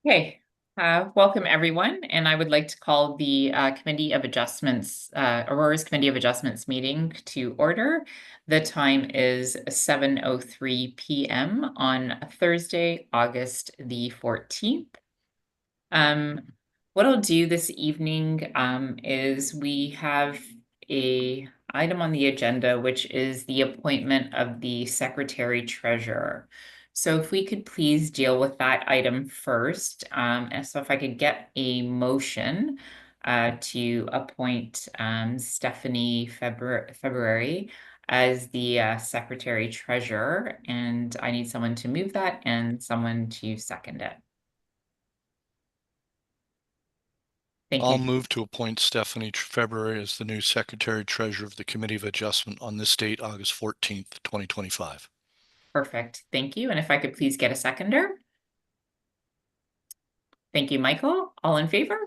Okay, welcome everyone, and I would like to call the Committee of Adjustments, Aurora's Committee of Adjustments meeting to order. The time is 7:03 p.m. on Thursday, August the 14th. What I'll do this evening is we have a item on the agenda, which is the appointment of the Secretary Treasurer. So if we could please deal with that item first. And so if I could get a motion to appoint Stephanie February as the Secretary Treasurer, and I need someone to move that and someone to second it. Thank I'll you. move to appoint Stephanie February as the new Secretary Treasurer of the Committee of Adjustment on this date, August 14th, 2025. Perfect. Thank you. And if I could please get a seconder. Thank you, Michael. All in favor?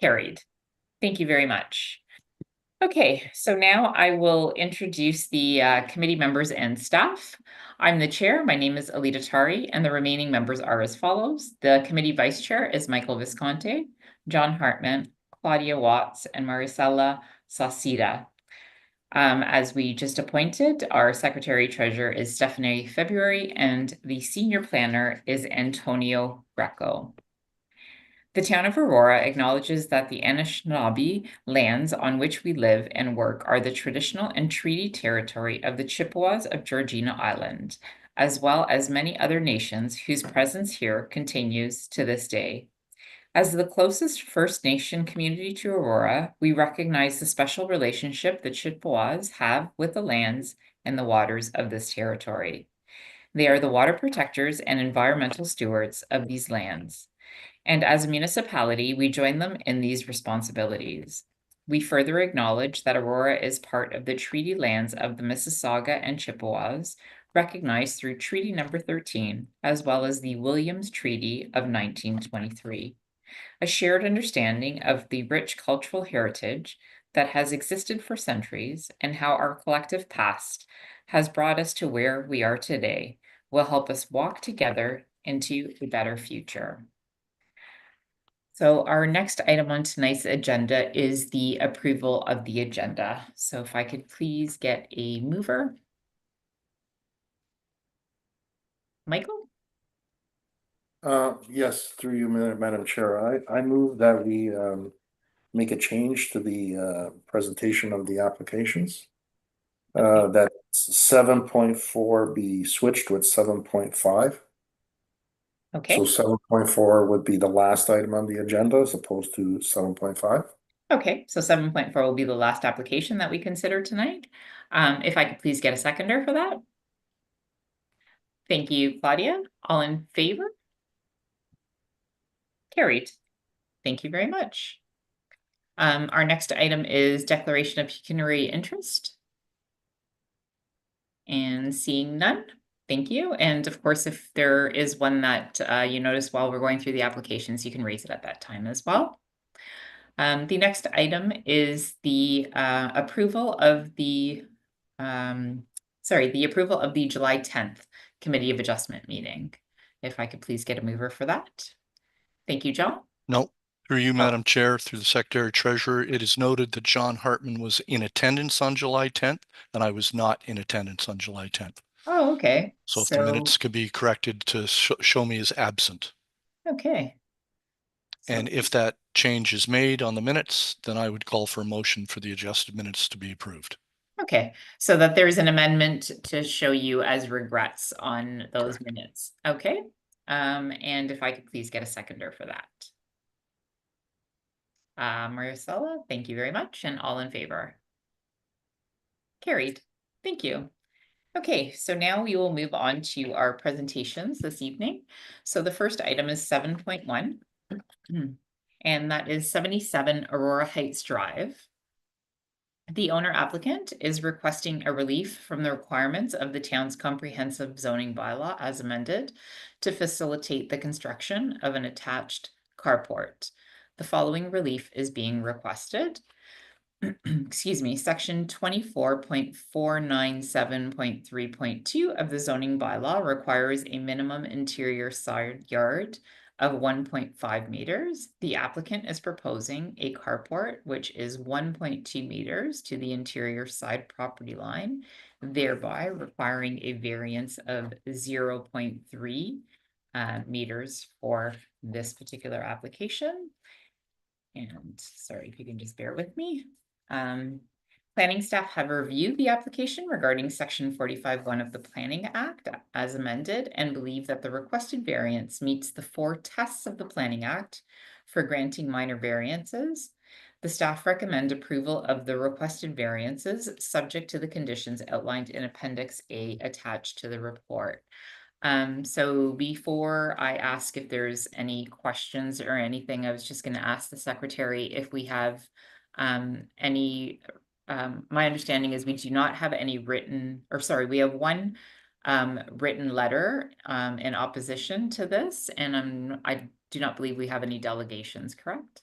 Carried. Thank you very much. Okay, so now I will introduce the committee members and staff. I'm the chair. My name is Alita Tari, and the remaining members are as follows. The committee vice chair is Michael Visconti, John Hartman, Claudia Watts, and Maricela Sauceda. As we just appointed, our secretary treasurer is Stephanie February, and the senior planner is Antonio Greco. The town of Aurora acknowledges that the Anishinaabe lands on which we live and work are the traditional and treaty territory of the Chippewas of Georgina Island, as well as many other nations whose presence here continues to this day. As the closest First Nation community to Aurora, we recognize the special relationship the Chippewas have with the lands and the waters of this territory. They are the water protectors and environmental stewards of these lands. And as a municipality, we join them in these responsibilities. We further acknowledge that Aurora is part of the treaty lands of the Mississauga and Chippewas, recognized through Treaty Number 13, as well as the Williams Treaty of 1923. A shared understanding of the rich cultural heritage that has existed for centuries and how our collective past has brought us to where we are today will help us walk together into a better future. So our next item on tonight's agenda is the approval of the agenda. So if I could please get a mover. Michael? Yes, through you, Madam Chair. I move that we make a change to the presentation of the applications. That 7.4 be switched with 7.5. Okay. So 7.4 would be the last item on the agenda as opposed to 7.5. Okay, so 7.4 will be the last application that we consider tonight. If I could please get a seconder for that. Thank you, Claudia. All in favor? Carried. Thank you very much. Our next item is declaration of pecuniary interest. And seeing none, thank you. And of course, if there is one that you notice while we're going through the applications, you can raise it at that time as well. The next item is the approval of the approval of the July 10th Committee of Adjustment meeting. If I could please get a mover for that. Thank you, John. No, through you, Madam Chair, through the Secretary Treasurer, it is noted that John Hartman was in attendance on July 10th, and I was not in attendance on July 10th. Oh, okay. So if the minutes could be corrected to show me as absent. Okay. And if that change is made on the minutes, then I would call for a motion for the adjusted minutes to be approved. Okay, so that there's an amendment to show you as regrets on those minutes. Okay, and if I could please get a seconder for that. Maricela, thank you very much, and all in favor. Carried. Thank you. Okay, so now we will move on to our presentations this evening. So the first item is 7.1, and that is 77 Aurora Heights Drive. The owner applicant is requesting a relief from the requirements of the town's comprehensive zoning bylaw as amended to facilitate the construction of an attached carport. The following relief is being requested. excuse me, section 24.497.3.2 of the zoning bylaw requires a minimum interior side yard of 1.5 meters. The applicant is proposing a carport which is 1.2 meters to the interior side property line, thereby requiring a variance of 0.3 meters for this particular application. And sorry, if you can just bear with me. Planning staff have reviewed the application regarding section 45(1) of the Planning Act as amended and believe that the requested variance meets the 4 tests of the Planning Act for granting minor variances. The staff recommend approval of the requested variances subject to the conditions outlined in Appendix A attached to the report. So before I ask if there's any questions or anything, I was just going to ask the secretary if we have any, my understanding is we do not have any written, or sorry, we have one written letter in opposition to this, and I do not believe we have any delegations, correct?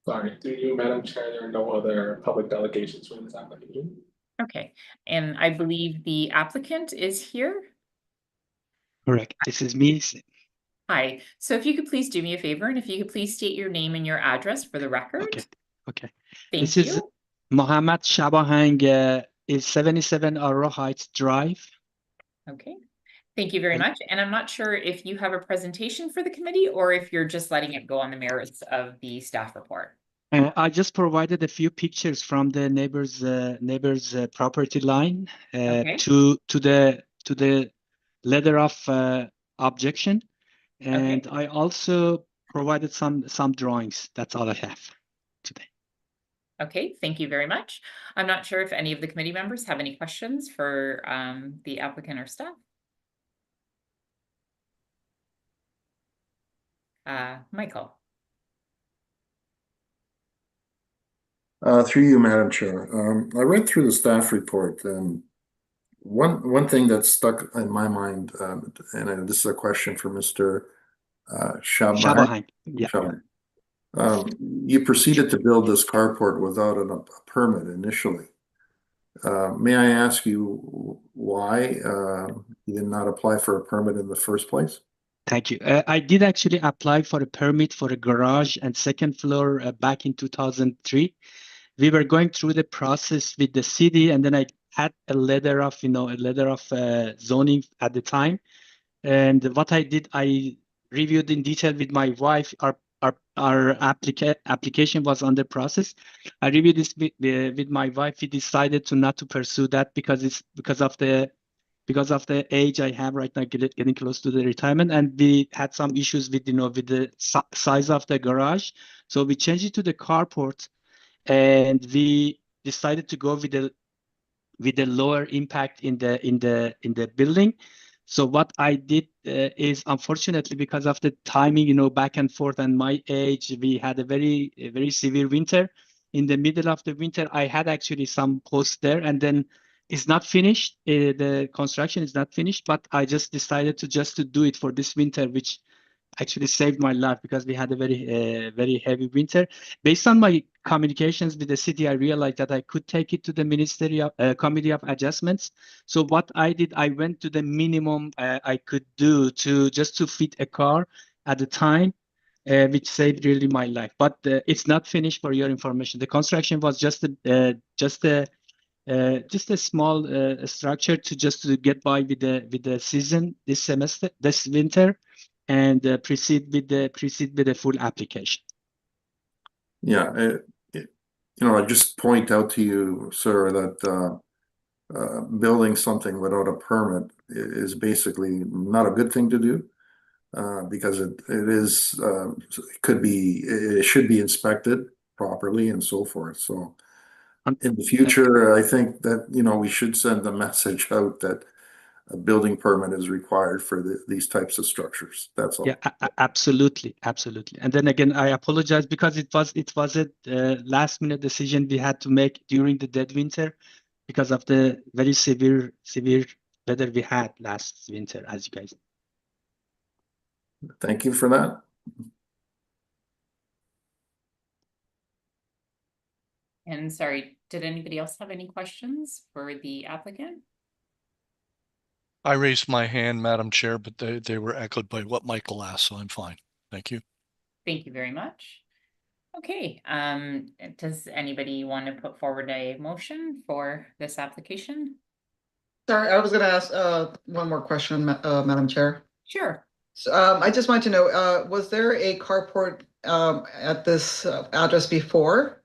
Sorry, through you, Madam Chair, there are no other public delegations for this application. Okay, and I believe the applicant is here. Correct. This is me. Hi, so if you could please do me a favor, and if you could please state your name and your address for the record. Okay. Thank This you. is Mohammed Shabahang, is 77 Arrow Heights Drive. Okay, thank you very much. And I'm not sure if you have a presentation for the committee or if you're just letting it go on the merits of the staff report. I just provided a few pictures from the neighbor's property line Okay. to the letter of objection, and I also provided some drawings. That's all I have today. Okay, thank you very much. I'm not sure if any of the committee members have any questions for the applicant or staff. Michael. Through you, Madam Chair. I read through the staff report, and one thing that stuck in my mind, and this is a question for Mr. Shabahang. Yeah. You proceeded to build this carport without a permit initially. May I ask you why you did not apply for a permit in the first place? Thank you. I did actually apply for a permit for a garage and second floor back in 2003. We were going through the process with the city, and then I had a letter of zoning at the time. And what I did, I reviewed in detail with my wife. Our application was under process. I reviewed this with my wife. We decided not to pursue that because of the age I have right now, getting close to the retirement, and we had some issues with with the size of the garage. So we changed it to the carport, and we decided to go with the lower impact in the building. So what I did is, unfortunately, because of the timing, back and forth, and my age, we had a very severe winter. In the middle of the winter, I had actually some posts there, and then it's not finished. The construction is not finished, but I just decided to do it for this winter, which actually saved my life because we had a very heavy winter. Based on my communications with the city, I realized that I could take it to the Ministerial Committee of Adjustments. So what I did, I went to the minimum I could do to fit a car at the time, which saved really my life. But it's not finished, for your information. The construction was just a small structure to get by with the season this winter, and proceed with the full application. Yeah, I just point out to you, sir, that building something without a permit is basically not a good thing to do, because it should be inspected properly and so forth. So in the future, I think that we should send a message out that a building permit is required for these types of structures. That's all. Yeah, absolutely. And then again, I apologize because it was a last minute decision we had to make during the dead winter because of the very severe weather we had last winter, as you guys know. Thank you for that. And sorry, did anybody else have any questions for the applicant? I raised my hand, Madam Chair, but they were echoed by what Michael asked, so I'm fine. Thank you. Thank you very much. Okay, does anybody want to put forward a motion for this application? Sorry, I was gonna ask one more question, Madam Chair. Sure. So, I just wanted to know, was there a carport at this address before?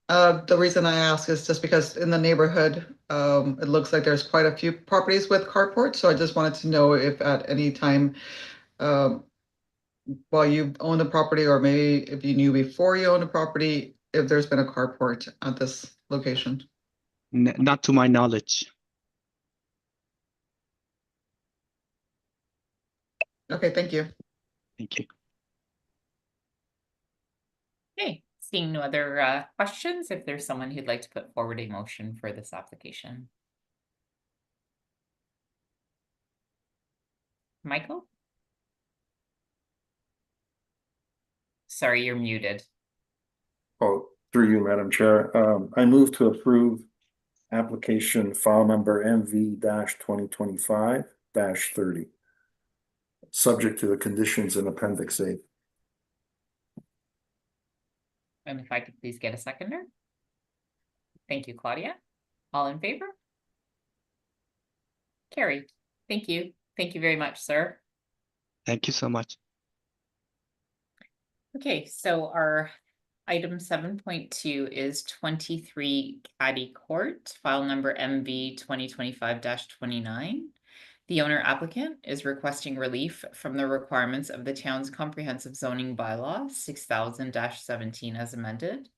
The reason I ask is just because in the neighborhood, it looks like there's quite a few properties with carports, so I just wanted to know if at any time, while you own the property, or maybe if you knew before you owned the property, if there's been a carport at this location. Not to my knowledge. Okay, thank you. Thank you. Okay, seeing no other questions, if there's someone who'd like to put forward a motion for this application. Michael? Sorry, you're muted. Oh, through you, Madam Chair. I move to approve application file number MV 2025 30. Subject to the conditions in Appendix A. And if I could please get a seconder? Thank you, Claudia. All in favor? Carried. Thank you. Thank you very much, sir. Thank you so much. Okay, so our item 7.2 is 23 Caddy Court, file number MV 2025-29. The owner applicant is requesting relief from the requirements of the town's comprehensive zoning bylaw 6000-17 as amended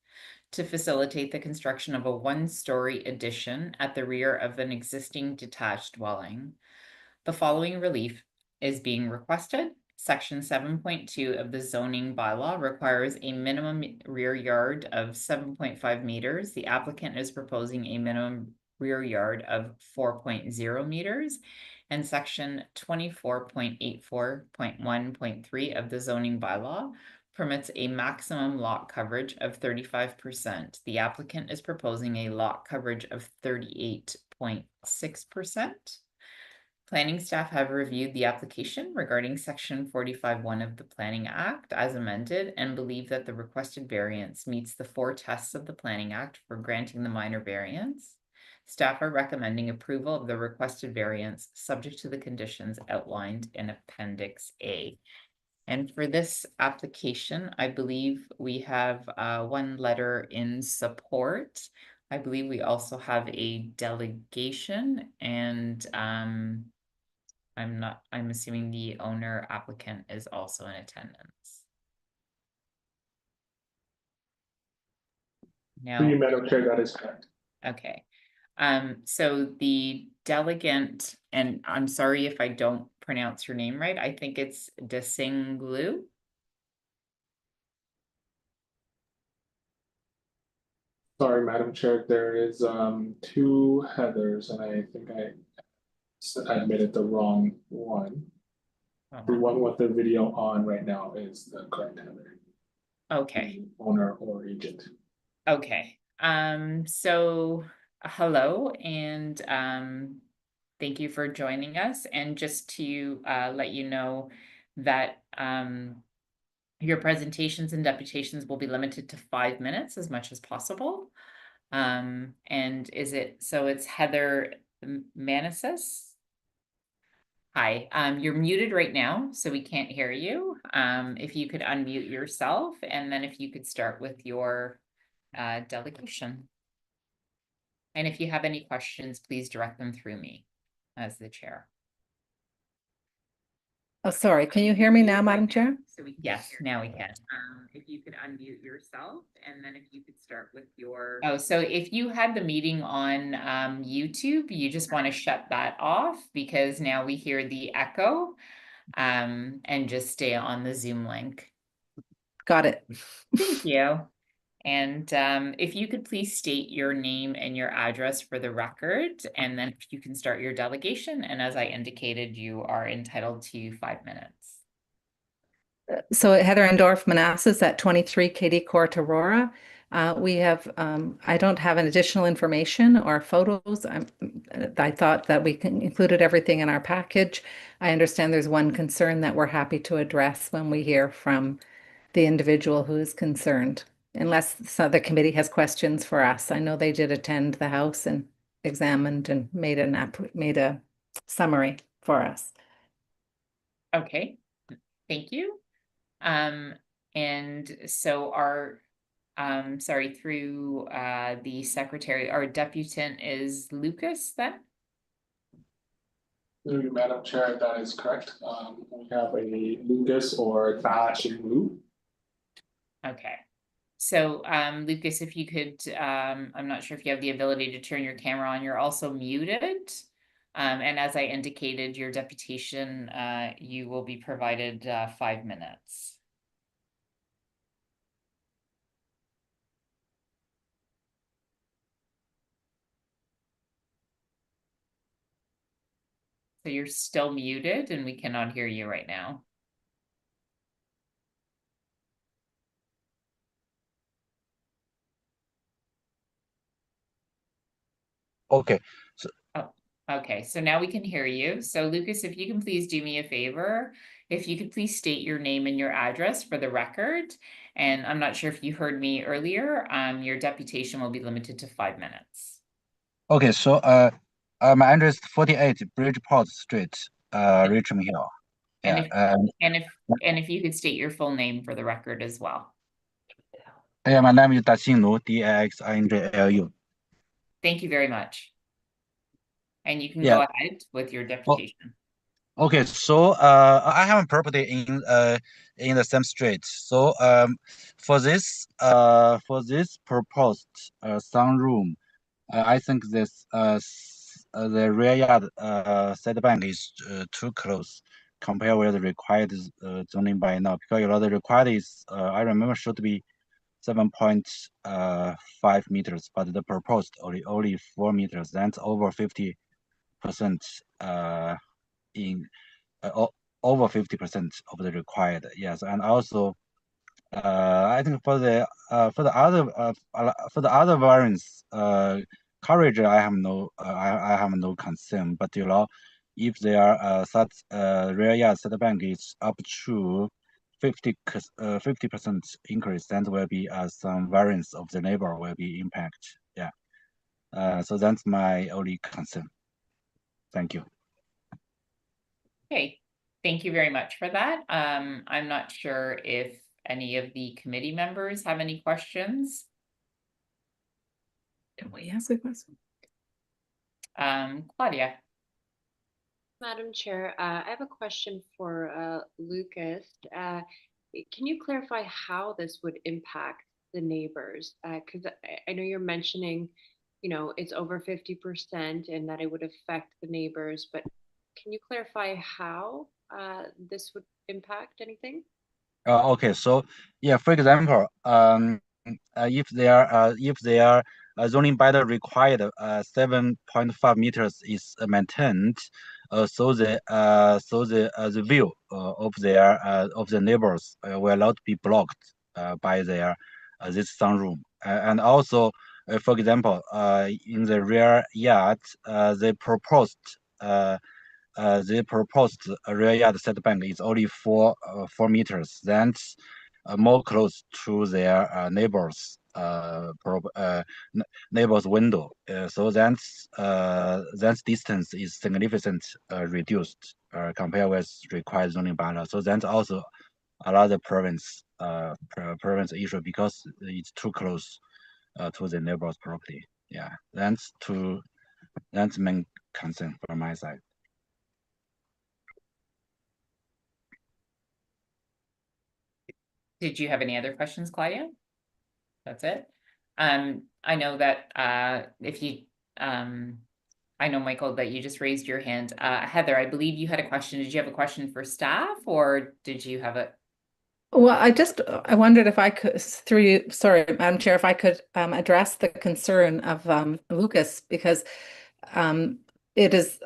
to facilitate the construction of a one-story addition at the rear of an existing detached dwelling. The following relief is being requested. Section 7.2 of the zoning bylaw requires a minimum rear yard of 7.5 meters. The applicant is proposing a minimum rear yard of 4.0 meters. And section 24.84.1.3 of the zoning bylaw permits a maximum lot coverage of 35%. The applicant is proposing a lot coverage of 38.6%. Planning staff have reviewed the application regarding section 45(1) of the Planning Act as amended and believe that the requested variance meets the 4 tests of the Planning Act for granting the minor variance. Staff are recommending approval of the requested variance subject to the conditions outlined in Appendix A. And for this application, I believe we have one letter in support. I believe we also have a delegation and I'm assuming the owner applicant is also in attendance. Through Now, you, Madam Chair, that is correct. okay. So the delegate, and I'm sorry if I don't pronounce your name right, I think it's Desinglu. Sorry, Madam Chair, there is 2 Heathers, and I think I admitted the wrong one. The one with the video on right now is the correct Heather. Okay. The owner or agent. Okay, so hello and thank you for joining us. And just to let you know that your presentations and deputations will be limited to 5 minutes as much as possible. And it's Heather Manisis. Hi, you're muted right now, so we can't hear you. If you could unmute yourself, and then if you could start with your delegation. And if you have any questions, please direct them through me as the chair. Oh, sorry. Can you hear me now, Madam Chair? Yes, now we can. If you could unmute yourself, and then if you could start with your. Oh, so if you had the meeting on YouTube, you just want to shut that off because now we hear the echo, and just stay on the Zoom link. Got it. Thank you. And if you could please state your name and your address for the record, and then if you can start your delegation. And as I indicated, you are entitled to 5 minutes. So Heather Endorf Manassas at 23 Katie Court, Aurora. We have, I don't have an additional information or photos. I thought that we included everything in our package. I understand there's one concern that we're happy to address when we hear from the individual who is concerned, unless the committee has questions for us. I know they did attend the house and examined and made a summary for us. Okay, thank you. And so sorry, through the secretary, our deputant is Lucas then? Through you, Madam Chair, that is correct. We have a Lucas or Da Xinglu. Okay. So Lucas, if you could, I'm not sure if you have the ability to turn your camera on, you're also muted. And as I indicated, your deputation, you will be provided 5 minutes. So you're still muted and we cannot hear you right now. Okay. Okay, so now we can hear you. So Lucas, if you can please do me a favor, if you could please state your name and your address for the record. And I'm not sure if you heard me earlier, your deputation will be limited to 5 minutes. Okay, so my address is 48 Bridgeport Street, Richmond Hill. And Yeah, and if you could state your full name for the record as well. yeah, my name is Daxinglu, Dixinjlu. Thank you very much. And you can Yeah. go ahead with your deputation. Okay, so I have a property in the same street. So for this proposed sunroom, I think this the rear yard setback is too close compared with the required zoning by now, because the required is I remember should be 7.5 meters, but the proposed only 4 meters. That's over 50% in over 50% of the required. Yes, and also I think for the other variants coverage I have no concern, but if there are such rear yard setback is up to 50% increase, then there will be some variance of the neighbor will be impact. Yeah, so that's my only concern. Thank you. Okay, thank you very much for that. I'm not sure if any of the committee members have any questions. Can we ask a question? Claudia. Madam Chair, I have a question for Lucas. Can you clarify how this would impact the neighbors? Because I know you're mentioning, it's over 50% and that it would affect the neighbors, but can you clarify how this would impact anything? Okay, so yeah, for example, if they are zoning by the required 7.5 meters is maintained, so the view of the neighbors will not be blocked by their this sunroom, and also for example in the rear yard they proposed rear yard setback is only 4 meters. That's more close to their neighbors neighbor's window. So that distance is significantly reduced compared with required zoning bylaw. So that's also another province issue because it's too close to the neighbor's property. Yeah, that's main concern from my side. Did you have any other questions, Claudia? That's it. I know that if you I know, Michael, that you just raised your hand. Heather, I believe you had a question. Did you have a question for staff or did you have a? Well, I wondered if I could, through you, sorry, Madam Chair, if I could address the concern of Lucas, because it is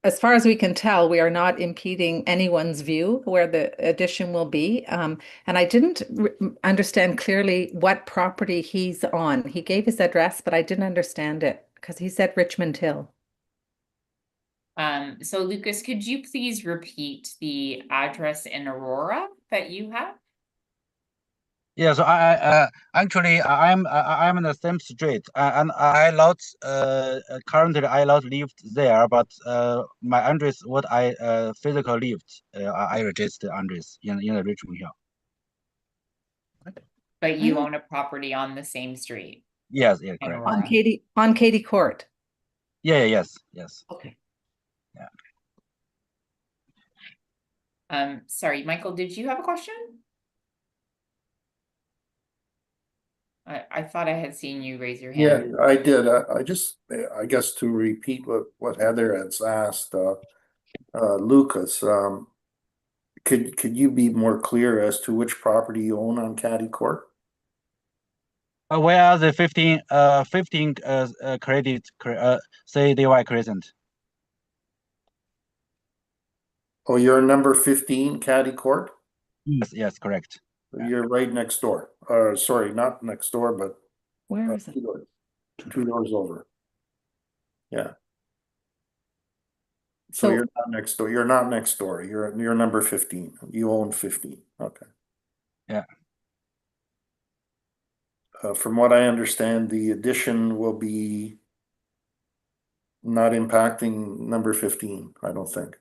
as far as we can tell, we are not impeding anyone's view where the addition will be. And I didn't understand clearly what property he's on. He gave his address, but I didn't understand it because he said Richmond Hill. So Lucas, could you please repeat the address in Aurora that you have? Yeah, so I actually I'm in the same street, and I not currently I not lived there, but my address what I physically lived, I registered address in the Richmond Hill. But you own a property on the same street Yes, yeah, in correct. Aurora. On Katie Court. Yeah, yes. Okay. Sorry, Michael, did you have a question? I thought I had seen you raise your hand. Yeah, I did. I just, I guess to repeat what Heather has asked, Lucas, could you be more clear as to which property you own on Caddy Court? Where are the 15 credit say DY Crescent? Oh, you're number 15 Caddy Court? Yes, correct. You're right next door. Sorry, not next door, but Where is it? two doors over. Yeah. So So- you're not next door. You're not next door. You're number 15. You own 15. Okay. Yeah. From what I understand, the addition will be not impacting number 15, I don't think.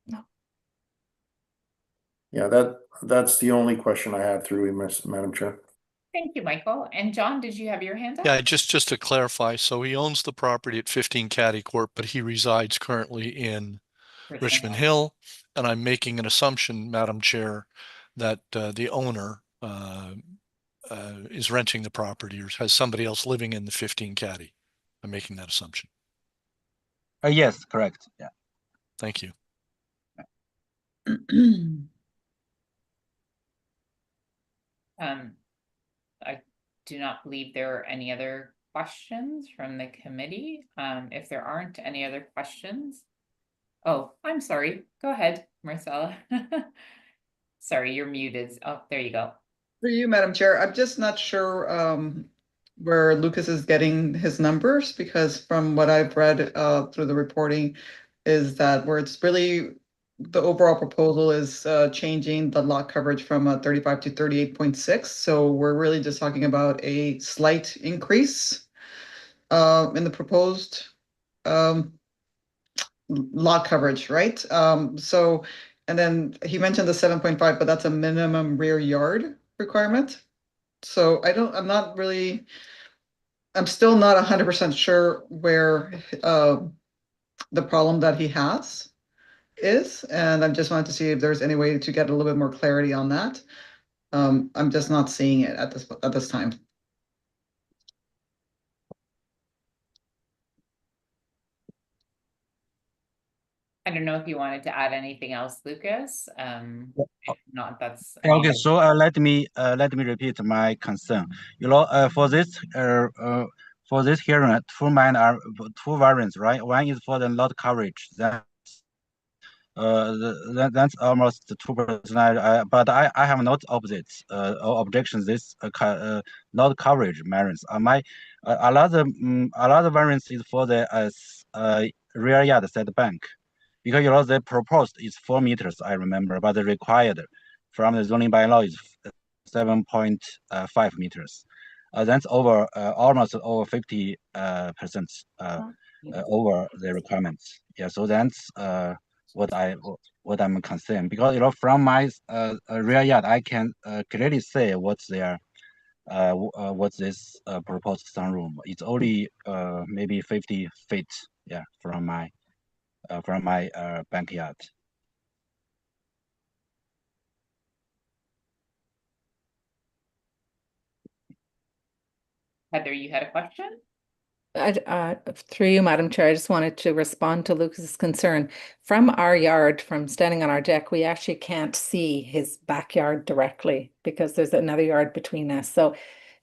No. Yeah, that's the only question I had through you, Madam Chair. Thank you, Michael. And John, did you have your hand up? Yeah, just to clarify, so he owns the property at 15 Caddy Court, but he resides currently in Richmond Hill. And I'm making an assumption, Madam Chair, that the owner is renting the property or has somebody else living in the 15 Caddy. I'm making that assumption. Yes, correct. Yeah. Thank you. I do not believe there are any other questions from the committee. If there aren't any other questions. Oh, I'm sorry. Go ahead, Marcella. Sorry, you're muted. Oh, there you go. For you, Madam Chair, I'm just not sure where Lucas is getting his numbers, because from what I've read through the reporting is that where it's really the overall proposal is changing the lot coverage from 35 to 38.6. So we're really just talking about a slight increase in the proposed lot coverage, right? So, and then he mentioned the 7.5, but that's a minimum rear yard requirement. So I'm still not 100% sure where the problem that he has is, and I just wanted to see if there's any way to get a little bit more clarity on that. I'm just not seeing it at this time. I don't know if you wanted to add anything else, Lucas. If not, that's Okay, so let me repeat my concern. For this hearing, two variants, right? One is for the lot coverage. That's almost 2%. But I have not opposites or objections. This lot coverage variance. A lot of variance is for the rear yard setback, because the proposed is 4 meters. I remember, but the required from the zoning bylaw is 7.5 meters. That's over almost over 50% over the requirements. Yeah, so that's what I'm concerned, because from my rear yard I can clearly say what's there. What's this proposed sunroom? It's only maybe 50 feet, yeah, from my backyard. Heather, you had a question? Through you, Madam Chair, I just wanted to respond to Lucas's concern. From our yard, from standing on our deck, we actually can't see his backyard directly because there's another yard between us. So,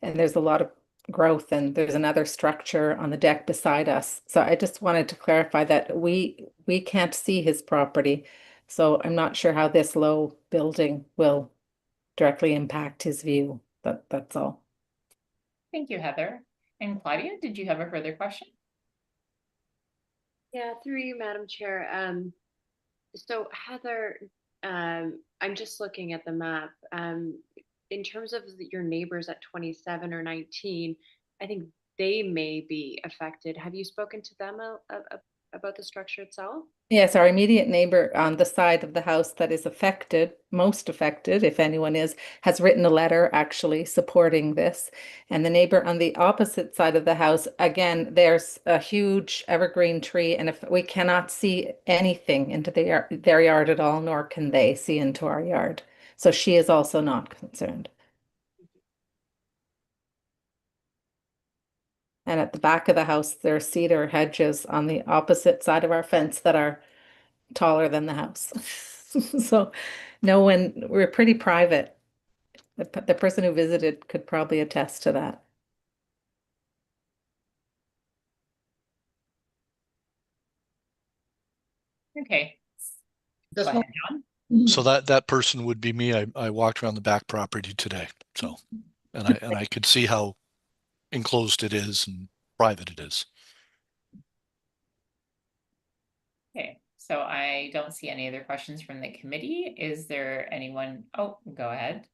and there's a lot of growth, and there's another structure on the deck beside us. So I just wanted to clarify that we can't see his property. So I'm not sure how this low building will directly impact his view. That's all. Thank you, Heather. And Claudia, did you have a further question? Yeah, through you, Madam Chair. So Heather, I'm just looking at the map. In terms of your neighbors at 27 or 19, I think they may be affected. Have you spoken to them about the structure itself? Yes, our immediate neighbor on the side of the house that is affected, most affected, if anyone is, has written a letter actually supporting this. And the neighbor on the opposite side of the house, again, there's a huge evergreen tree, and if we cannot see anything into their yard at all, nor can they see into our yard. So she is also not concerned. And at the back of the house, there are cedar hedges on the opposite side of our fence that are taller than the house. So no one, we're pretty private. The person who visited could probably attest to that. Okay. Just Go one- ahead, John. So that person would be me. I walked around the back property today. So, and I could see how enclosed it is and private it is. Okay, so I don't see any other questions from the committee. Is there anyone? Oh, go ahead.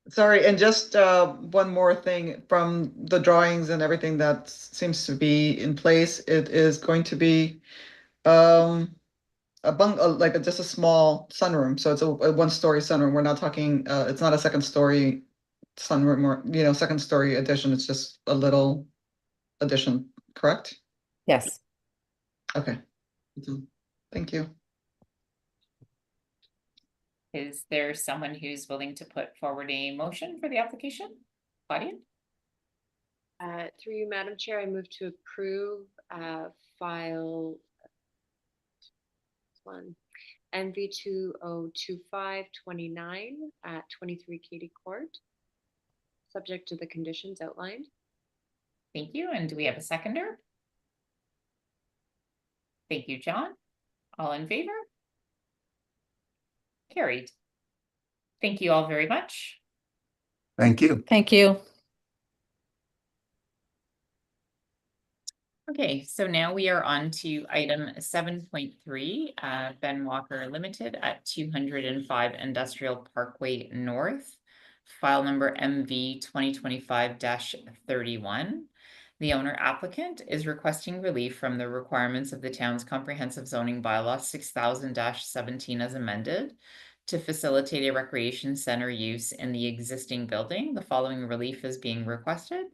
Sorry, and just one more thing from the drawings and everything that seems to be in place. It is going to be a like just a small sunroom. So it's a one-story sunroom. We're not talking. It's not a second-story sunroom or second-story addition. It's just a little addition. Correct? Yes. Okay. Thank you. Is there someone who's willing to put forward a motion for the application? Claudia? Through you, Madam Chair, I move to approve file one NV 202529 at 23 Katy Court, subject to the conditions outlined. Thank you. And do we have a seconder? Thank you, John. All in favor? Carried. Thank you all very much. Thank you. Thank you. Okay, so now we are on to item 7.3, Ben Walker Limited at 205 Industrial Parkway North, file number MV 2025-31. The owner applicant is requesting relief from the requirements of the town's comprehensive zoning bylaw 6000-17 as amended to facilitate a recreation center use in the existing building. The following relief is being requested.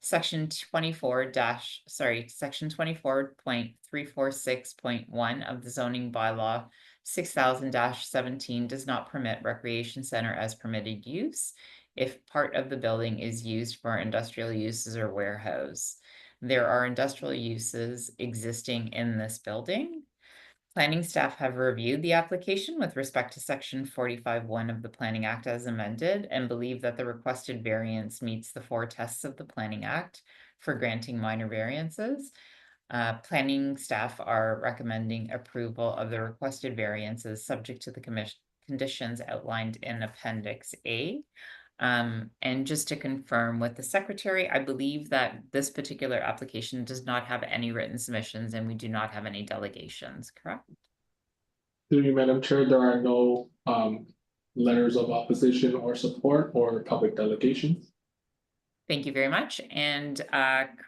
Section 24.346.1 of the zoning bylaw 6000-17 does not permit recreation center as permitted use if part of the building is used for industrial uses or warehouse. There are industrial uses existing in this building. Planning staff have reviewed the application with respect to section 45(1) of the Planning Act as amended and believe that the requested variance meets the 4 tests of the Planning Act for granting minor variances. Planning staff are recommending approval of the requested variances subject to the conditions outlined in Appendix A. And just to confirm with the secretary, I believe that this particular application does not have any written submissions and we do not have any delegations, correct? Through you, Madam Chair, there are no letters of opposition or support or public delegations. Thank you very much. And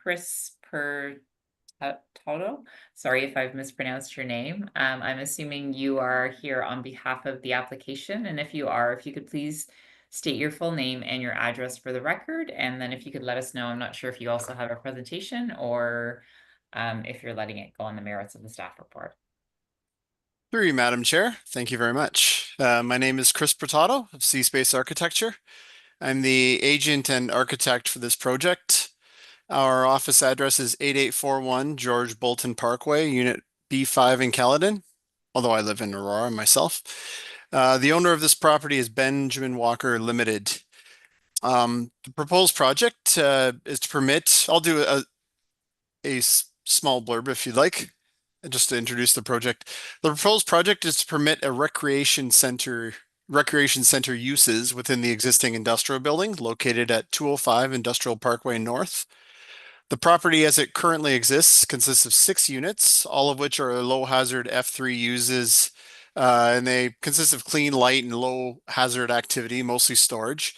Chris Toto, sorry if I've mispronounced your name. I'm assuming you are here on behalf of the application. And if you are, if you could please state your full name and your address for the record. And then if you could let us know, I'm not sure if you also have a presentation or if you're letting it go on the merits of the staff report. Through you, Madam Chair. Thank you very much. My name is Chris Portato of C-Space Architecture. I'm the agent and architect for this project. Our office address is 8841 George Bolton Parkway, Unit B5 in Caledon, although I live in Aurora myself. The owner of this property is Benjamin Walker Limited. The proposed project is to permit, I'll do a small blurb if you'd like, just to introduce the project. The proposed project is to permit a recreation center uses within the existing industrial building located at 205 Industrial Parkway North. The property as it currently exists consists of 6 units, all of which are low hazard F3 uses, and they consist of clean, light, and low hazard activity, mostly storage.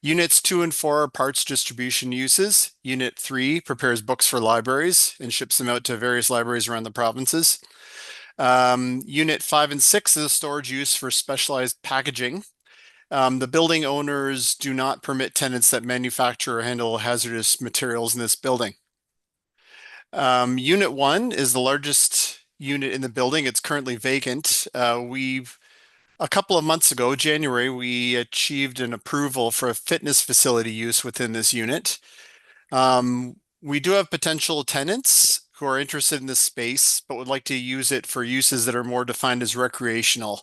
Units 2 and 4 are parts distribution uses. Unit 3 prepares books for libraries and ships them out to various libraries around the provinces. Unit 5 and 6 is a storage use for specialized packaging. The building owners do not permit tenants that manufacture or handle hazardous materials in this building. Unit 1 is the largest unit in the building. It's currently vacant. A couple of months ago, January, we achieved an approval for a fitness facility use within this unit. We do have potential tenants who are interested in this space, but would like to use it for uses that are more defined as recreational.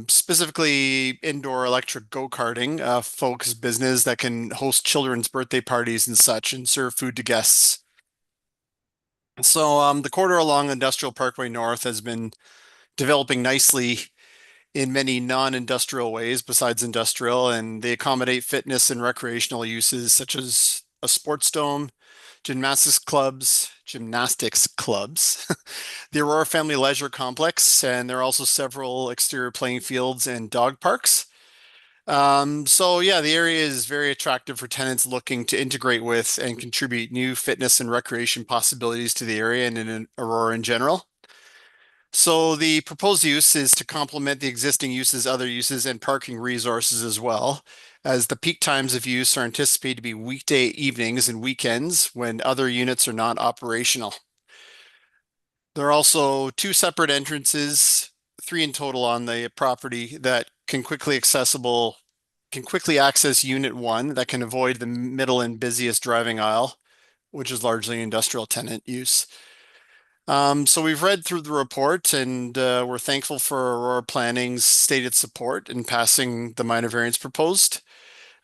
Specifically indoor electric go-karting, focused business that can host children's birthday parties and such and serve food to guests. So the corridor along Industrial Parkway North has been developing nicely in many non-industrial ways besides industrial, and they accommodate fitness and recreational uses such as a sports dome, gymnastics clubs, the Aurora Family Leisure Complex, and there are also several exterior playing fields and dog parks. So yeah, the area is very attractive for tenants looking to integrate with and contribute new fitness and recreation possibilities to the area and in Aurora in general. So the proposed use is to complement the existing uses, other uses, and parking resources as well, as the peak times of use are anticipated to be weekday evenings and weekends when other units are not operational. There are also 2 separate entrances, 3 in total on the property that can quickly access Unit 1 that can avoid the middle and busiest driving aisle, which is largely industrial tenant use. So we've read through the report and we're thankful for Aurora Planning's stated support in passing the minor variance proposed.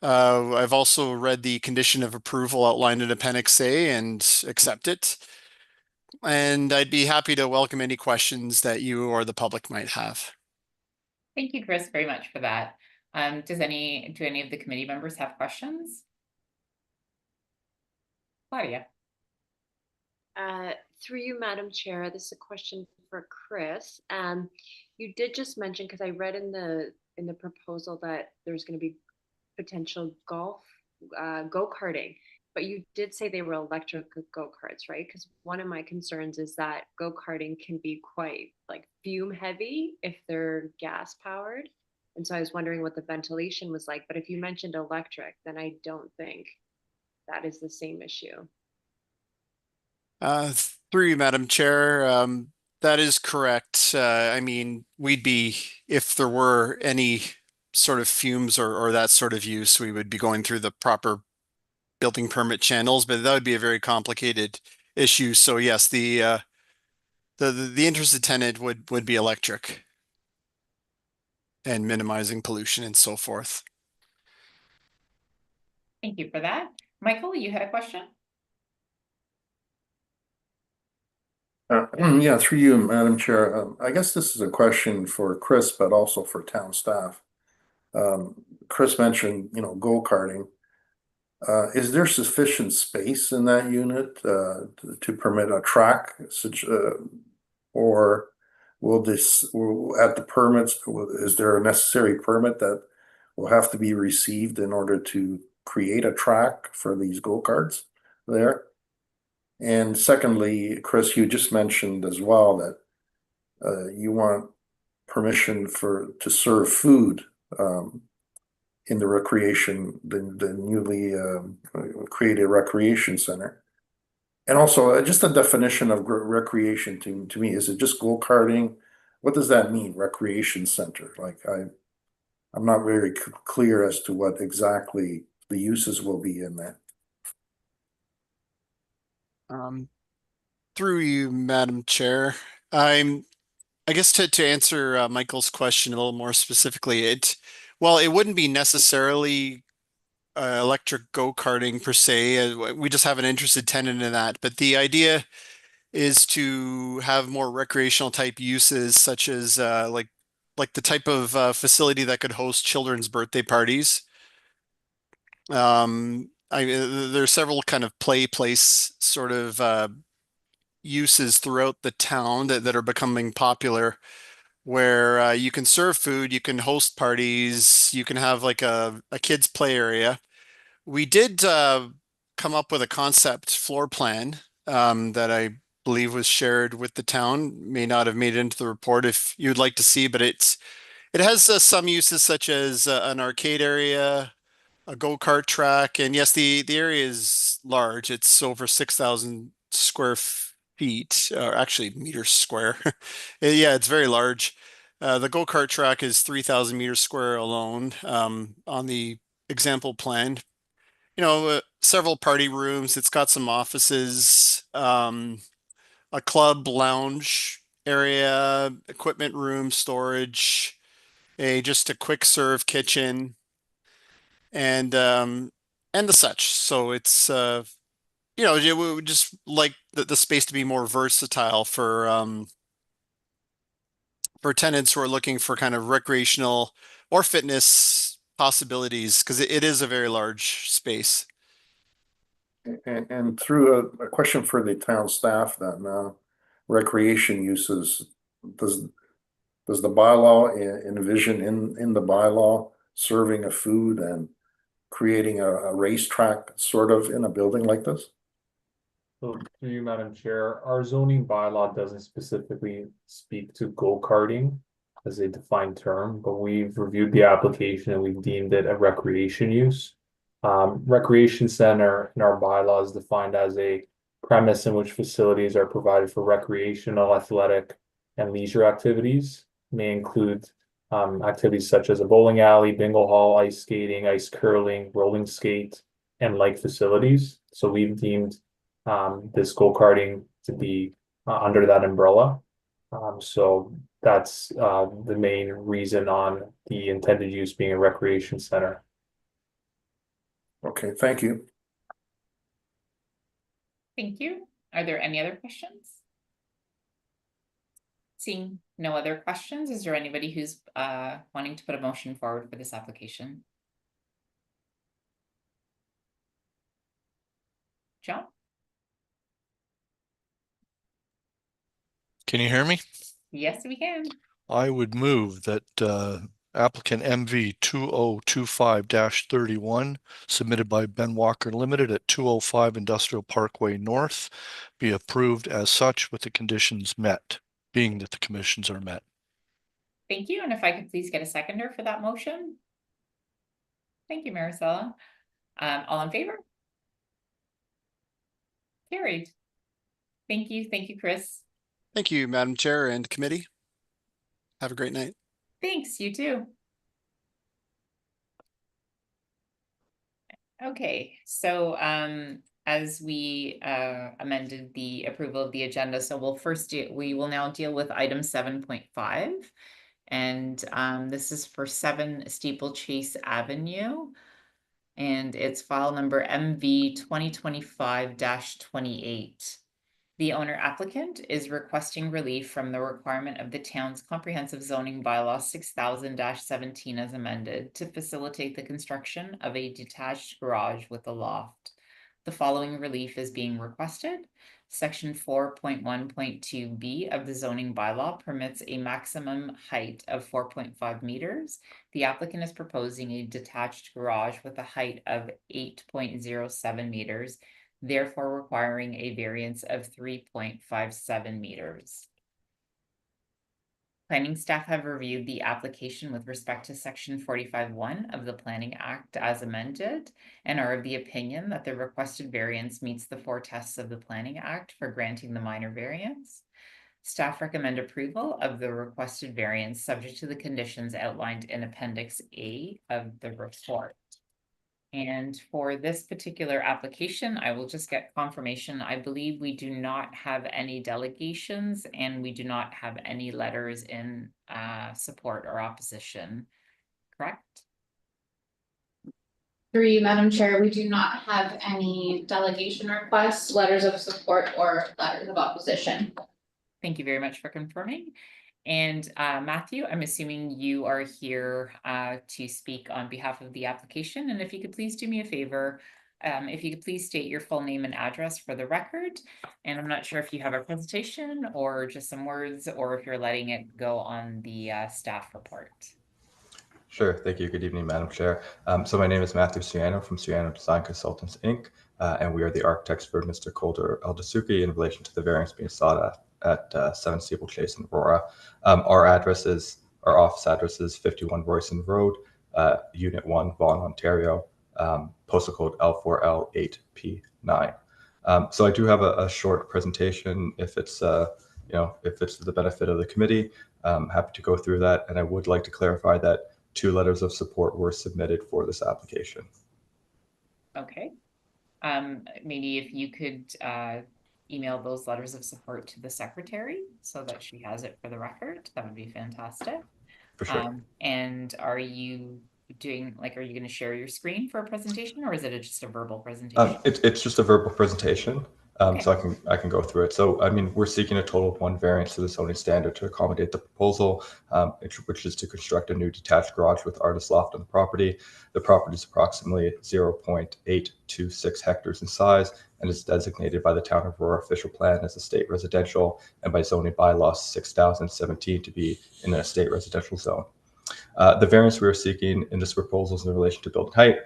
I've also read the condition of approval outlined in Appendix A and accept it. And I'd be happy to welcome any questions that you or the public might have. Thank you, Chris, very much for that. Do any of the committee members have questions? Claudia. Through you, Madam Chair, this is a question for Chris. You did just mention, because I read in the proposal that there's going to be potential golf go-karting, but you did say they were electric go-karts, right? Because one of my concerns is that go-karting can be quite like fume heavy if they're gas powered. And so I was wondering what the ventilation was like, but if you mentioned electric, then I don't think that is the same issue. Through you, Madam Chair, that is correct. I mean, if there were any sort of fumes or that sort of use, we would be going through the proper building permit channels, but that would be a very complicated issue. So yes, the interested tenant would be electric and minimizing pollution and so forth. Thank you for that. Michael, you had a question? Yeah, through you, Madam Chair. I guess this is a question for Chris, but also for town staff. Chris mentioned, go-karting. Is there sufficient space in that unit to permit a track, or will at the permits, is there a necessary permit that will have to be received in order to create a track for these go-karts there? And secondly, Chris, you just mentioned as well that you want permission to serve food in the the newly created recreation center. And also just a definition of recreation to me, is it just go-karting? What does that mean, recreation center? Like I'm not very clear as to what exactly the uses will be in that. Through you, Madam Chair, I guess to answer Michael's question a little more specifically, it wouldn't be necessarily electric go-karting per se. We just have an interested tenant in that. But the idea is to have more recreational type uses, such as like the type of facility that could host children's birthday parties. There's several kind of play place sort of uses throughout the town that are becoming popular, where you can serve food, you can host parties, you can have like a kids play area. We did come up with a concept floor plan that I believe was shared with the town. May not have made it into the report if you'd like to see, but it has some uses such as an arcade area, a go-kart track, and yes, the area is large. It's over 6,000 square feet, or actually meters square. Yeah, it's very large. The go-kart track is 3,000 meters square alone on the example plan. You know, several party rooms. It's got some offices, a club lounge area, equipment room, storage, just a quick serve kitchen, and the such. So it's you know, we would just like the space to be more versatile for tenants who are looking for kind of recreational or fitness possibilities, because it is a very large space. And through a question for the town staff then, recreation uses, does the bylaw envision in the bylaw serving of food and creating a racetrack sort of in a building like this? So through you, Madam Chair, our zoning bylaw doesn't specifically speak to go-karting as a defined term, but we've reviewed the application and we've deemed it a recreation use. Recreation center in our bylaws defined as a premise in which facilities are provided for recreational, athletic, and leisure activities. May include activities such as a bowling alley, bingo hall, ice skating, ice curling, rolling skate, and like facilities. So we've deemed this go-karting to be under that umbrella. So that's the main reason on the intended use being a recreation center. Okay, thank you. Thank you. Are there any other questions? Seeing no other questions, is there anybody who's wanting to put a motion forward for this application? John? Can you hear me? Yes, we can. I would move that applicant MV 2025-31 submitted by Ben Walker Limited at 205 Industrial Parkway North be approved as such with the conditions met, being that the conditions are met. Thank you. And if I could please get a seconder for that motion. Thank you, Maricela. All in favor? Carried. Thank you. Thank you, Chris. Thank you, Madam Chair and committee. Have a great night. Thanks, you too. Okay, so as we amended the approval of the agenda, so we will now deal with item 7.5. And this is for 7 Steeplechase Avenue. And it's file number MV 2025-28. The owner applicant is requesting relief from the requirement of the town's comprehensive zoning bylaw 6000-17 as amended to facilitate the construction of a detached garage with a loft. The following relief is being requested. Section 4.1.2b of the zoning bylaw permits a maximum height of 4.5 meters. The applicant is proposing a detached garage with a height of 8.07 meters, therefore requiring a variance of 3.57 meters. Planning staff have reviewed the application with respect to section 45(1) of the Planning Act as amended and are of the opinion that the requested variance meets the 4 tests of the Planning Act for granting the minor variance. Staff recommend approval of the requested variance subject to the conditions outlined in Appendix A of the report. And for this particular application, I will just get confirmation. I believe we do not have any delegations and we do not have any letters in support or opposition, correct? Through you, Madam Chair, we do not have any delegation requests, letters of support, or letters of opposition. Thank you very much for confirming. And Matthew, I'm assuming you are here to speak on behalf of the application. And if you could please do me a favor, if you could please state your full name and address for the record. And I'm not sure if you have a presentation or just some words, or if you're letting it go on the staff report. Sure. Thank you. Good evening, Madam Chair. So my name is Matthew Ciano from Ciano Design Consultants, Inc., and we are the architects for Mr. Calder Eldasuki in relation to the variance being sought at 7 Steeplechase in Aurora. Our office address is 51 Royston Road, Unit 1, Vaughan, Ontario, postal code L4L8P9. So I do have a short presentation if it's if it's to the benefit of the committee. Happy to go through that, and I would like to clarify that 2 letters of support were submitted for this application. Okay. Maybe if you could email those letters of support to the secretary so that she has it for the record, that would be fantastic. For sure. And are you doing, are you going to share your screen for a presentation, or is it just a verbal presentation? It's just a verbal presentation. Okay. So I can go through it. So, I mean, we're seeking a total of 1 variance to the zoning standard to accommodate the proposal, which is to construct a new detached garage with artist loft on the property. The property is approximately 0.826 hectares in size and is designated by the Town of Aurora official plan as a state residential and by zoning bylaws 6017 to be in a state residential zone. The variance we are seeking in this proposal is in relation to building height.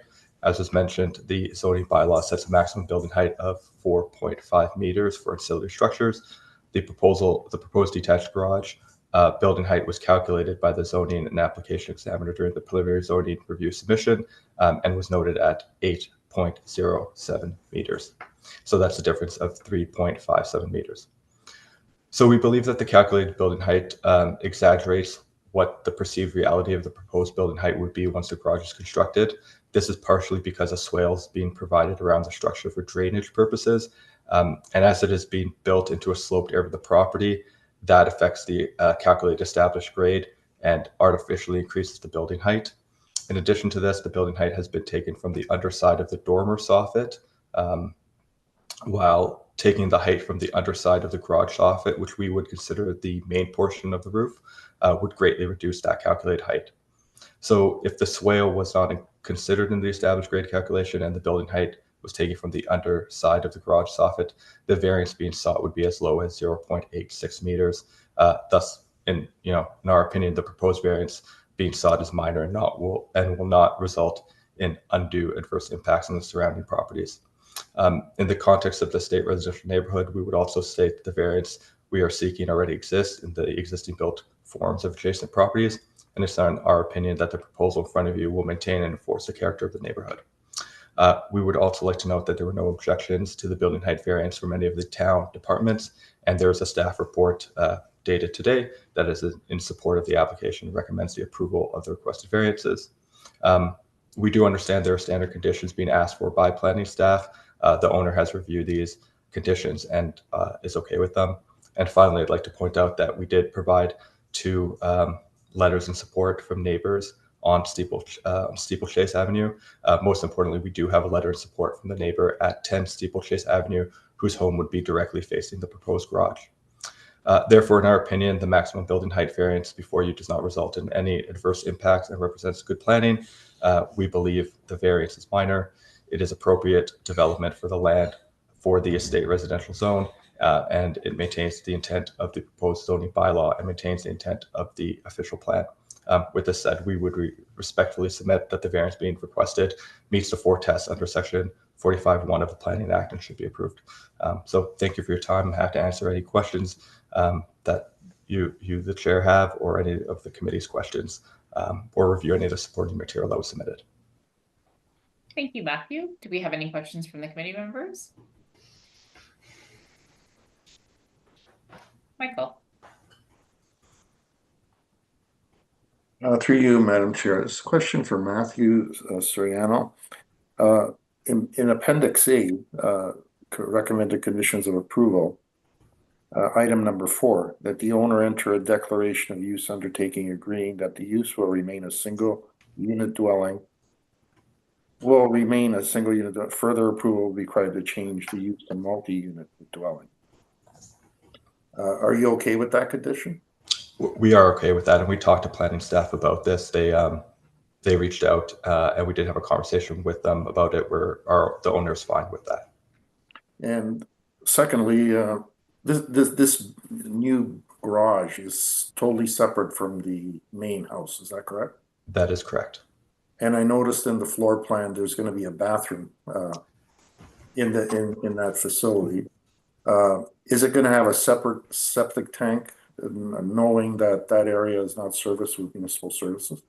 As was mentioned, the zoning bylaw sets a maximum building height of 4.5 meters for ancillary structures. The proposed detached garage building height was calculated by the zoning and application examiner during the preliminary zoning review submission and was noted at 8.07 meters. So that's a difference of 3.57 meters. So we believe that the calculated building height exaggerates what the perceived reality of the proposed building height would be once the garage is constructed. This is partially because a swale is being provided around the structure for drainage purposes. And as it is being built into a sloped area of the property, that affects the calculated established grade and artificially increases the building height. In addition to this, the building height has been taken from the underside of the dormer soffit, while taking the height from the underside of the garage soffit, which we would consider the main portion of the roof, would greatly reduce that calculated height. So if the swale was not considered in the established grade calculation and the building height was taken from the underside of the garage soffit, the variance being sought would be as low as 0.86 meters. Thus, in our opinion, the proposed variance being sought is minor and will not result in undue adverse impacts on the surrounding properties. In the context of the state residential neighborhood, we would also state that the variance we are seeking already exists in the existing built forms of adjacent properties, and it's in our opinion that the proposal in front of you will maintain and enforce the character of the neighborhood. We would also like to note that there were no objections to the building height variance from any of the town departments, and there is a staff report dated today that is in support of the application and recommends the approval of the requested variances. We do understand there are standard conditions being asked for by planning staff. The owner has reviewed these conditions and is okay with them. And finally, I'd like to point out that we did provide 2 letters in support from neighbors on Steeplechase Avenue. Most importantly, we do have a letter in support from the neighbor at 10 Steeplechase Avenue, whose home would be directly facing the proposed garage. Therefore, in our opinion, the maximum building height variance before you does not result in any adverse impacts and represents good planning. We believe the variance is minor. It is appropriate development for the land for the estate residential zone, and it maintains the intent of the proposed zoning bylaw and maintains the intent of the official plan. With this said, we would respectfully submit that the variance being requested meets the 4 tests under section 45(1) of the Planning Act and should be approved. So thank you for your time. I'm happy to answer any questions that you, the chair, have, or any of the committee's questions, or review any of the supporting material that was submitted. Thank you, Matthew. Do we have any questions from the committee members? Michael. Through you, Madam Chair, this question for Matthew Soriano. In Appendix A, recommended conditions of approval, item number 4, that the owner enter a declaration of use undertaking agreeing that the use will remain a single unit dwelling will remain a single unit. Further approval will be required to change the use to multi-unit dwelling. Are you okay with that condition? We are okay with that, and we talked to planning staff about this. They reached out, and we did have a conversation with them about it, where the owner is fine with that. And secondly, this new garage is totally separate from the main house. Is that correct? That is correct. And I noticed in the floor plan, there's going to be a bathroom in that facility. Is it going to have a separate septic tank, knowing that that area is not serviced with municipal services?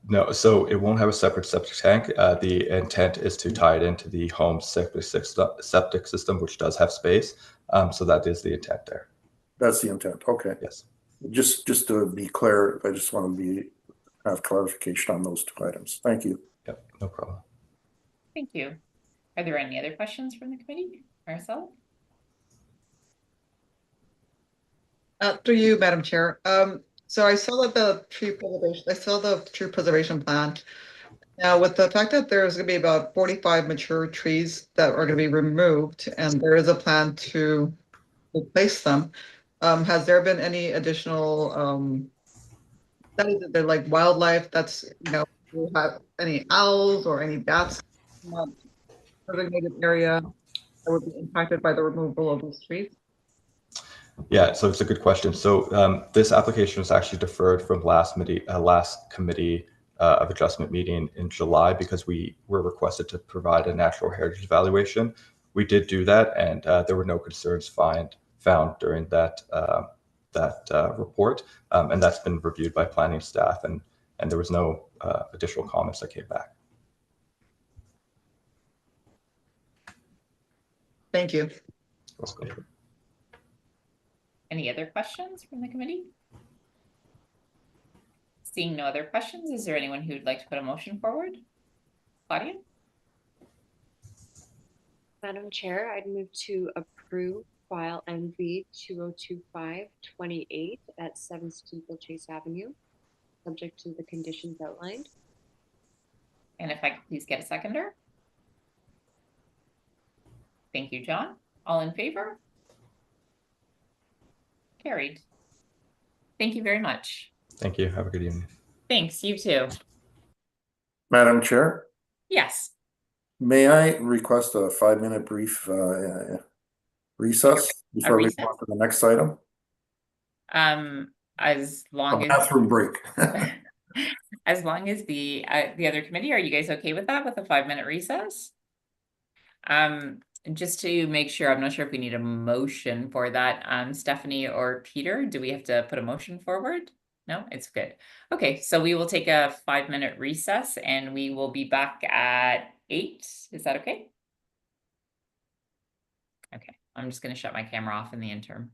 No, so it won't have a separate septic tank. The intent is to tie it into the home septic system, which does have space. So that is the intent there. That's the intent. Okay. Yes. Just to be clear, I just want to have clarification on those two items. Thank you. Yep, no problem. Thank you. Are there any other questions from the committee? Marcel? Through you, Madam Chair. So I saw that the tree preservation plan. Now, with the fact that there's going to be about 45 mature trees that are going to be removed, and there is a plan to replace them, has there been any additional studies that they're like wildlife that's, will have any owls or any bats in that designated area that would be impacted by the removal of these trees? Yeah, so it's a good question. So this application was actually deferred from last committee of adjustment meeting in July because we were requested to provide a natural heritage evaluation. We did do that, and there were no concerns found during that report, and that's been reviewed by planning staff, and there was no additional comments that came back. Thank you. Welcome. Any other questions from the committee? Seeing no other questions, is there anyone who'd like to put a motion forward? Claudia? Madam Chair, I'd move to approve file NV 2025-28 at 7 Steeplechase Avenue, subject to the conditions outlined. And if I could please get a seconder? Thank you, John. All in favor? Carried. Thank you very much. Thank you. Have a good evening. Thanks, you too. Madam Chair, Yes. may I request a 5-minute brief recess before we go on to the next item? As long A as bathroom break. as long as the other committee, are you guys okay with that, with a 5-minute recess? Just to make sure, I'm not sure if we need a motion for that. Stephanie or Peter, do we have to put a motion forward? No, it's good. Okay, so we will take a 5-minute recess and we will be back at 8. Is that okay? Okay, I'm just going to shut my camera off in the interim.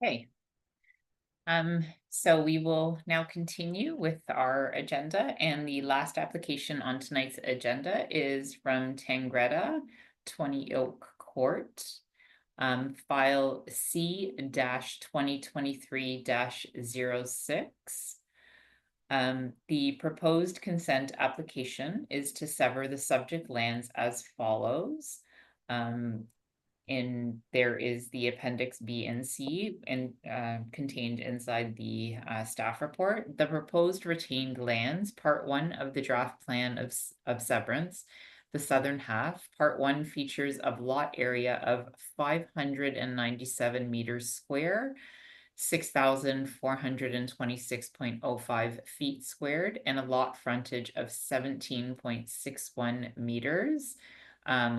Okay. So we will now continue with our agenda, and the last application on tonight's agenda is from Tangretta, 20 Oak Court, file C-2023-06. The proposed consent application is to sever the subject lands as follows. There is the appendix B and C and contained inside the staff report. The proposed retained lands, part 1 of the draft plan of severance, the southern half. Part 1 features of lot area of 597 meters square, 6,426.05 feet squared, and a lot frontage of 17.61 meters.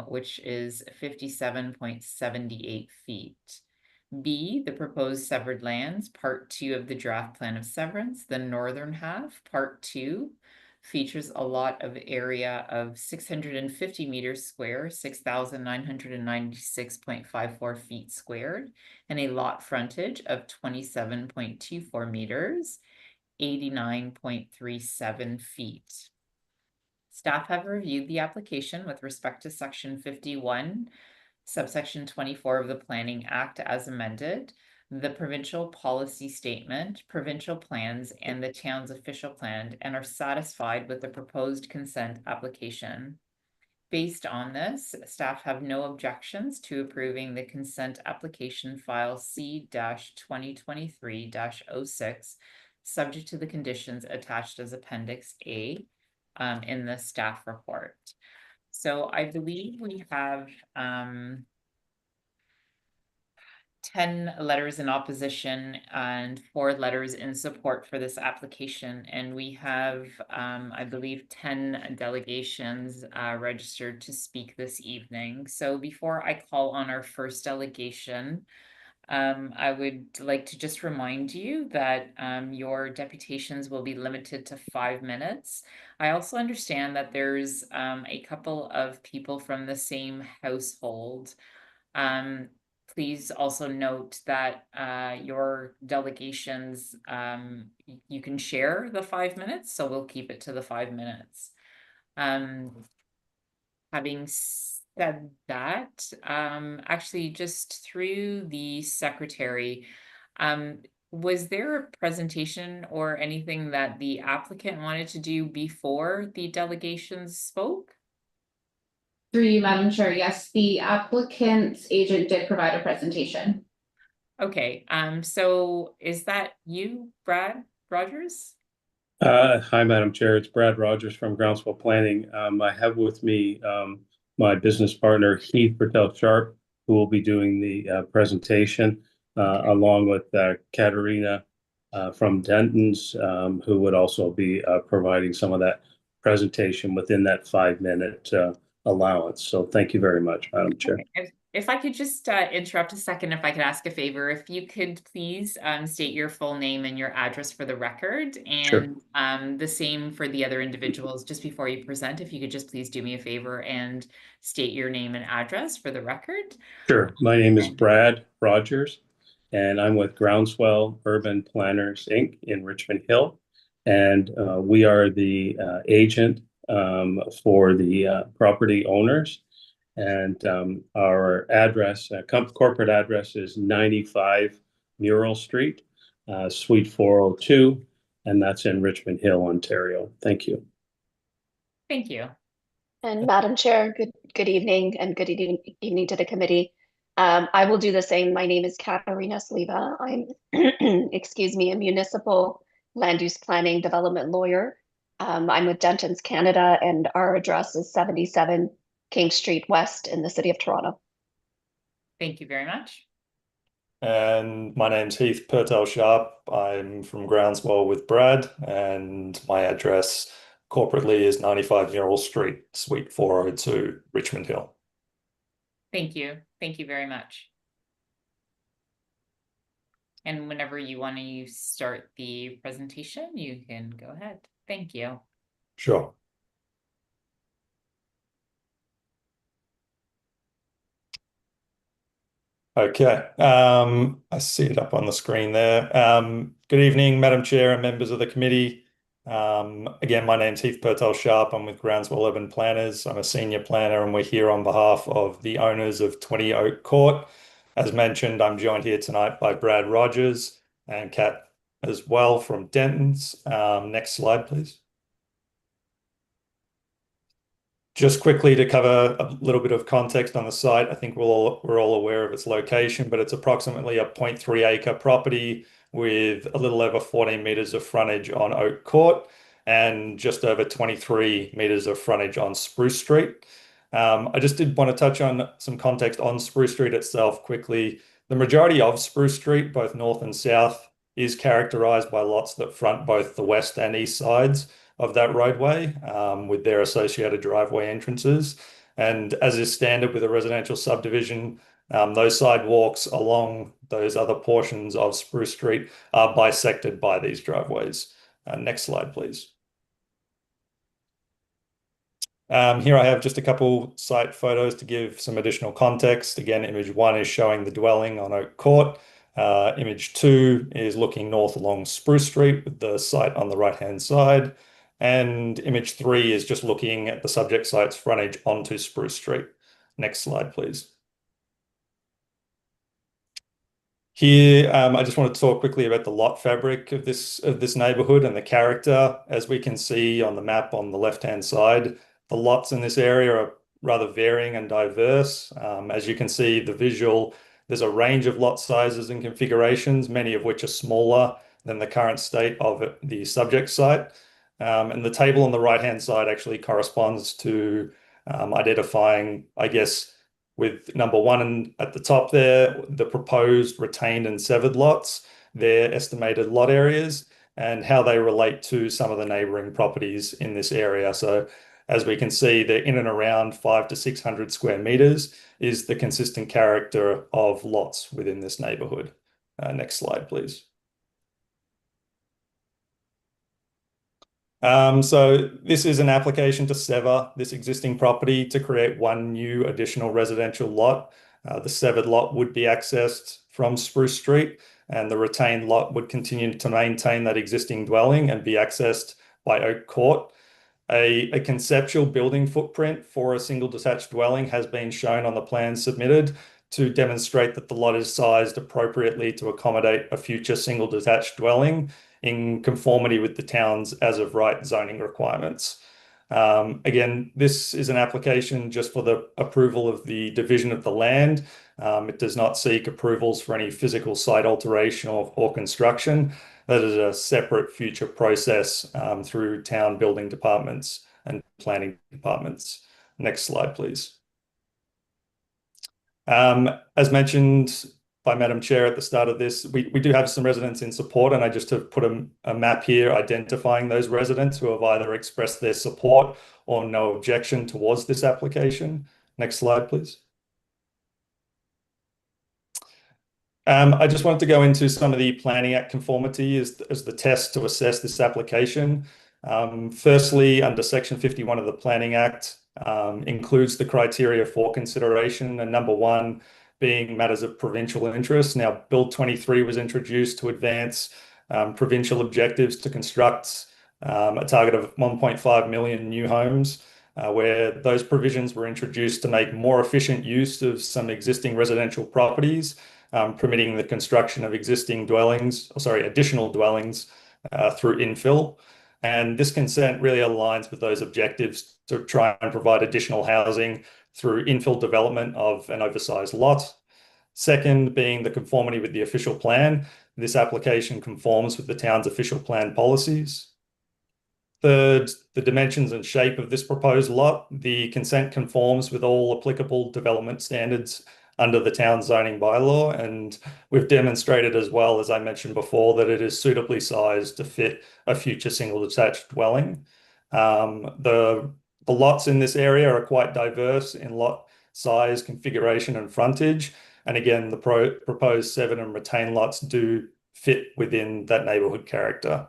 Which is 57.78 feet. B, the proposed severed lands, part 2 of the draft plan of severance, the northern half, part 2, features a lot of area of 650 meters square, 6,996.54 feet squared, and a lot frontage of 27.24 meters, 89.37 feet. Staff have reviewed the application with respect to section 51, subsection 24 of the Planning Act as amended, the provincial policy statement, provincial plans, and the town's official plan, and are satisfied with the proposed consent application. Based on this, staff have no objections to approving the consent application file C-2023-06, subject to the conditions attached as Appendix A. In the staff report. So I believe we have 10 letters in opposition and 4 letters in support for this application. And we have, I believe, 10 delegations registered to speak this evening. So before I call on our first delegation, I would like to just remind you that your deputations will be limited to 5 minutes. I also understand that there's a couple of people from the same household. Please also note that your delegations, you can share the 5 minutes, so we'll keep it to the 5 minutes. Having said that, actually just through the secretary, was there a presentation or anything that the applicant wanted to do before the delegations spoke? Through you, Madam Chair, yes, the applicant's agent did provide a presentation. Okay, so is that you, Brad Rogers? Hi, Madam Chair. It's Brad Rogers from Groundswell Planning. I have with me my business partner, Heath Bertel Sharp, who will be doing the presentation, along with Katerina from Denton's, who would also be providing some of that presentation within that 5-minute allowance. So thank you very much, Madam Chair. Okay. If I could just interrupt a second, if I could ask a favor, if you could please state your full name and your address for the record, and sure. The same for the other individuals just before you present. If you could just please do me a favor and state your name and address for the record. Sure. My name is Brad Rogers, and I'm with Groundswell Urban Planners, Inc. in Richmond Hill. And we are the agent for the property owners. And our address, corporate address is 95 Mural Street, Suite 402, and that's in Richmond Hill, Ontario. Thank you. Thank you. And Madam Chair, good evening, and good evening to the committee. I will do the same. My name is Katerina Sliva. I'm, excuse me, a municipal land use planning development lawyer. I'm with Denton's Canada, and our address is 77 King Street West in the city of Toronto. Thank you very much. And my name's Heath Bertel Sharp. I'm from Groundswell with Brad, and my address corporately is 95 Mural Street, Suite 402, Richmond Hill. Thank you. Thank you very much. And whenever you want to start the presentation, you can go ahead. Thank you. Sure. Okay, I see it up on the screen there. Good evening, Madam Chair and members of the committee. Again, my name's Heath Purtell-Sharp. I'm with Groundswell Urban Planners. I'm a senior planner, and we're here on behalf of the owners of 20 Oak Court. As mentioned, I'm joined here tonight by Brad Rogers and Kat as well from Denton's. Next slide, please. Just quickly to cover a little bit of context on the site, I think we're all aware of its location, but it's approximately a 0.3 acre property with a little over 14 meters of frontage on Oak Court and just over 23 meters of frontage on Spruce Street. I just did want to touch on some context on Spruce Street itself quickly. The majority of Spruce Street, both north and south, is characterized by lots that front both the west and east sides of that roadway with their associated driveway entrances. And as is standard with a residential subdivision, those sidewalks along those other portions of Spruce Street are bisected by these driveways. Next slide, please. Here I have just a couple site photos to give some additional context. Again, image 1 is showing the dwelling on Oak Court. Image 2 is looking north along Spruce Street with the site on the right-hand side. And image 3 is just looking at the subject site's frontage onto Spruce Street. Next slide, please. Here, I just want to talk quickly about the lot fabric of this neighborhood and the character. As we can see on the map on the left-hand side, the lots in this area are rather varying and diverse. As you can see, the visual, there's a range of lot sizes and configurations, many of which are smaller than the current state of the subject site. And the table on the right-hand side actually corresponds to identifying, I guess, with number 1 at the top there, the proposed retained and severed lots, their estimated lot areas, and how they relate to some of the neighboring properties in this area. So as we can see, they're in and around 500 to 600 square meters is the consistent character of lots within this neighborhood. Next slide, please. So this is an application to sever this existing property to create one new additional residential lot. The severed lot would be accessed from Spruce Street, and the retained lot would continue to maintain that existing dwelling and be accessed by Oak Court. A conceptual building footprint for a single detached dwelling has been shown on the plan submitted to demonstrate that the lot is sized appropriately to accommodate a future single detached dwelling in conformity with the town's as of right zoning requirements. Again, this is an application just for the approval of the division of the land. It does not seek approvals for any physical site alteration or construction. That is a separate future process through town building departments and planning departments. Next slide, please. As mentioned by Madam Chair at the start of this, we do have some residents in support, and I just have put a map here identifying those residents who have either expressed their support or no objection towards this application. Next slide, please. I just wanted to go into some of the Planning Act conformity as the test to assess this application. Firstly, under Section 51 of the Planning Act, includes the criteria for consideration, and number 1 being matters of provincial interest. Now, Bill 23 was introduced to advance provincial objectives to construct a target of 1.5 million new homes, where those provisions were introduced to make more efficient use of some existing residential properties, permitting the construction of additional dwellings through infill. And this consent really aligns with those objectives to try and provide additional housing through infill development of an oversized lot. Second, being the conformity with the official plan. This application conforms with the town's official plan policies. Third, the dimensions and shape of this proposed lot. The consent conforms with all applicable development standards under the town zoning bylaw, and we've demonstrated as well, as I mentioned before, that it is suitably sized to fit a future single detached dwelling. The lots in this area are quite diverse in lot size, configuration, and frontage. And again, the proposed severed and retained lots do fit within that neighborhood character.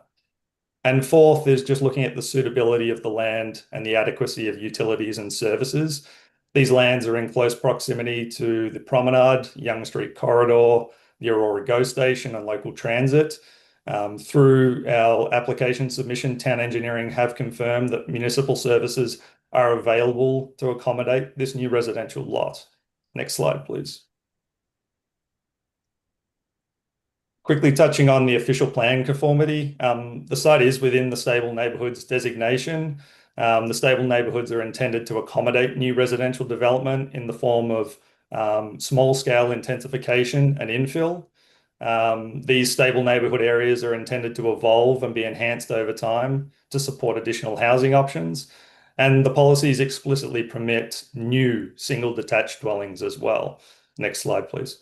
And fourth is just looking at the suitability of the land and the adequacy of utilities and services. These lands are in close proximity to the promenade, Yonge Street corridor, the Aurora GO station, and local transit. Through our application submission, Town Engineering have confirmed that municipal services are available to accommodate this new residential lot. Next slide, please. Quickly touching on the official plan conformity, the site is within the stable neighbourhoods designation. The stable neighbourhoods are intended to accommodate new residential development in the form of small-scale intensification and infill. These stable neighbourhood areas are intended to evolve and be enhanced over time to support additional housing options. And the policies explicitly permit new single detached dwellings as well. Next slide, please.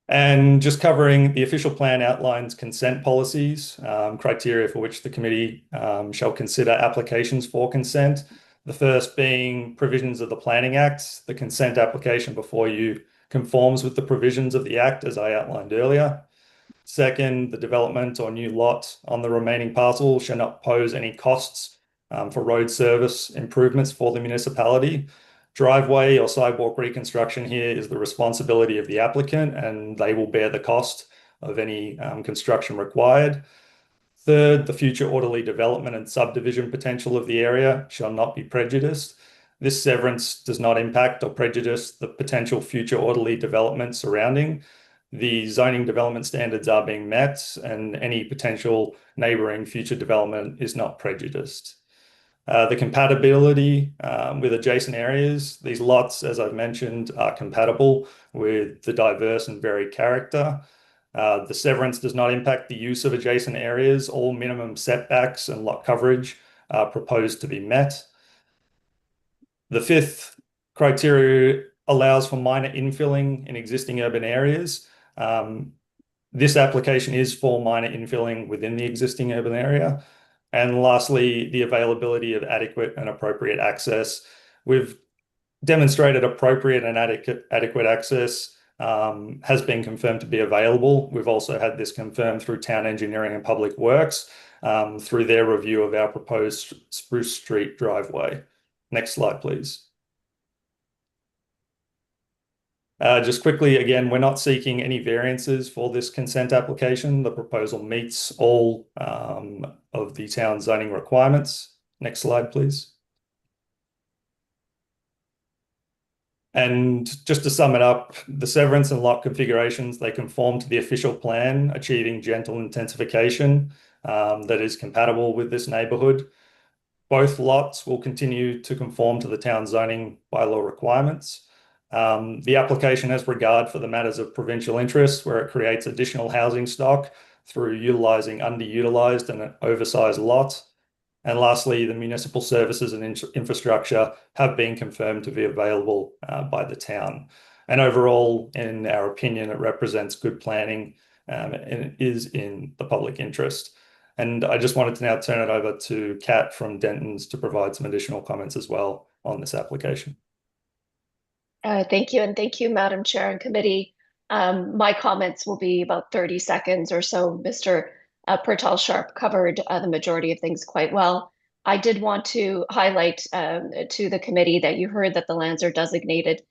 And just covering the official plan outlines consent policies, criteria for which the committee shall consider applications for consent. The first being provisions of the Planning Act. The consent application before you conforms with the provisions of the Act, as I outlined earlier. Second, the development or new lot on the remaining parcel shall not pose any costs for road service improvements for the municipality. Driveway or sidewalk reconstruction here is the responsibility of the applicant, and they will bear the cost of any construction required. Third, the future orderly development and subdivision potential of the area shall not be prejudiced. This severance does not impact or prejudice the potential future orderly development surrounding. The zoning development standards are being met, and any potential neighbouring future development is not prejudiced. The compatibility with adjacent areas. These lots, as I've mentioned, are compatible with the diverse and varied character. The severance does not impact the use of adjacent areas. All minimum setbacks and lot coverage are proposed to be met. The fifth criteria allows for minor infilling in existing urban areas. This application is for minor infilling within the existing urban area. And lastly, the availability of adequate and appropriate access. We've demonstrated appropriate and adequate access has been confirmed to be available. We've also had this confirmed through Town Engineering and Public Works through their review of our proposed Spruce Street driveway. Next slide, please. Just quickly, again, we're not seeking any variances for this consent application. The proposal meets all of the town zoning requirements. Next slide, please. And just to sum it up, the severance and lot configurations, they conform to the official plan, achieving gentle intensification that is compatible with this neighbourhood. Both lots will continue to conform to the town zoning bylaw requirements. The application has regard for the matters of provincial interest, where it creates additional housing stock through utilising underutilised and oversized lots. And lastly, the municipal services and infrastructure have been confirmed to be available by the town. And overall, in our opinion, it represents good planning and it is in the public interest. And I just wanted to now turn it over to Kat from Dentons to provide some additional comments as well on this application. Thank you, and thank you, Madam Chair and Committee. My comments will be about 30 seconds or so. Mr. Purtell-Sharp covered the majority of things quite well. I did want to highlight to the committee that you heard that the lands are designated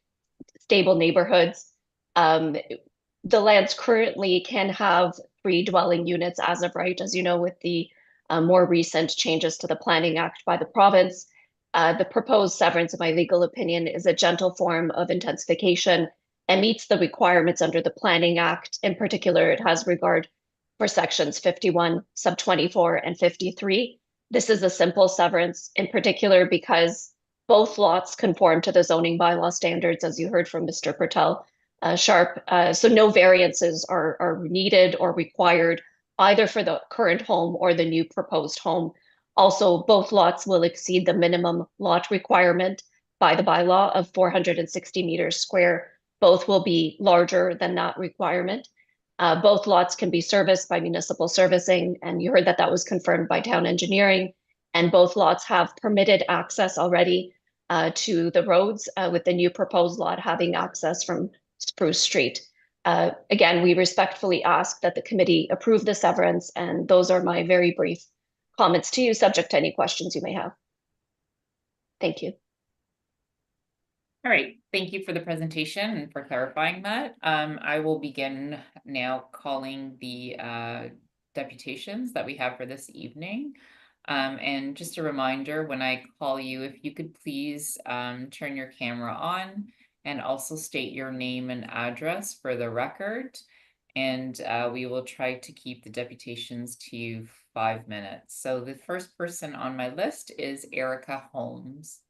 stable neighborhoods. The lands currently can have 3 dwelling units as of right, as you know, with the more recent changes to the Planning Act by the province. The proposed severance, in my legal opinion, is a gentle form of intensification and meets the requirements under the Planning Act. In particular, it has regard for sections 51, sub 24, and 53. This is a simple severance, in particular because both lots conform to the zoning bylaw standards, as you heard from Mr. Purtell-Sharp. So no variances are needed or required either for the current home or the new proposed home. Also, both lots will exceed the minimum lot requirement by the bylaw of 460 meters square. Both will be larger than that requirement. Both lots can be serviced by municipal servicing, and you heard that that was confirmed by Town Engineering. And both lots have permitted access already to the roads, with the new proposed lot having access from Spruce Street. Again, we respectfully ask that the committee approve the severance, and those are my very brief comments to you, subject to any questions you may have. Thank you. All right, thank you for the presentation and for clarifying that. I will begin now calling the deputations that we have for this evening. And just a reminder, when I call you, if you could please turn your camera on and also state your name and address for the record. And we will try to keep the deputations to 5 minutes. So the first person on my list is Erica Holmes.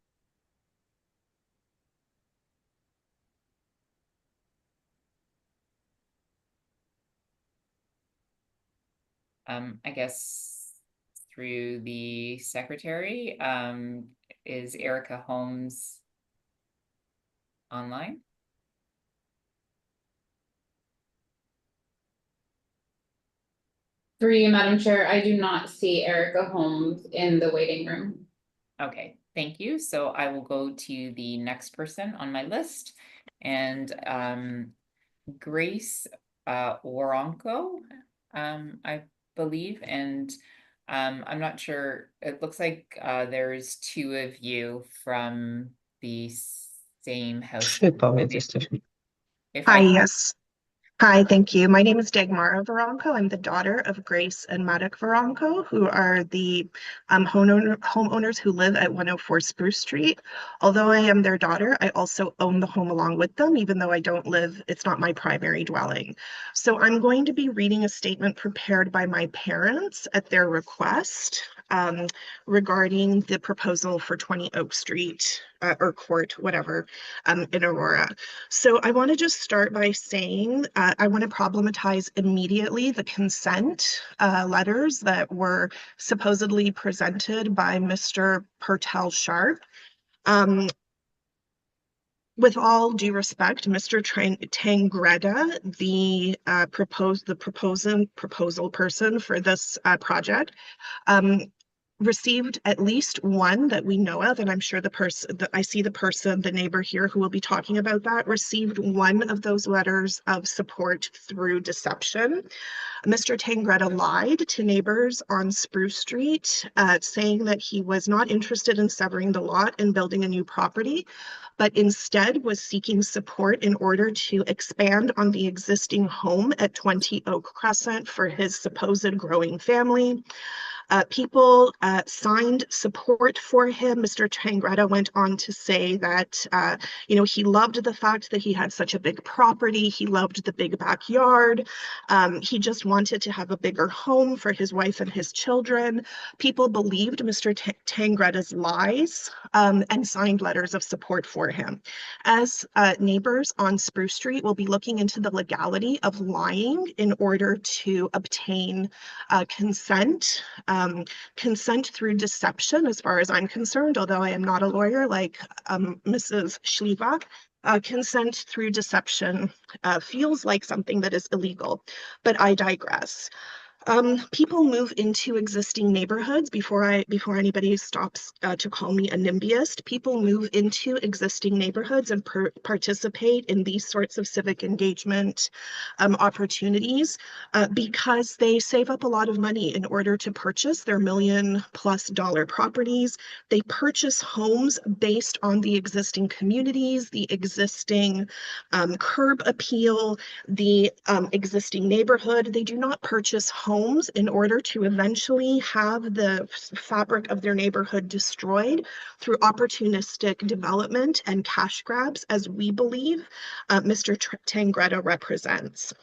I guess through the secretary, is Erica Holmes online? Through you, Madam Chair, I do not see Erica Holmes in the waiting room. Okay, thank you. So I will go to the next person on my list, and Grace Waronko, I believe, and I'm not sure. It looks like there's two of you from the same house. Hi, yes. Hi, thank you. My name is Dagmara Varonko. I'm the daughter of Grace and Maddock Varonko, who are the homeowners who live at 104 Spruce Street. Although I am their daughter, I also own the home along with them, even though I don't live, it's not my primary dwelling. So I'm going to be reading a statement prepared by my parents at their request regarding the proposal for 20 Oak Street or Court, whatever, in Aurora. So I want to just start by saying I want to problematize immediately the consent letters that were supposedly presented by Mr. Pertel Sharp. With all due respect, Mr. Tangreda, the proposal person for this project, received at least one that we know of, and I'm sure I see the neighbor here who will be talking about that, received one of those letters of support through deception. Mr. Tangreda lied to neighbors on Spruce Street, saying that he was not interested in severing the lot and building a new property, but instead was seeking support in order to expand on the existing home at 20 Oak Crescent for his supposed growing family. People signed support for him. Mr. Tangreda went on to say that, he loved the fact that he had such a big property. He loved the big backyard. He just wanted to have a bigger home for his wife and his children. People believed Mr. Tangreda's lies and signed letters of support for him. As neighbors on Spruce Street will be looking into the legality of lying in order to obtain consent. Consent through deception, as far as I'm concerned, although I am not a lawyer like Mrs. Schlieva, consent through deception feels like something that is illegal, but I digress. People move into existing neighborhoods before anybody stops to call me a NIMBYist. People move into existing neighborhoods and participate in these sorts of civic engagement opportunities because they save up a lot of money in order to purchase their $1 million+ properties. They purchase homes based on the existing communities, the existing curb appeal, the existing neighborhood. They do not purchase homes in order to eventually have the fabric of their neighborhood destroyed through opportunistic development and cash grabs, as we believe Mr. Tangreda represents.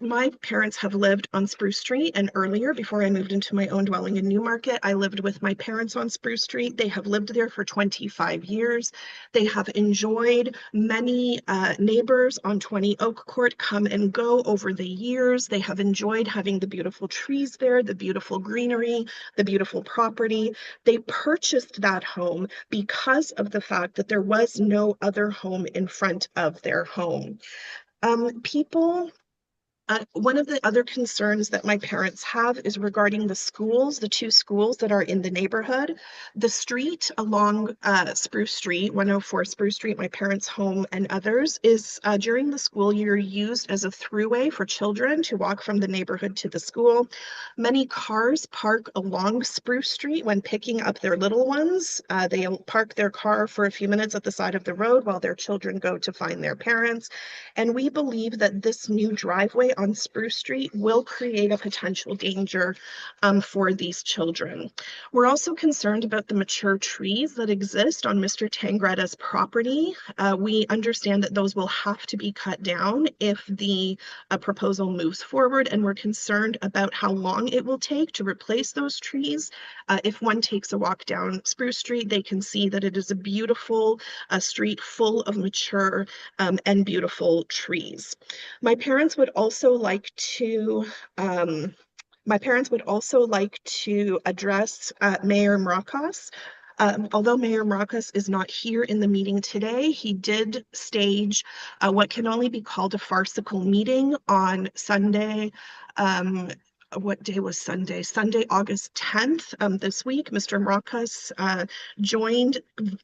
My parents have lived on Spruce Street, and earlier, before I moved into my own dwelling in Newmarket, I lived with my parents on Spruce Street. They have lived there for 25 years. They have enjoyed many neighbors on 20 Oak Court come and go over the years. They have enjoyed having the beautiful trees there, the beautiful greenery, the beautiful property. They purchased that home because of the fact that there was no other home in front of their home. People One of the other concerns that my parents have is regarding the schools, the two schools that are in the neighborhood. The street along Spruce Street, 104 Spruce Street, my parents' home and others, is during the school year used as a throughway for children to walk from the neighborhood to the school. Many cars park along Spruce Street when picking up their little ones. They'll park their car for a few minutes at the side of the road while their children go to find their parents. And we believe that this new driveway on Spruce Street will create a potential danger for these children. We're also concerned about the mature trees that exist on Mr. Tangretta's property. We understand that those will have to be cut down if the proposal moves forward, and we're concerned about how long it will take to replace those trees. If one takes a walk down Spruce Street, they can see that it is a beautiful street full of mature and beautiful trees. My parents would also like to address Mayor Mrakas. Although Mayor Mrakas is not here in the meeting today, he did stage what can only be called a farcical meeting on Sunday. What day was Sunday? Sunday, August 10th. This week, Mr. Mrakas joined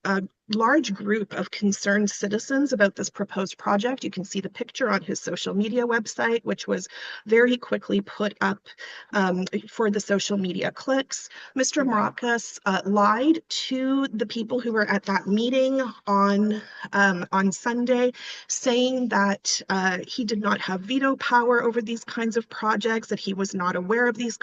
a large group of concerned citizens about this proposed project. You can see the picture on his social media website, which was very quickly put up for the social media clicks. Mr. Mrakas lied to the people who were at that meeting on Sunday, saying that he did not have veto power over these kinds of projects, that he was not aware of these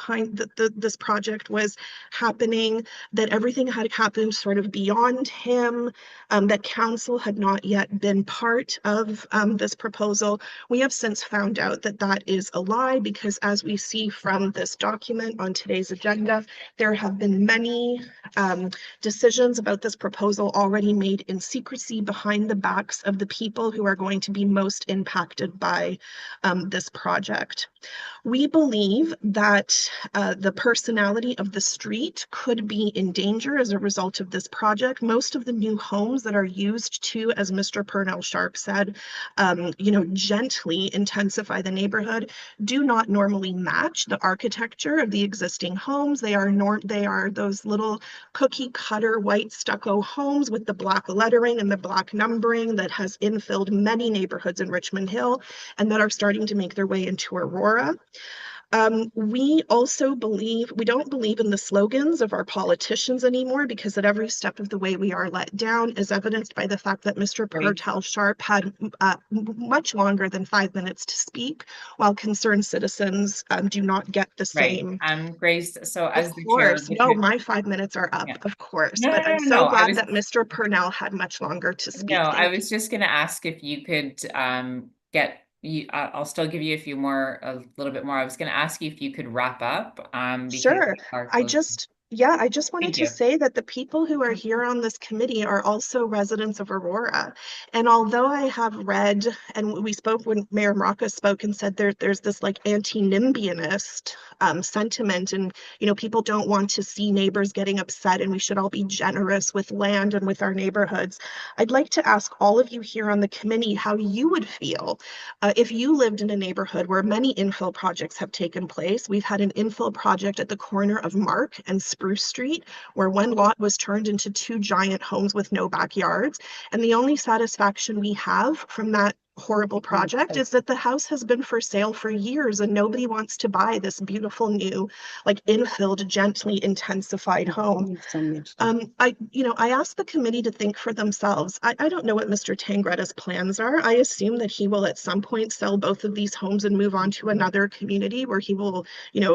this project was happening, that everything had happened sort of beyond him, that council had not yet been part of this proposal. We have since found out that that is a lie, because as we see from this document on today's agenda, there have been many decisions about this proposal already made in secrecy behind the backs of the people who are going to be most impacted by this project. We believe that the personality of the street could be in danger as a result of this project. Most of the new homes that are used to, as Mr. Purnell Sharp said, gently intensify the neighborhood do not normally match the architecture of the existing homes. They are those little cookie cutter white stucco homes with the black lettering and the black numbering that has infilled many neighborhoods in Richmond Hill and that are starting to make their way into Aurora. We also don't believe in the slogans of our politicians anymore, because at every step of the way we are let down, as evidenced by the fact that Mr. Purnell Sharp had much longer than 5 minutes to speak, while concerned citizens do not get the same. Grace, so as of the course, chair. no, my 5 minutes are up, of course, but I'm so glad that Mr. Purnell had much longer to speak. No, I was just going to ask if you could I'll still give you a little bit more. I was going to ask you if you could wrap up. Sure. I just wanted to say that the people who are here on this committee are also residents of Aurora. And although I have read, and we spoke when Mayor Mrakas spoke and said there's this like anti-NIMBYanist sentiment, and people don't want to see neighbors getting upset, and we should all be generous with land and with our neighborhoods. I'd like to ask all of you here on the committee how you would feel if you lived in a neighborhood where many infill projects have taken place. We've had an infill project at the corner of Mark and Spruce Street, where one lot was turned into 2 giant homes with no backyards. And the only satisfaction we have from that horrible project is that the house has been for sale for years and nobody wants to buy this beautiful new, like infilled, gently intensified home. I asked the committee to think for themselves. I don't know what Mr. Tangretta's plans are. I assume that he will at some point sell both of these homes and move on to another community where he will,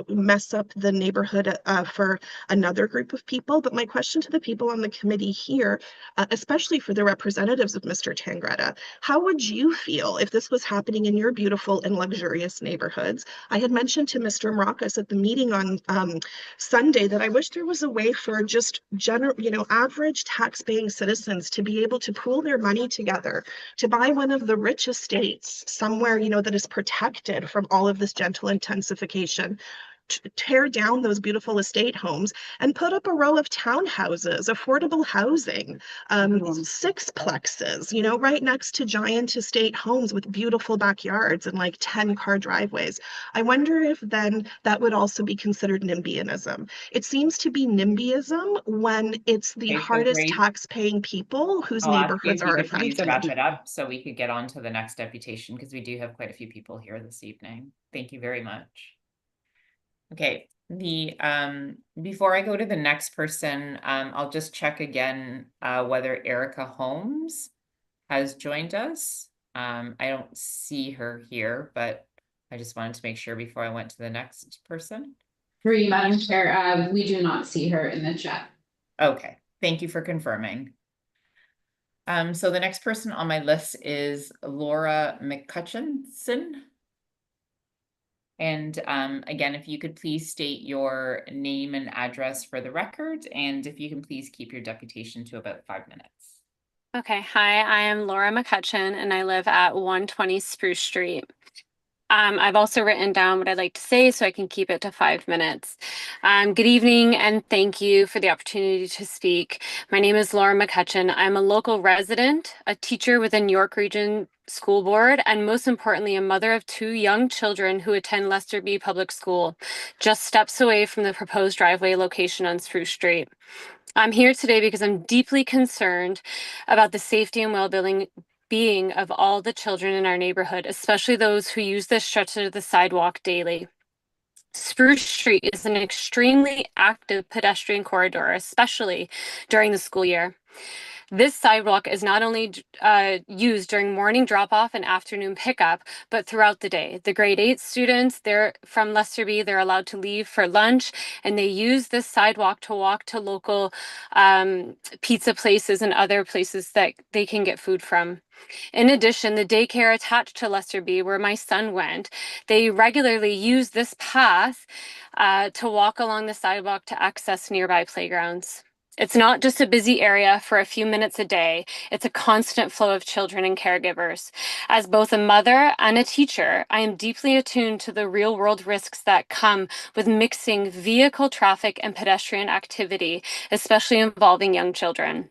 mess up the neighborhood for another group of people. But my question to the people on the committee here, especially for the representatives of Mr. Tangretta, how would you feel if this was happening in your beautiful and luxurious neighborhoods? I had mentioned to Mr. Mrakas at the meeting on Sunday that I wish there was a way for just average tax-paying citizens to be able to pool their money together to buy one of the rich estates somewhere, that is protected from all of this gentle intensification. tear down those beautiful estate homes and put up a row of townhouses, affordable housing, sixplexes, you know, right next to giant estate homes with beautiful backyards and like 10-car driveways. I wonder if then that would also be considered NIMBYism. It seems to be NIMBYism when it's the Okay, so hardest Grace, tax-paying people whose I'll ask you neighborhoods if you are could please wrap affected. it up so we could get on to the next deputation, because we do have quite a few people here this evening. Thank you very much. Okay, before I go to the next person, I'll just check again whether Erica Holmes has joined us. I don't see her here, but I just wanted to make sure before I went to the next person. Through you, Madam Chair, we do not see her in the chat. Okay, thank you for confirming. So the next person on my list is Laura McCutcheon. And again, if you could please state your name and address for the record, and if you can please keep your deputation to about 5 minutes. Okay, hi, I am Laura McCutcheon and I live at 120 Spruce Street. I've also written down what I'd like to say so I can keep it to 5 minutes. Good evening and thank you for the opportunity to speak. My name is Laura McCutcheon. I'm a local resident, a teacher within York Region School Board, and most importantly, a mother of 2 young children who attend Lester B Public School, just steps away from the proposed driveway location on Spruce Street. I'm here today because I'm deeply concerned about the safety and well-being of all the children in our neighborhood, especially those who use this stretch of the sidewalk daily. Spruce Street is an extremely active pedestrian corridor, especially during the school year. This sidewalk is not only used during morning drop-off and afternoon pickup, but throughout the day. The grade 8 students, they're from Lester B, they're allowed to leave for lunch, and they use this sidewalk to walk to local pizza places and other places that they can get food from. In addition, the daycare attached to Lester B, where my son went, they regularly use this path to walk along the sidewalk to access nearby playgrounds. It's not just a busy area for a few minutes a day, it's a constant flow of children and caregivers. As both a mother and a teacher, I am deeply attuned to the real world risks that come with mixing vehicle traffic and pedestrian activity, especially involving young children.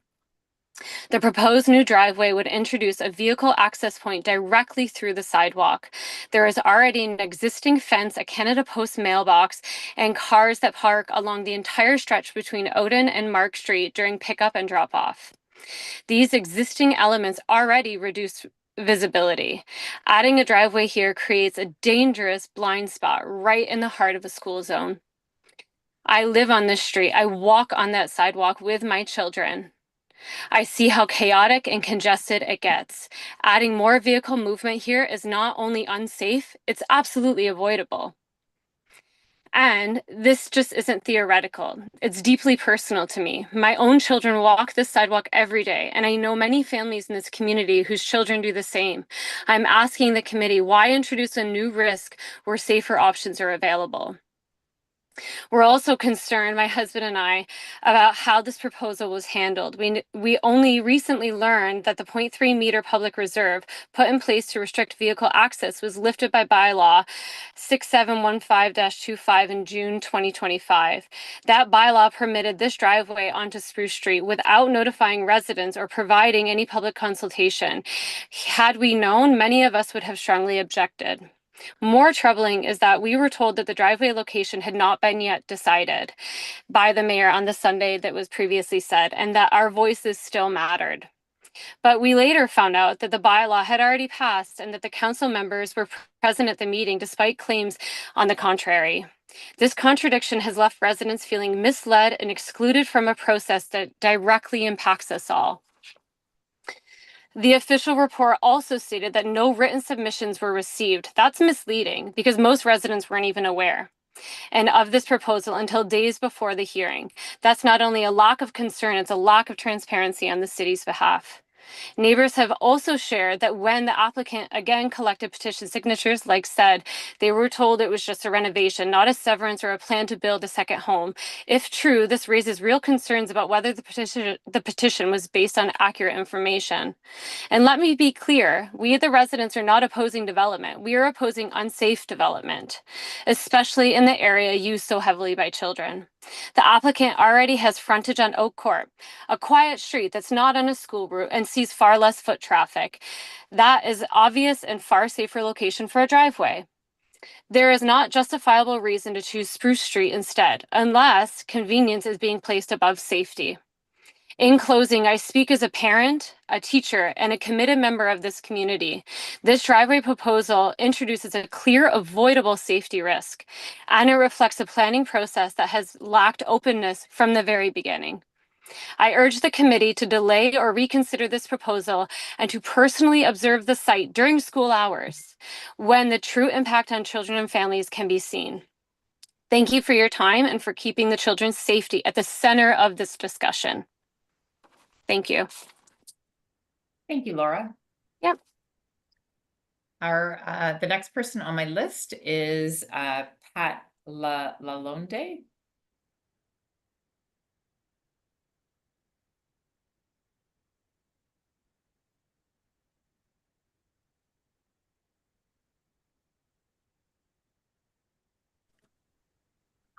The proposed new driveway would introduce a vehicle access point directly through the sidewalk. There is already an existing fence, a Canada Post mailbox, and cars that park along the entire stretch between Odin and Mark Street during pickup and drop off. These existing elements already reduce visibility. Adding a driveway here creates a dangerous blind spot right in the heart of a school zone. I live on this street. I walk on that sidewalk with my children. I see how chaotic and congested it gets. Adding more vehicle movement here is not only unsafe, it's absolutely avoidable. And this just isn't theoretical. It's deeply personal to me. My own children walk this sidewalk every day, and I know many families in this community whose children do the same. I'm asking the committee, why introduce a new risk where safer options are available? We're also concerned, my husband and I, about how this proposal was handled. We only recently learned that the 0.3 meter public reserve put in place to restrict vehicle access was lifted by bylaw 6715-25 in June 2025. That bylaw permitted this driveway onto Spruce Street without notifying residents or providing any public consultation. Had we known, many of us would have strongly objected. More troubling is that we were told that the driveway location had not been yet decided by the mayor on the Sunday that was previously said, and that our voices still mattered. But we later found out that the bylaw had already passed and that the council members were present at the meeting despite claims on the contrary. This contradiction has left residents feeling misled and excluded from a process that directly impacts us all. The official report also stated that no written submissions were received. That's misleading because most residents weren't even aware of this proposal until days before the hearing. That's not only a lack of concern, it's a lack of transparency on the city's behalf. Neighbors have also shared that when the applicant again collected petition signatures, like said, they were told it was just a renovation, not a severance or a plan to build a second home. If true, this raises real concerns about whether the petition was based on accurate information. And let me be clear, we the residents are not opposing development. We are opposing unsafe development, especially in the area used so heavily by children. The applicant already has frontage on Oak Court, a quiet street that's not on a school route and sees far less foot traffic. That is obvious and far safer location for a driveway. There is not justifiable reason to choose Spruce Street instead, unless convenience is being placed above safety. In closing, I speak as a parent, a teacher, and a committed member of this community. This driveway proposal introduces a clear, avoidable safety risk, and it reflects a planning process that has lacked openness from the very beginning. I urge the committee to delay or reconsider this proposal and to personally observe the site during school hours, when the true impact on children and families can be seen. Thank you for your time and for keeping the children's safety at the center of this discussion. Thank you. Thank you, Laura. Yep. The next person on my list is Pat Lalonde.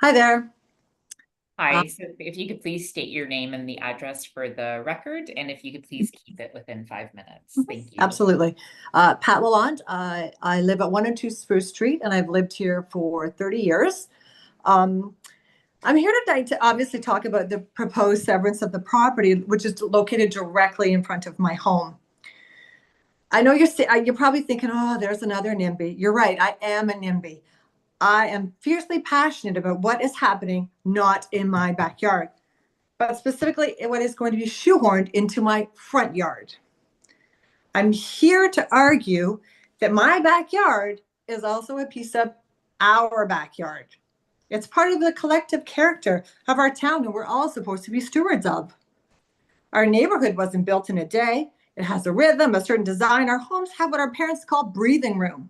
Hi there. Hi, so if you could please state your name and the address for the record, and if you could please keep it within 5 minutes. Thank you. Absolutely. Pat Lalonde. I live at 102 Spruce Street, and I've lived here for 30 years. I'm here tonight to obviously talk about the proposed severance of the property, which is located directly in front of my home. I know you're probably thinking, oh, there's another NIMBY. You're right, I am a NIMBY. I am fiercely passionate about what is happening not in my backyard, but specifically what is going to be shoehorned into my front yard. I'm here to argue that my backyard is also a piece of our backyard. It's part of the collective character of our town, and we're all supposed to be stewards of. Our neighborhood wasn't built in a day. It has a rhythm, a certain design. Our homes have what our parents call breathing room.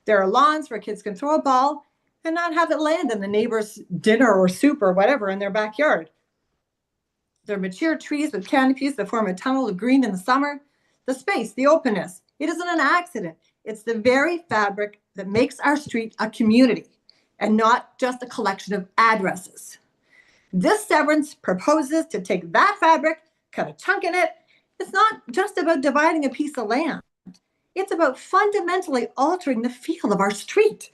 There are lawns where kids can throw a ball and not have it land in the neighbor's dinner or soup or whatever in their backyard. There are mature trees with canopies that form a tunnel of green in the summer. The space, the openness, it isn't an accident. It's the very fabric that makes our street a community and not just a collection of addresses. This severance proposes to take that fabric, cut a chunk in it. It's not just about dividing a piece of land. It's about fundamentally altering the feel of our street.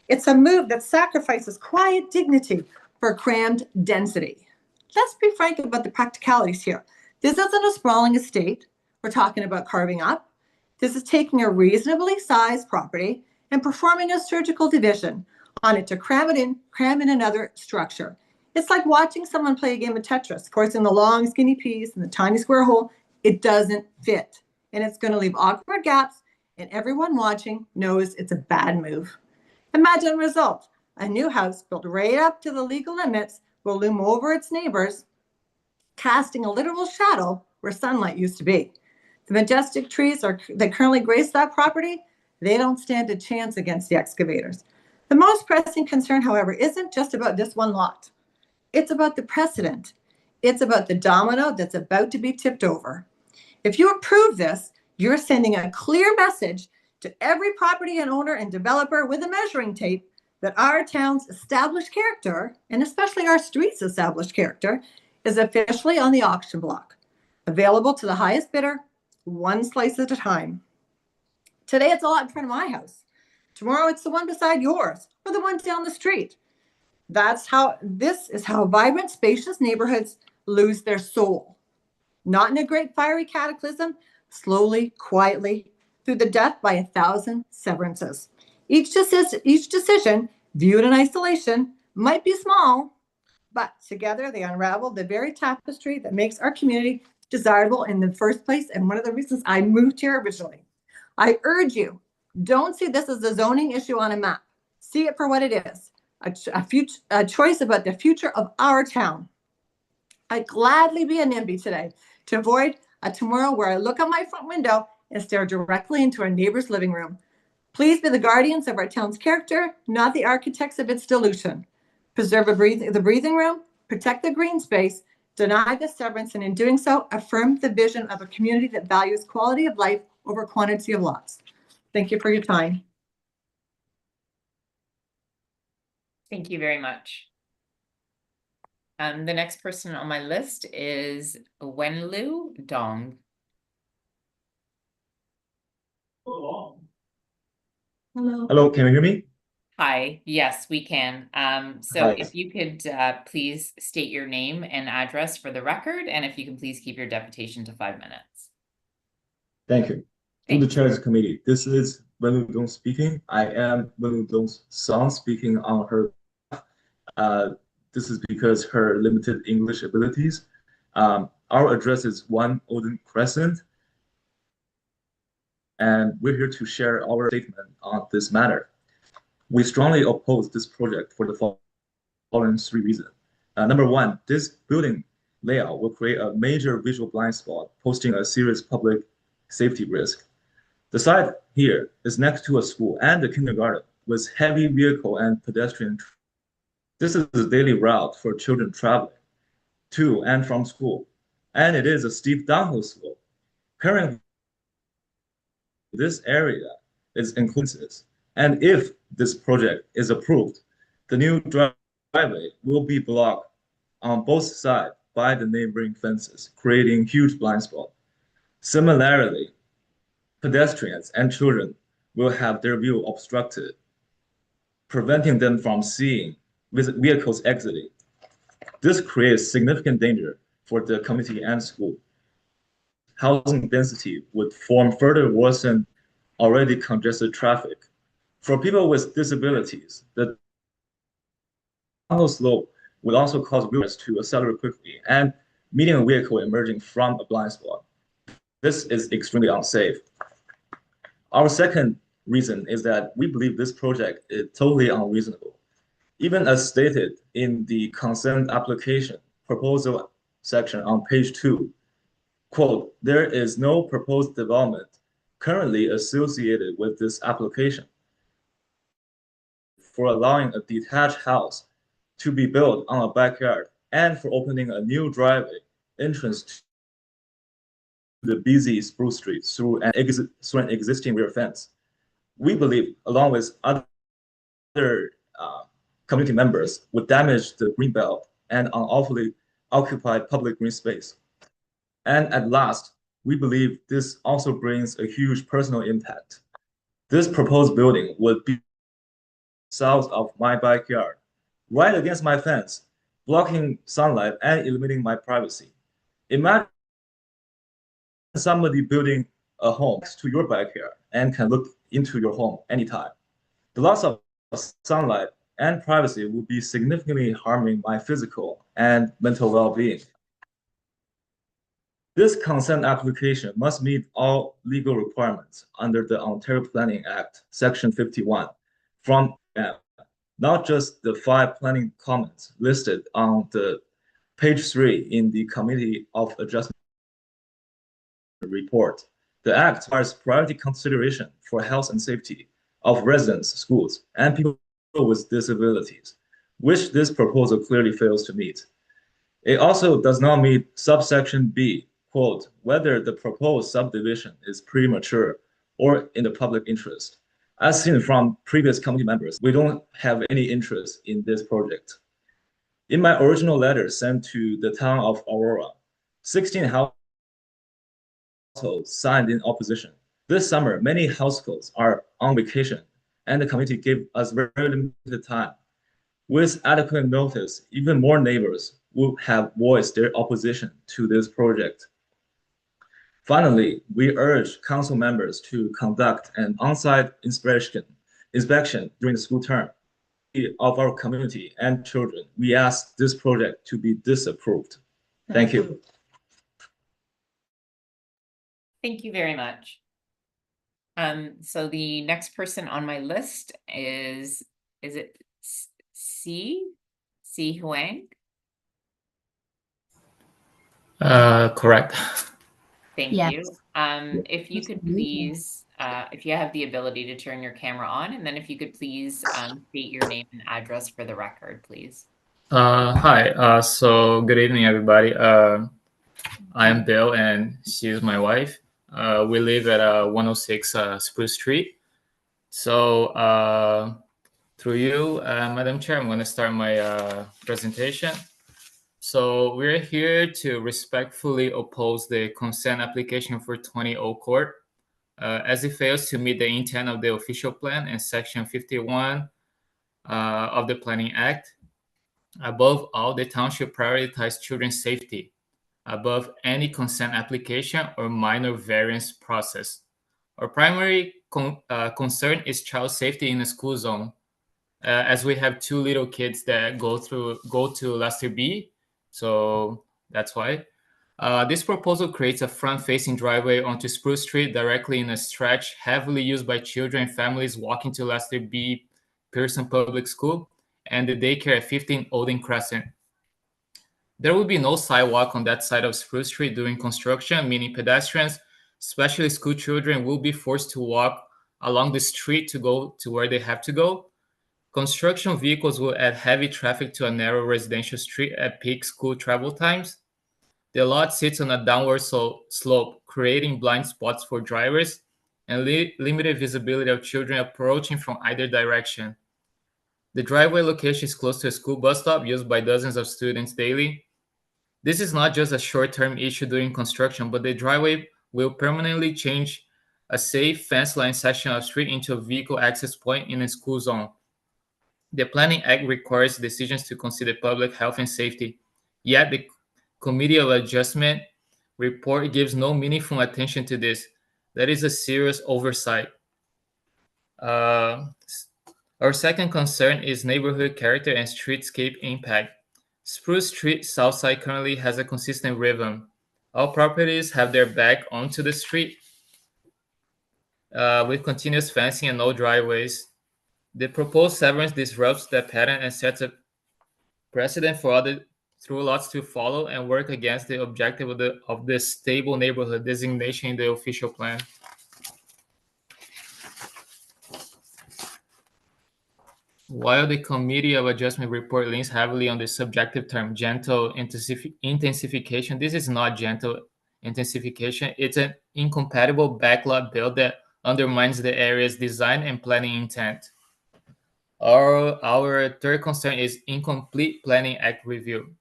It's a move that sacrifices quiet dignity for crammed density. Let's be frank about the practicalities here. This isn't a sprawling estate we're talking about carving up. This is taking a reasonably sized property and performing a surgical division on it to cram in another structure. It's like watching someone play a game of Tetris, forcing the long skinny piece in the tiny square hole. It doesn't fit, and it's going to leave awkward gaps, and everyone watching knows it's a bad move. Imagine the result. A new house built right up to the legal limits will loom over its neighbors, casting a literal shadow where sunlight used to be. The majestic trees that currently grace that property, they don't stand a chance against the excavators. The most pressing concern, however, isn't just about this one lot. It's about the precedent. It's about the domino that's about to be tipped over. If you approve this, you're sending a clear message to every property and owner and developer with a measuring tape that our town's established character, and especially our street's established character, is officially on the auction block, available to the highest bidder, one slice at a time. Today, it's all out in front of my house. Tomorrow, it's the one beside yours or the one down the street. This is how vibrant, spacious neighborhoods lose their soul. Not in a great fiery cataclysm, slowly, quietly, through the death by 1,000 severances. Each decision, viewed in isolation, might be small, but together they unravel the very tapestry that makes our community desirable in the first place, and one of the reasons I moved here originally. I urge you, don't see this as a zoning issue on a map. See it for what it is, a choice about the future of our town. I'd gladly be a NIMBY today to avoid tomorrow where I look out my front window and stare directly into our neighbor's living room. Please be the guardians of our town's character, not the architects of its dilution. Preserve the breathing room, protect the green space, deny the severance, and in doing so, affirm the vision of a community that values quality of life over quantity of lots. Thank you for your time. Thank you very much. The next person on my list is Wenlu Dong. Hello. Hello, can you hear me? Hi, yes, we can. So Hi. if you could please state your name and address for the record, and if you can please keep your deputation to 5 minutes. Thank you. To the Chairs Committee, this is Wenlu Dong speaking. I am Wenlu Dong's son speaking on her behalf. This is because her limited English abilities. Our address is 1 Odin Crescent, and we're here to share our statement on this matter. We strongly oppose this project for the following 3 reasons. Number 1, this building layout will create a major visual blind spot, posing a serious public safety risk. The site here is next to a school and a kindergarten with heavy vehicle and pedestrian. This is a daily route for children traveling to and from school, and it is a steep downhill slope. Currently, this area is inclusive, and if this project is approved, the new driveway will be blocked on both sides by the neighboring fences, creating huge blind spot. Similarly, pedestrians and children will have their view obstructed, preventing them from seeing vehicles exiting. This creates significant danger for the community and school. Housing density would further worsen already congested traffic. For people with disabilities, the downhill slope would also cause wheelchairs to accelerate quickly and meeting a vehicle emerging from a blind spot. This is extremely unsafe. Our second reason is that we believe this project is totally unreasonable. Even as stated in the consent application proposal section on page 2, quote, there is no proposed development currently associated with this application for allowing a detached house to be built on a backyard and for opening a new driveway entrance to the busy Spruce Street through an existing rear fence. We believe, along with other community members, would damage the green belt and unlawfully occupied public green space. And at last, we believe this also brings a huge personal impact. This proposed building would be south of my backyard, right against my fence, blocking sunlight and eliminating my privacy. Imagine somebody building a home next to your backyard and can look into your home anytime. The loss of sunlight and privacy will be significantly harming my physical and mental well-being. This consent application must meet all legal requirements under the Ontario Planning Act, Section 51, from not just the 5 planning comments listed on the page 3 in the Committee of Adjustment report. The Act requires priority consideration for health and safety of residents, schools, and people with disabilities, which this proposal clearly fails to meet. It also does not meet subsection B, quote, whether the proposed subdivision is premature or in the public interest. As seen from previous committee members, we don't have any interest in this project. In my original letter sent to the town of Aurora, 16 households signed in opposition. This summer, many households are on vacation, and the committee gave us very limited time. With adequate notice, even more neighbors will have voiced their opposition to this project. Finally, we urge council members to conduct an on-site inspection during the school term of our community and children. We ask this project to be disapproved. Thank you. Thank you very much. So the next person on my list is it Si Huang? Correct. Thank Yes. you. If you could please, if you have the ability to turn your camera on, and then if you could please state your name and address for the record, please. Hi. So good evening, everybody. I am Bill, and she is my wife. We live at 106 Spruce Street. So through you, Madam Chair, I'm going to start my presentation. So we're here to respectfully oppose the consent application for 20 Oak Court, as it fails to meet the intent of the official plan and Section 51 of the Planning Act. Above all, the township prioritizes children's safety above any consent application or minor variance process. Our primary concern is child safety in the school zone, as we have 2 little kids that go to Lester B. So that's why. This proposal creates a front-facing driveway onto Spruce Street directly in a stretch heavily used by children and families walking to Lester B. Pearson Public School and the daycare at 15 Olden Crescent. There will be no sidewalk on that side of Spruce Street during construction, meaning pedestrians, especially school children, will be forced to walk along the street to go to where they have to go. Construction vehicles will add heavy traffic to a narrow residential street at peak school travel times. The lot sits on a downward slope, creating blind spots for drivers and limited visibility of children approaching from either direction. The driveway location is close to a school bus stop used by dozens of students daily. This is not just a short-term issue during construction, but the driveway will permanently change a safe fence-line section of street into a vehicle access point in a school zone. The Planning Act requires decisions to consider public health and safety, yet the Committee of Adjustment report gives no meaningful attention to this. That is a serious oversight. Our second concern is neighborhood character and streetscape impact. Spruce Street Southside currently has a consistent rhythm. All properties have their back onto the street with continuous fencing and no driveways. The proposed severance disrupts that pattern and sets a precedent for other through lots to follow and work against the objective of the stable neighborhood designation in the official plan. While the Committee of Adjustment report leans heavily on the subjective term gentle intensification, this is not gentle intensification. It's an incompatible backlot build that undermines the area's design and planning intent. Our third concern is incomplete Planning Act review.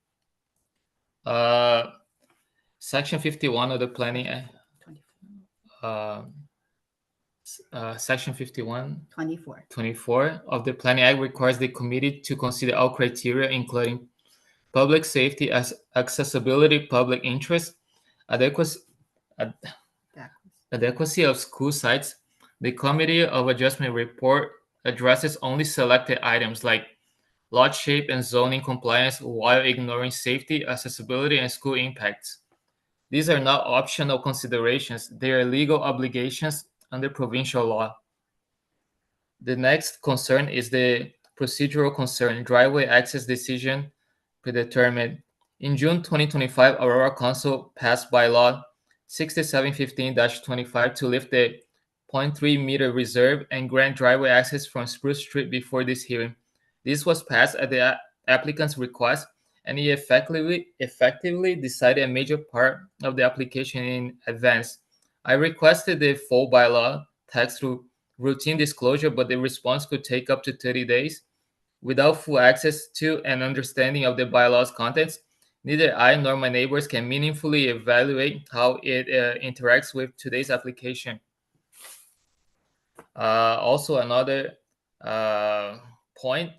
Section 51 of the Planning Act. Section 24 of the Planning Act requires the committee to consider all criteria, including public safety, as accessibility, public interest, adequacy of school sites. The Committee of Adjustment report addresses only selected items like lot shape and zoning compliance while ignoring safety, accessibility, and school impacts. These are not optional considerations. They are legal obligations under provincial law. The next concern is the procedural concern, driveway access decision predetermined. In June 2025, Aurora Council passed bylaw 6715-25 to lift the 0.3 meter reserve and grant driveway access from Spruce Street before this hearing. This was passed at the applicant's request, and he effectively decided a major part of the application in advance. I requested the full bylaw text through routine disclosure, but the response could take up to 30 days. Without full access to and understanding of the bylaw's contents, neither I nor my neighbors can meaningfully evaluate how it interacts with today's application. Also, another point,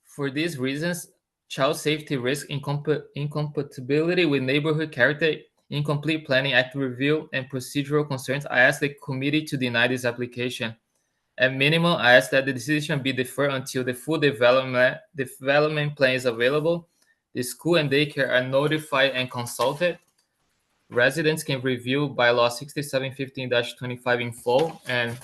for these reasons, child safety risk, incompatibility with neighborhood character, incomplete Planning Act review, and procedural concerns, I ask the committee to deny this application. At minimum, I ask that the decision be deferred until the full development plan is available. The school and daycare are notified and consulted. Residents can review bylaw 6715-25 in full, and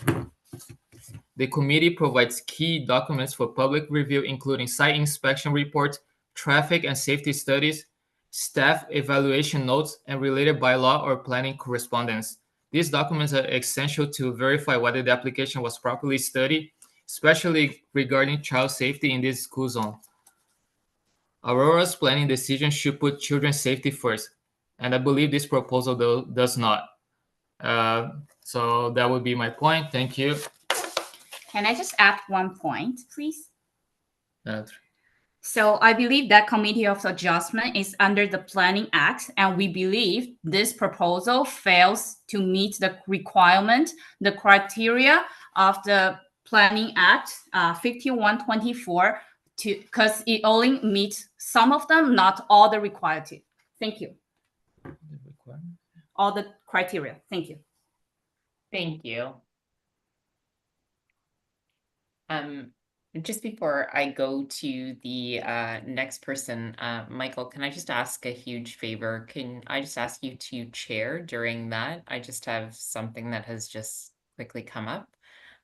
the committee provides key documents for public review, including site inspection reports, traffic and safety studies, staff evaluation notes, and related bylaw or planning correspondence. These documents are essential to verify whether the application was properly studied, especially regarding child safety in this school zone. Aurora's planning decision should put children's safety first, and I believe this proposal does not. So that would be my point. Thank you. Can I just add one point, please? So I believe that Committee of Adjustment is under the Planning Act, and we believe this proposal fails to meet the requirement, the criteria of the Planning Act 5124, because it only meets some of them, not all the required. Thank you. All the criteria. Thank you. Thank you. Just before I go to the next person, Michael, can I just ask a huge favor? Can I just ask you to chair during that? I just have something that has just quickly come up.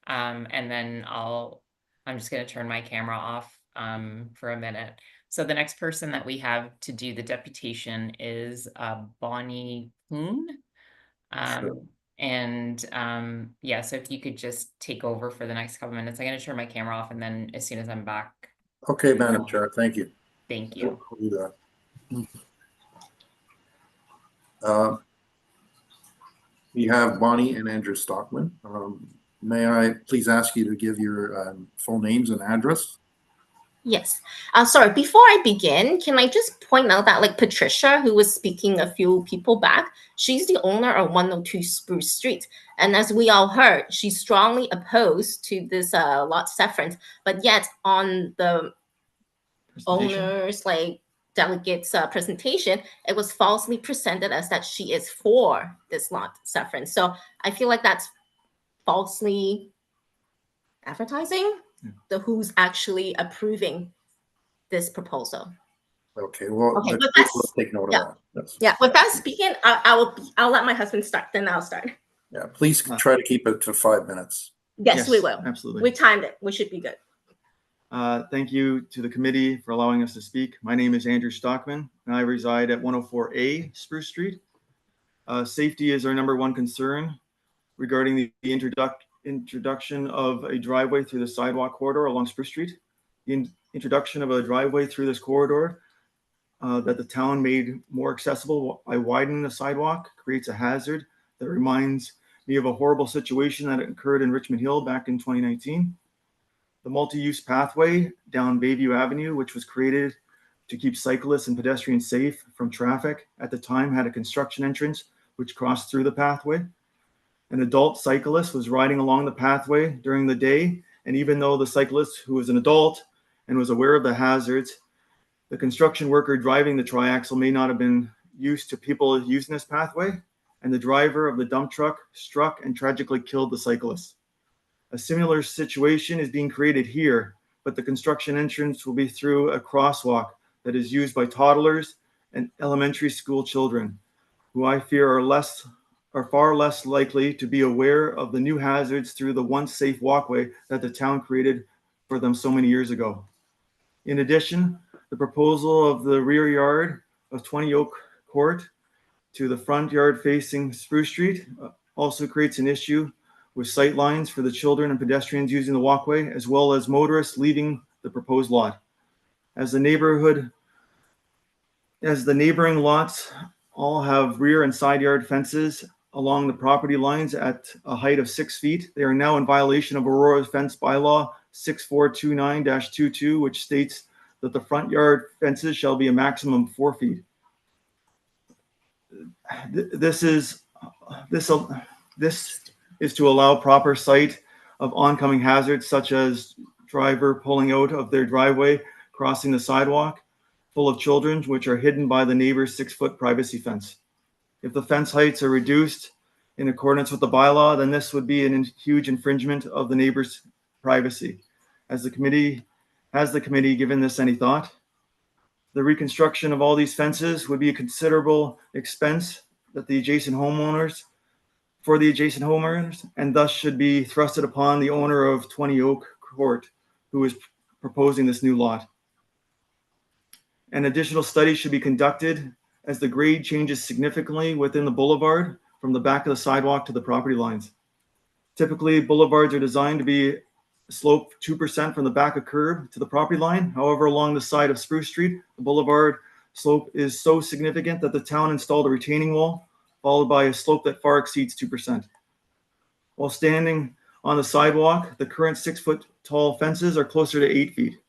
And then I'm just going to turn my camera off for a minute. So the next person that we have to do the deputation is Bonnie Kuhn. Sure. And yeah, so if you could just take over for the next couple minutes. I'm going to turn my camera off, and then as soon as I'm back. Okay, Madam Chair, thank you. Thank you. I'll do that. We have Bonnie and Andrew Stockman. May I please ask you to give your full names and address? Yes. Sorry, before I begin, can I just point out that like Patricia, who was speaking a few people back, she's the owner of 102 Spruce Street. And as we all heard, she's strongly opposed to this lot severance, but yet on the owner's delegates presentation, it was falsely presented as that she is for this lot severance. So I feel like that's falsely advertising the who's actually approving this proposal. Okay, well, Okay, let's take note of that. That's, yeah, with that speaking, I'll let my husband start, then I'll start. yeah, please try to keep it to 5 minutes. Yes, we will. Absolutely. We timed it. We should be good. Thank you to the committee for allowing us to speak. My name is Andrew Stockman, and I reside at 104A Spruce Street. Safety is our #1 concern regarding the introduction of a driveway through the sidewalk corridor along Spruce Street. The introduction of a driveway through this corridor that the town made more accessible by widening the sidewalk creates a hazard that reminds me of a horrible situation that occurred in Richmond Hill back in 2019. The multi-use pathway down Bayview Avenue, which was created to keep cyclists and pedestrians safe from traffic, at the time had a construction entrance which crossed through the pathway. An adult cyclist was riding along the pathway during the day, and even though the cyclist, who was an adult and was aware of the hazards, the construction worker driving the triaxle may not have been used to people using this pathway, and the driver of the dump truck struck and tragically killed the cyclist. A similar situation is being created here, but the construction entrance will be through a crosswalk that is used by toddlers and elementary school children, who I fear are far less likely to be aware of the new hazards through the once safe walkway that the town created for them so many years ago. In addition, the proposal of the rear yard of 20 Oak Court to the front yard facing Spruce Street also creates an issue with sight lines for the children and pedestrians using the walkway, as well as motorists leaving the proposed lot. As the neighboring lots all have rear and side yard fences along the property lines at a height of 6 feet, they are now in violation of Aurora Fence Bylaw 6429-22, which states that the front yard fences shall be a maximum of 4 feet. This is to allow proper sight of oncoming hazards, such as driver pulling out of their driveway, crossing the sidewalk full of children, which are hidden by the neighbor's 6-foot privacy fence. If the fence heights are reduced in accordance with the bylaw, then this would be a huge infringement of the neighbor's privacy. Has the committee given this any thought? The reconstruction of all these fences would be a considerable expense that the adjacent homeowners, and thus should be thrusted upon the owner of 20 Oak Court, who is proposing this new lot. An additional study should be conducted as the grade changes significantly within the boulevard from the back of the sidewalk to the property lines. Typically, boulevards are designed to be sloped 2% from the back of curb to the property line. However, along the side of Spruce Street, the boulevard slope is so significant that the town installed a retaining wall, followed by a slope that far exceeds 2%. While standing on the sidewalk, the current 6-foot tall fences are closer to 8 feet.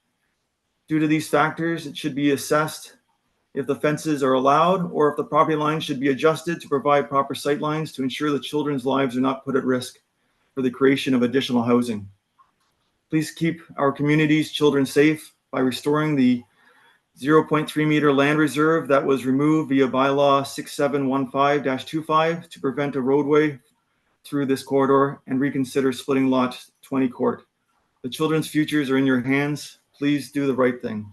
Due to these factors, it should be assessed if the fences are allowed or if the property line should be adjusted to provide proper sight lines to ensure the children's lives are not put at risk for the creation of additional housing. Please keep our community's children safe by restoring the 0.3 meter land reserve that was removed via bylaw 6715-25 to prevent a roadway through this corridor, and reconsider splitting lot 20 court. The children's futures are in your hands. Please do the right thing.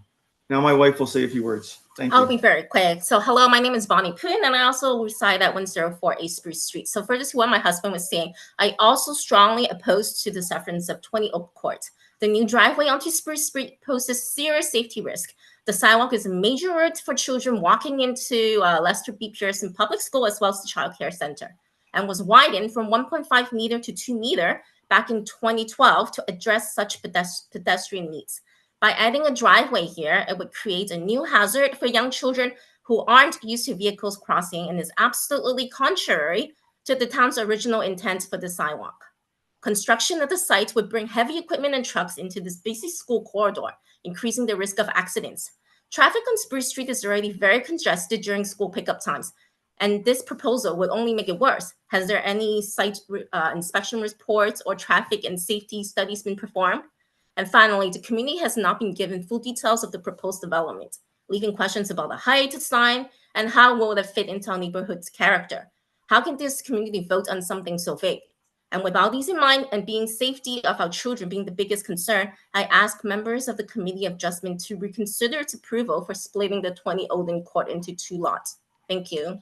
Now my wife will say a few words. Thank you. I'll be very quick. So hello, my name is Bonnie Poon, and I also reside at 104 East Spruce Street. So for this, what my husband was saying, I also strongly oppose to the severance of 20 Oak Court. The new driveway onto Spruce Street poses serious safety risk. The sidewalk is a major route for children walking into Lester B. Pearson Public School as well as the Child Care Center, and was widened from 1.5 meter to 2 meter back in 2012 to address such pedestrian needs. By adding a driveway here, it would create a new hazard for young children who aren't used to vehicles crossing and is absolutely contrary to the town's original intent for the sidewalk. Construction of the site would bring heavy equipment and trucks into this busy school corridor, increasing the risk of accidents. Traffic on Spruce Street is already very congested during school pickup times, and this proposal would only make it worse. Has there any site inspection reports or traffic and safety studies been performed? And finally, the community has not been given full details of the proposed development, leaving questions about the height of sign and how will it fit into our neighborhood's character. How can this community vote on something so vague? And with all these in mind, and being safety of our children being the biggest concern, I ask members of the Committee of Adjustment to reconsider its approval for splitting the 20 Olden Court into 2 lots. Thank you.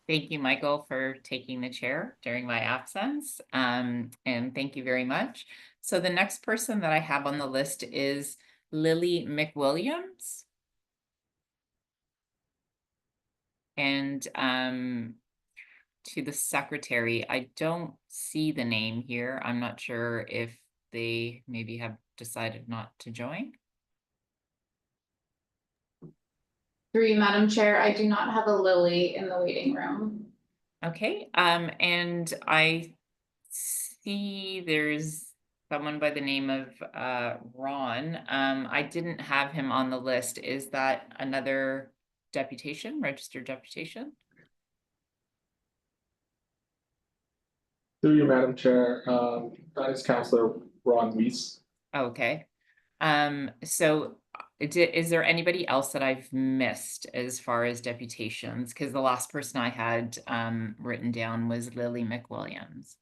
Thank you, Michael, for taking the chair during my absence. And thank you very much. So the next person that I have on the list is Lily McWilliams. And to the secretary, I don't see the name here. I'm not sure if they maybe have decided not to join. Through you, Madam Chair, I do not have a Lily in the waiting room. Okay, and I see there's someone by the name of Ron. I didn't have him on the list. Is that another deputation, registered deputation? Through you, Madam Chair, that is Councillor Ron Weiss. Okay. So is there anybody else that I've missed as far as deputations? Because the last person I had written down was Lily McWilliams.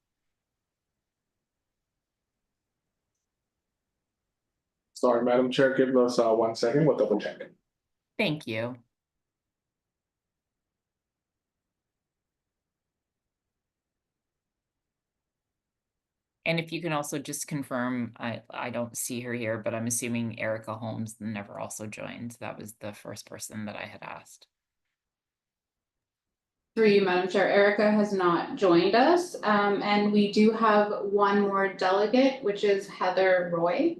Sorry, Madam Chair, give us 1 second, we'll double check it. Thank you. And if you can also just confirm, I don't see her here, but I'm assuming Erica Holmes never also joined. That was the first person that I had asked. Through you, Madam Chair, Erica has not joined us. And we do have one more delegate, which is Heather Roy.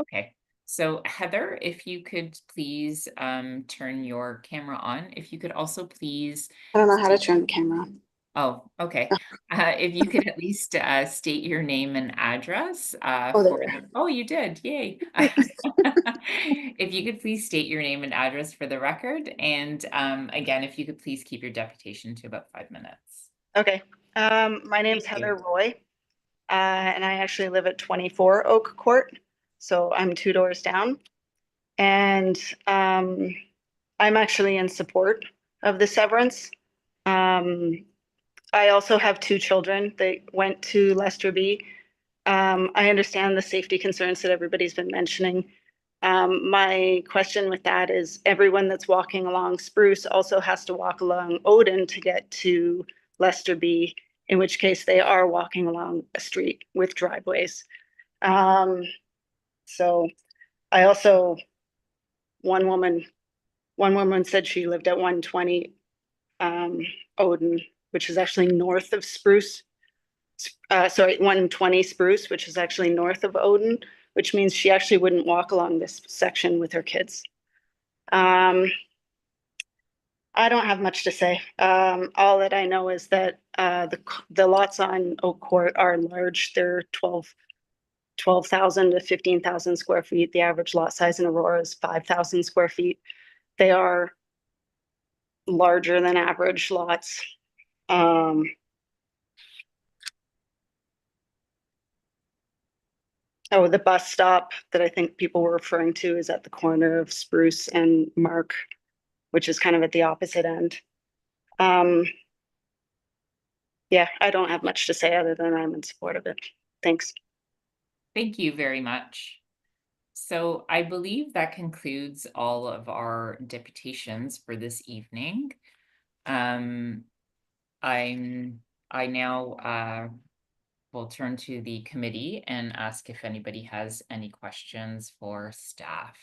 Okay, so Heather, if you could please turn your camera on. If you could also please. I don't know how to turn the camera on. Oh, okay. If you could at least state your name and address. Oh, you did. Yay. If you could please state your name and address for the record. And again, if you could please keep your deputation to about 5 minutes. Okay. My name's Heather Roy, and I actually live at 24 Oak Court. So I'm 2 doors down. And I'm actually in support of the severance. I also have 2 children that went to Lester B. I understand the safety concerns that everybody's been mentioning. My question with that is everyone that's walking along Spruce also has to walk along Odin to get to Lester B, in which case they are walking along a street with driveways. So I also one woman said she lived at 120 Odin, which is actually north of Spruce. 120 Spruce, which is actually north of Odin, which means she actually wouldn't walk along this section with her kids. I don't have much to say. All that I know is that the lots on Oak Court are large. They're 12,000 to 15,000 square feet. The average lot size in Aurora is 5,000 square feet. They are larger than average lots. Oh, the bus stop that I think people were referring to is at the corner of Spruce and Mark, which is kind of at the opposite end. Yeah, I don't have much to say other than I'm in support of it. Thanks. Thank you very much. So I believe that concludes all of our deputations for this evening. I now will turn to the committee and ask if anybody has any questions for staff.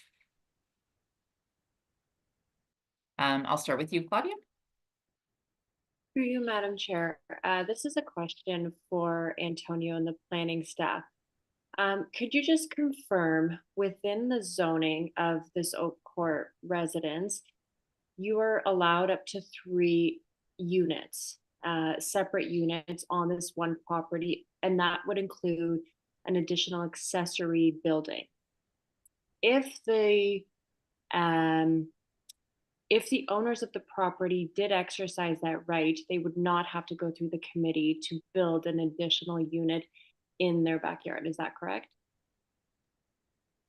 I'll start with you, Claudia. Through you, Madam Chair. This is a question for Antonio and the planning staff. Could you just confirm within the zoning of this Oak Court residence, you are allowed up to 3 units, separate units on this one property, and that would include an additional accessory building. If the owners of the property did exercise that right, they would not have to go through the committee to build an additional unit in their backyard. Is that correct?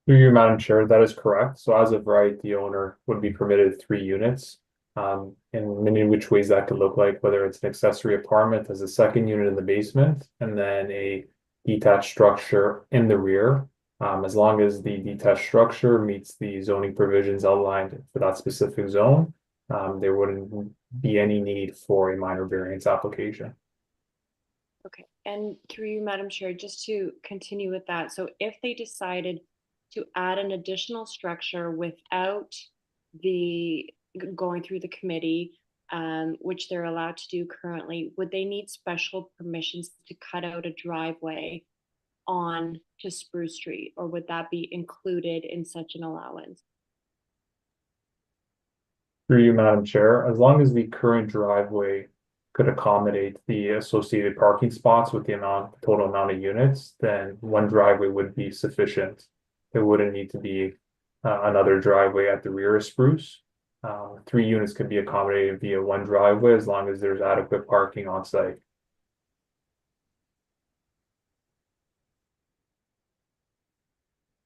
Through you, Madam Chair, that is correct. So as of right, the owner would be permitted 3 units. In many which ways that could look like, whether it's an accessory apartment as a second unit in the basement, and then a detached structure in the rear. As long as the detached structure meets the zoning provisions outlined for that specific zone, there wouldn't be any need for a minor variance application. Okay, and through you, Madam Chair, just to continue with that, so if they decided to add an additional structure without going through the committee, which they're allowed to do currently, would they need special permissions to cut out a driveway on to Spruce Street, or would that be included in such an allowance? Through you, Madam Chair, as long as the current driveway could accommodate the associated parking spots with the total amount of units, then one driveway would be sufficient. There wouldn't need to be another driveway at the rear of Spruce. 3 units can be accommodated via one driveway as long as there's adequate parking on site.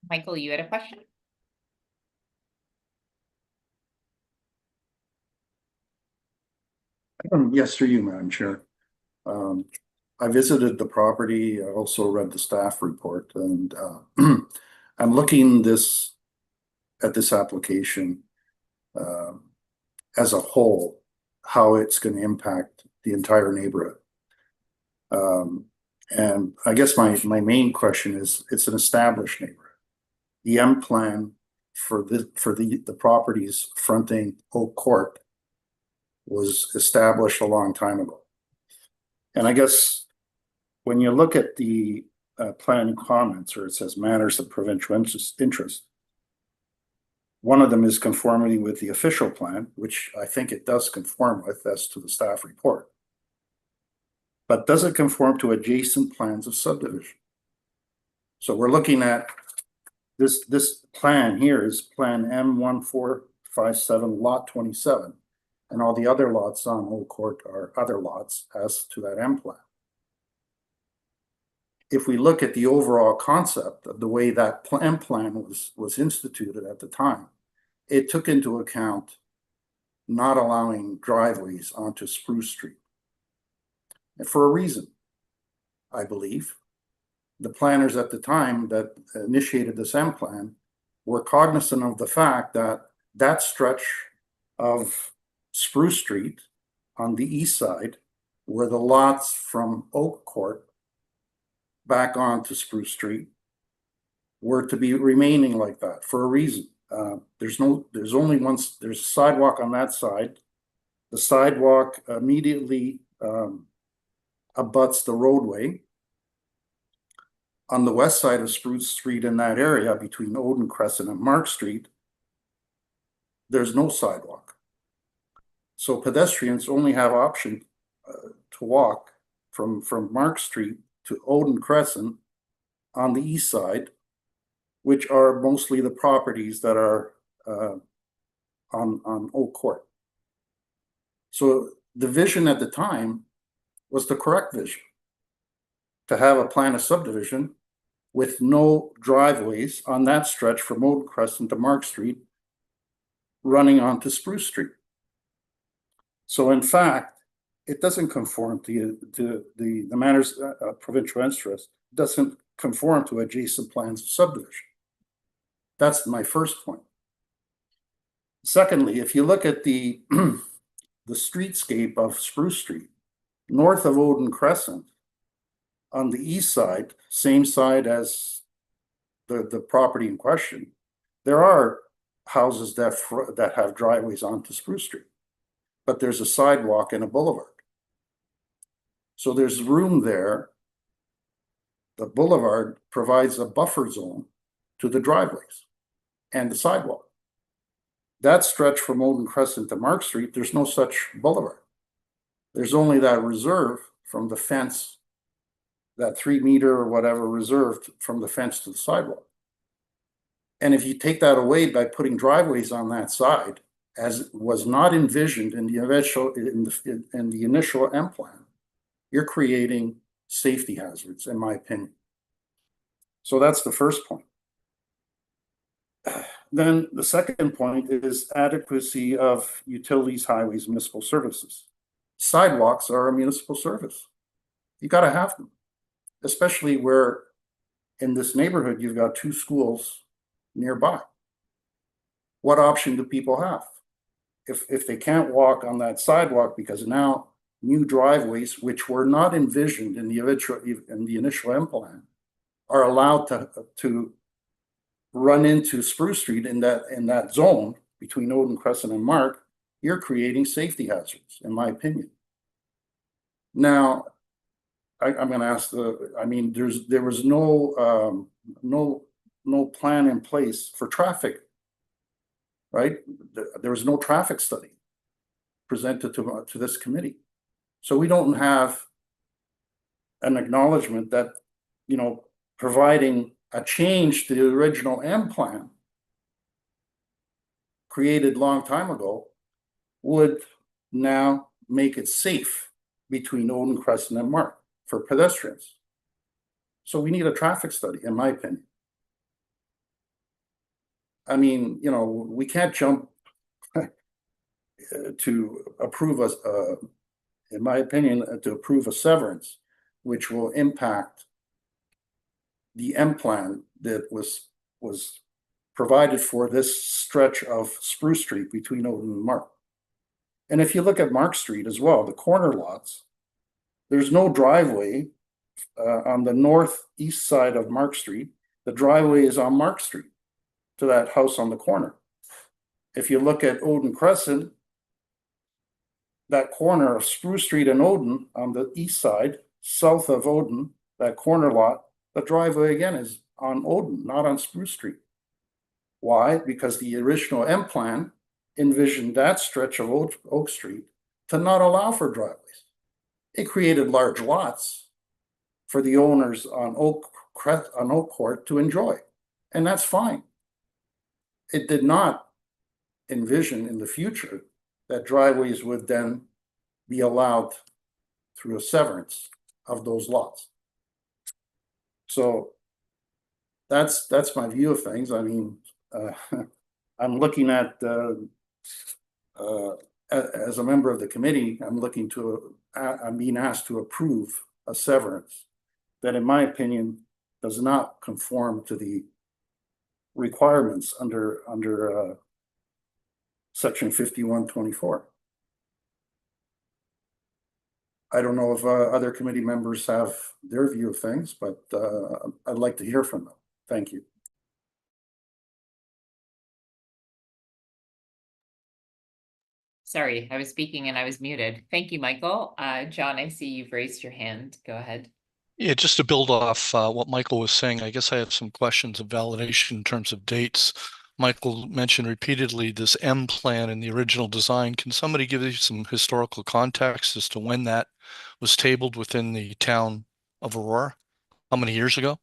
Michael, you had a question? Yes, through you, Madam Chair. I visited the property. I also read the staff report, and I'm looking at this application as a whole, how it's going to impact the entire neighborhood. And I guess my main question is, it's an established neighborhood. The M plan for the properties fronting Oak Court was established a long time ago. And I guess when you look at the plan comments, or it says matters of provincial interest, one of them is conformity with the official plan, which I think it does conform with as to the staff report. But does it conform to adjacent plans of subdivision? So we're looking at this plan here is plan M1457 lot 27, and all the other lots on Oak Court are other lots as to that M plan. If we look at the overall concept of the way that M plan was instituted at the time, it took into account not allowing driveways onto Spruce Street. And for a reason, I believe. The planners at the time that initiated this M plan were cognizant of the fact that that stretch of Spruce Street on the east side, where the lots from Oak Court back onto Spruce Street, were to be remaining like that for a reason. there's only there's a sidewalk on that side. The sidewalk immediately abuts the roadway. On the west side of Spruce Street in that area between Odin Crescent and Mark Street, there's no sidewalk. So pedestrians only have option to walk from Mark Street to Odin Crescent on the east side, which are mostly the properties that are on Oak Court. So the vision at the time was the correct vision, to have a plan of subdivision with no driveways on that stretch from Odin Crescent to Mark Street running onto Spruce Street. So in fact, it doesn't conform to the matters of provincial interest, doesn't conform to adjacent plans of subdivision. That's my first point. Secondly, if you look at the the streetscape of Spruce Street, north of Odin Crescent, on the east side, same side as the property in question, there are houses that have driveways onto Spruce Street, but there's a sidewalk and a boulevard. So there's room there. The boulevard provides a buffer zone to the driveways and the sidewalk. That stretch from Odin Crescent to Mark Street, there's no such boulevard. There's only that reserve from the fence, that 3 meter or whatever reserved from the fence to the sidewalk. And if you take that away by putting driveways on that side, as was not envisioned in the initial M plan, you're creating safety hazards, in my opinion. So that's the first point. Then the second point is adequacy of utilities, highways, municipal services. Sidewalks are a municipal service. You got to have them, especially where in this neighborhood you've got 2 schools nearby. What option do people have? If they can't walk on that sidewalk because now new driveways, which were not envisioned in the initial M plan, are allowed to run into Spruce Street in that zone between Odin Crescent and Mark, you're creating safety hazards, in my opinion. Now, I'm going to ask there was no plan in place for traffic, right? There was no traffic study presented to this committee. So we don't have an acknowledgement that, providing a change to the original M plan created a long time ago would now make it safe between Odin Crescent and Mark for pedestrians. So we need a traffic study, in my opinion. I mean, we can't jump to approve in my opinion, to approve a severance, which will impact the M plan that was provided for this stretch of Spruce Street between Odin and Mark. And if you look at Mark Street as well, the corner lots, there's no driveway on the northeast side of Mark Street. The driveway is on Mark Street to that house on the corner. If you look at Odin Crescent, that corner of Spruce Street and Odin on the east side, south of Odin, that corner lot, the driveway again is on Odin, not on Spruce Street. Why? Because the original M plan envisioned that stretch of Oak Street to not allow for driveways. It created large lots for the owners on Oak Court to enjoy, and that's fine. It did not envision in the future that driveways would then be allowed through a severance of those lots. So that's my view of things. I mean, I'm looking at as a member of the committee, I'm being asked to approve a severance that, in my opinion, does not conform to the requirements under Section 5124. I don't know if other committee members have their view of things, but I'd like to hear from them. Thank you. Sorry, I was speaking and I was muted. Thank you, Michael. John, I see you've raised your hand. Go ahead. Yeah, just to build off what Michael was saying, I guess I have some questions of validation in terms of dates. Michael mentioned repeatedly this M plan in the original design. Can somebody give you some historical context as to when that was tabled within the town of Aurora? How many years ago?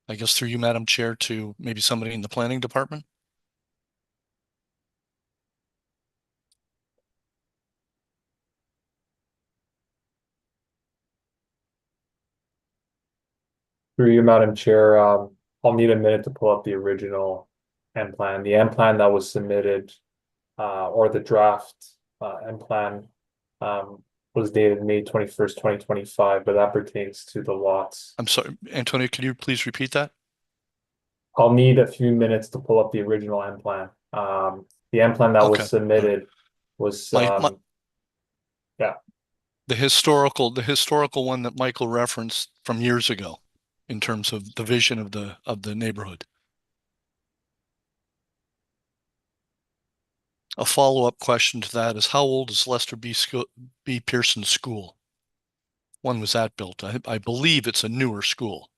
I guess through you, Madam Chair, to maybe somebody in the planning department? Through you, Madam Chair, I'll need a minute to pull up the original M plan. The M plan that was submitted, or the draft M plan, was dated May 21st, 2025, but that pertains to the lots. I'm sorry, Antonio, could you please repeat that? I'll need a few minutes to pull up the original M plan. The M plan that Okay. was submitted was, yeah. The historical one that Michael referenced from years ago in terms of the vision of the neighborhood. A follow-up question to that is, how old is Lester B. Pearson School? When was that built? I believe it's a newer school.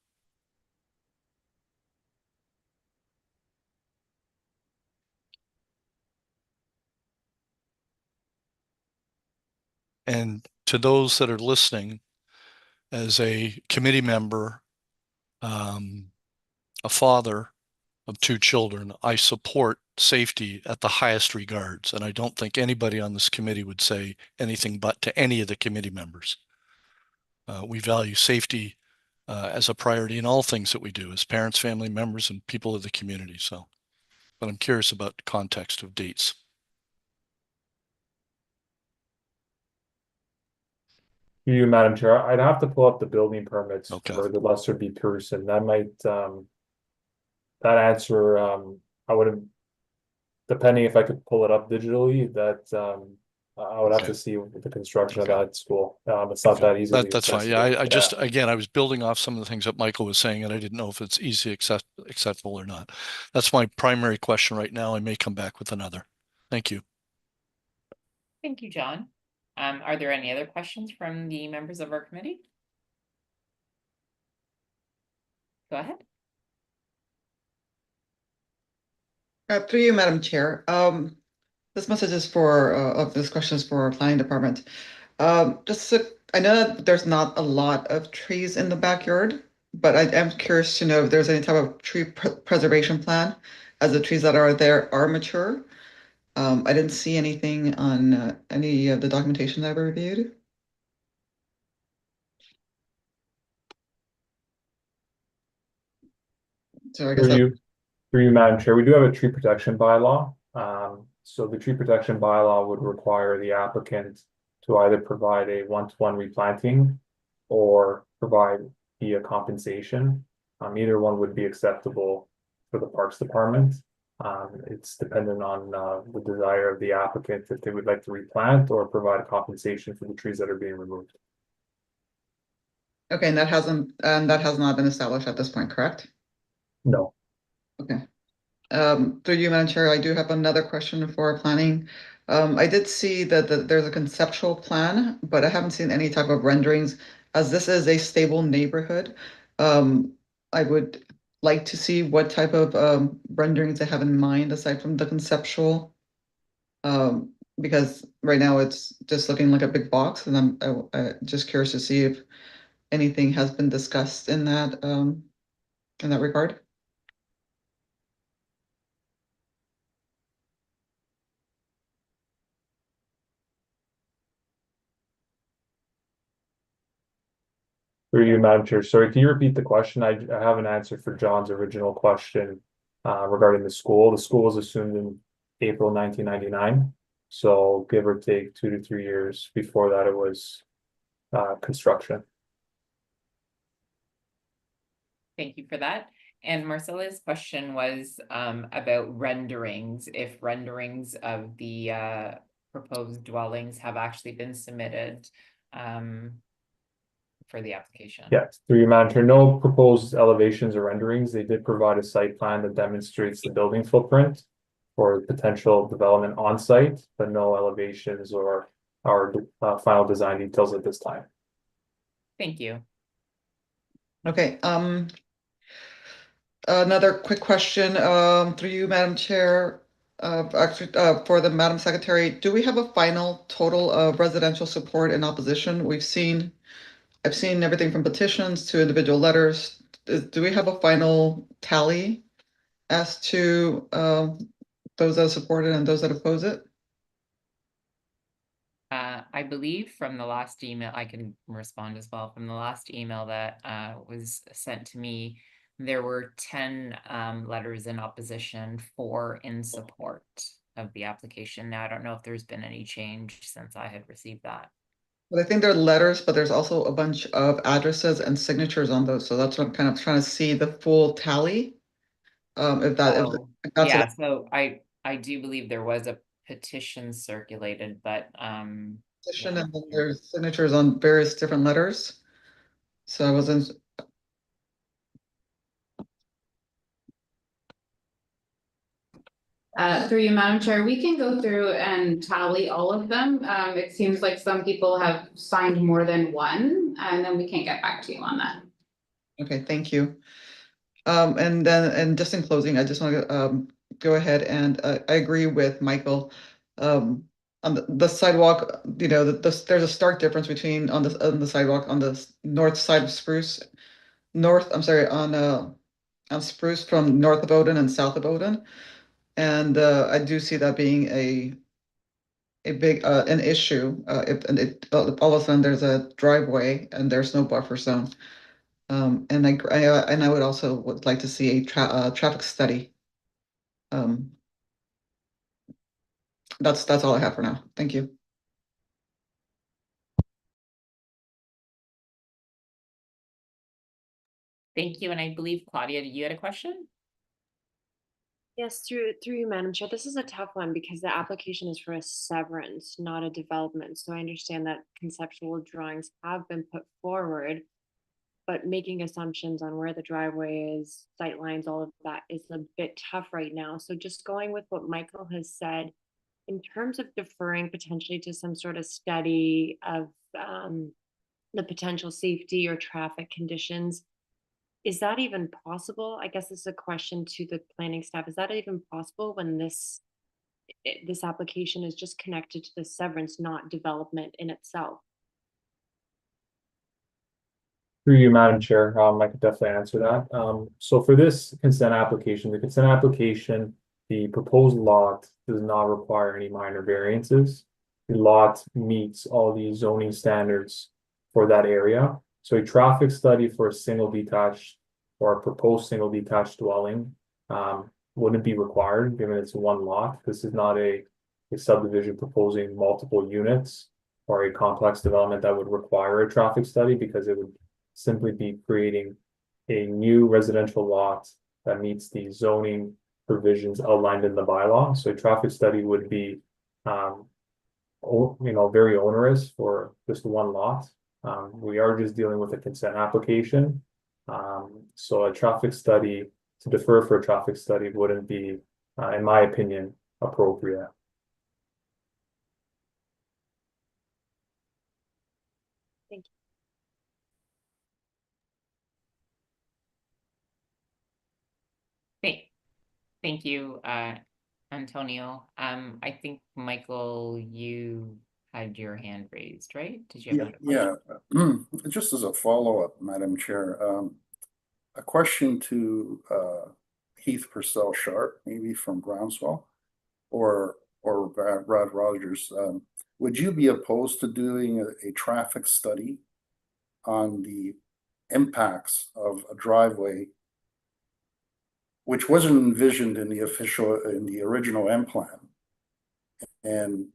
And to those that are listening, as a committee member, a father of 2 children, I support safety at the highest regards. And I don't think anybody on this committee would say anything but to any of the committee members. We value safety as a priority in all things that we do as parents, family members, and people of the community. So, but I'm curious about the context of dates. You, Madam Chair, I'd have to pull up the building permits for the Lester B. Pearson. That might, that answer, I would have, depending if I could pull it up digitally, that I would have to see the construction of that school. It's not that easy. That's fine. Yeah, I just, again, I was building off some of the things that Michael was saying, and I didn't know if it's easily acceptable or not. That's my primary question right now. I may come back with another. Thank you. Thank you, John. Are there any other questions from the members of our committee? Go ahead. Through you, Madam Chair. This message is for, this question is for our planning department. I know that there's not a lot of trees in the backyard, but I am curious to know if there's any type of tree preservation plan as the trees that are there are mature. I didn't see anything on any of the documentation that I reviewed. So I guess through you, Madam Chair, we do have a tree protection bylaw. So the tree protection bylaw would require the applicant to either provide a one-to-one replanting or provide via compensation. Either one would be acceptable for the Parks Department. It's dependent on the desire of the applicant if they would like to replant or provide compensation for the trees that are being removed. Okay, and that has not been established at this point, correct? No. Okay. Through you, Madam Chair, I do have another question for planning. I did see that there's a conceptual plan, but I haven't seen any type of renderings. As this is a stable neighborhood, I would like to see what type of renderings they have in mind aside from the conceptual. Because right now it's just looking like a big box, and I'm just curious to see if anything has been discussed in that regard. Through you, Madam Chair. Sorry, can you repeat the question? I have an answer for John's original question regarding the school. The school was assumed in April 1999. So give or take 2 to 3 years before that it was construction. Thank you for that. And Marcella's question was about renderings, if renderings of the proposed dwellings have actually been submitted for the application. Yes, through your Madam Chair, no proposed elevations or renderings. They did provide a site plan that demonstrates the building footprint. for potential development on site, but no elevations or our final design details at this time. Thank you. Okay, another quick question, through you, Madam Chair. Actually, for the Madam Secretary, do we have a final total of residential support and opposition? I've seen everything from petitions to individual letters. Do we have a final tally as to those that support it and those that oppose it? I believe from the last email, I can respond as well. From the last email that was sent to me, there were 10 letters in opposition, 4 in support of the application. Now, I don't know if there's been any change since I had received that. But I think there are letters, but there's also a bunch of addresses and signatures on those. So that's what I'm kind of trying to see the full tally. If that's Yeah, it. so I do believe there was a petition circulated, but Petition yeah. and then there's signatures on various different letters. So I wasn't. Through you, Madam Chair, we can go through and tally all of them. It seems like some people have signed more than one, and then we can get back to you on that. Okay, thank you. And then, and just in closing, I just want to go ahead and I agree with Michael. On the sidewalk, you know, there's a stark difference between on the sidewalk on the north side of Spruce, on Spruce from north of Odin and south of Odin. And I do see that being a big an issue if all of a sudden there's a driveway and there's no buffer zone. And I would also like to see a traffic study. That's all I have for now. Thank you. Thank you. And I believe, Claudia, you had a question? Yes, through you, Madam Chair. This is a tough one because the application is for a severance, not a development. So I understand that conceptual drawings have been put forward, but making assumptions on where the driveway is, sight lines, all of that is a bit tough right now. So just going with what Michael has said, in terms of deferring potentially to some sort of study of the potential safety or traffic conditions, is that even possible? I guess this is a question to the planning staff. Is that even possible when this application is just connected to the severance, not development in itself? Through you, Madam Chair, I could definitely answer that. So for this consent application, the proposed lot does not require any minor variances. The lot meets all the zoning standards for that area. So a traffic study for a single detached or a proposed single detached dwelling wouldn't be required given it's one lot. This is not a subdivision proposing multiple units or a complex development that would require a traffic study because it would simply be creating a new residential lot that meets the zoning provisions outlined in the bylaw. So a traffic study would be, very onerous for just one lot. We are just dealing with a consent application. So a traffic study, to defer for a traffic study wouldn't be, in my opinion, appropriate. Thank you. Thank you, Antonio. I think, Michael, you had your hand raised, right? Did you have another question? Just as a follow-up, Madam Chair, a question to Heath Purcell Sharp, maybe from Groundswell, or Brad Rogers. Would you be opposed to doing a traffic study on the impacts of a driveway, which wasn't envisioned in the original M plan, and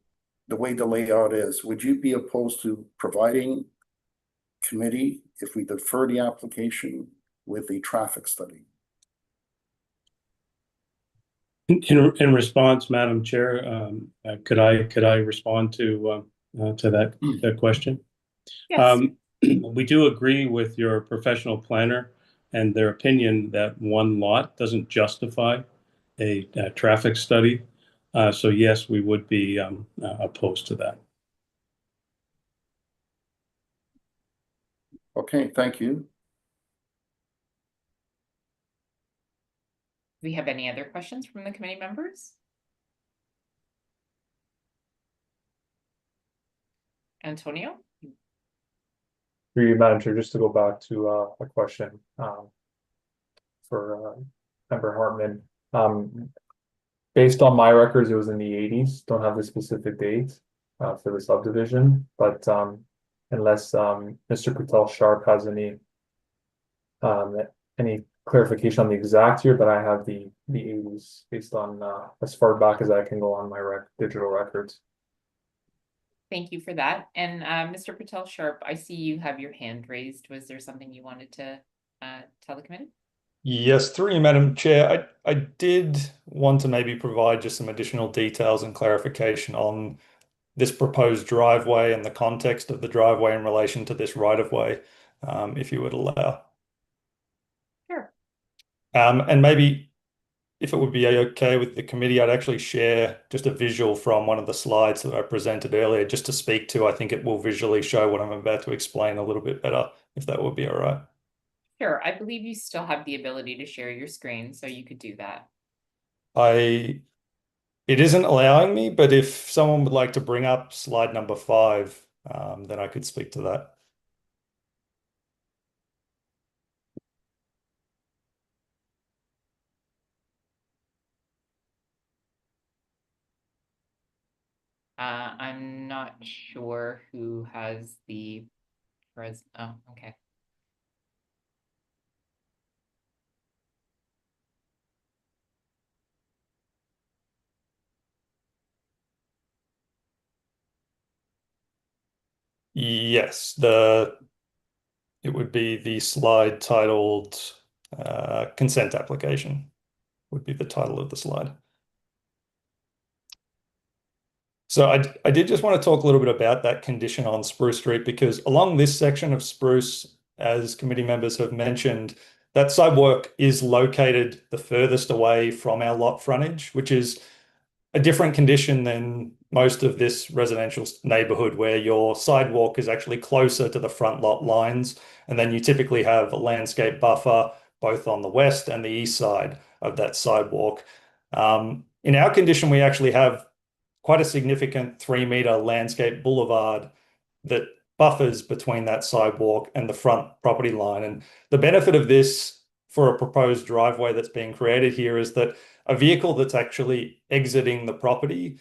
the way the layout is? Would you be opposed to providing committee, if we defer the application, with a traffic study? In response, Madam Chair, could I respond to that question? Yes. We do agree with your professional planner and their opinion that one lot doesn't justify a traffic study. So yes, we would be opposed to that. Okay, thank you. Do we have any other questions from the committee members? Antonio? Through you, Madam Chair, just to go back to a question for Member Hartman. Based on my records, it was in the 80s. Don't have the specific date for the subdivision, but unless Mr. Patel Sharp has any clarification on the exact year, but I have the 80s based on as far back as I can go on my digital records. Thank you for that. And Mr. Patel Sharp, I see you have your hand raised. Was there something you wanted to tell the committee? Yes, through you, Madam Chair. I did want to maybe provide just some additional details and clarification on this proposed driveway and the context of the driveway in relation to this right-of-way, if you would allow. Sure. And maybe if it would be okay with the committee, I'd actually share just a visual from one of the slides that I presented earlier just to speak to. I think it will visually show what I'm about to explain a little bit better, if that would be all right. Sure. I believe you still have the ability to share your screen, so you could do that. It isn't allowing me, but if someone would like to bring up slide number 5, then I could speak to that. I'm not sure who has the oh, okay. Yes, it would be the slide titled consent application would be the title of the slide. So I did just want to talk a little bit about that condition on Spruce Street, because along this section of Spruce, as committee members have mentioned, that sidewalk is located the furthest away from our lot frontage, which is a different condition than most of this residential neighborhood, where your sidewalk is actually closer to the front lot lines. And then you typically have a landscape buffer both on the west and the east side of that sidewalk. In our condition, we actually have quite a significant 3-meter landscape boulevard that buffers between that sidewalk and the front property line. And the benefit of this for a proposed driveway that's being created here is that a vehicle that's actually exiting the property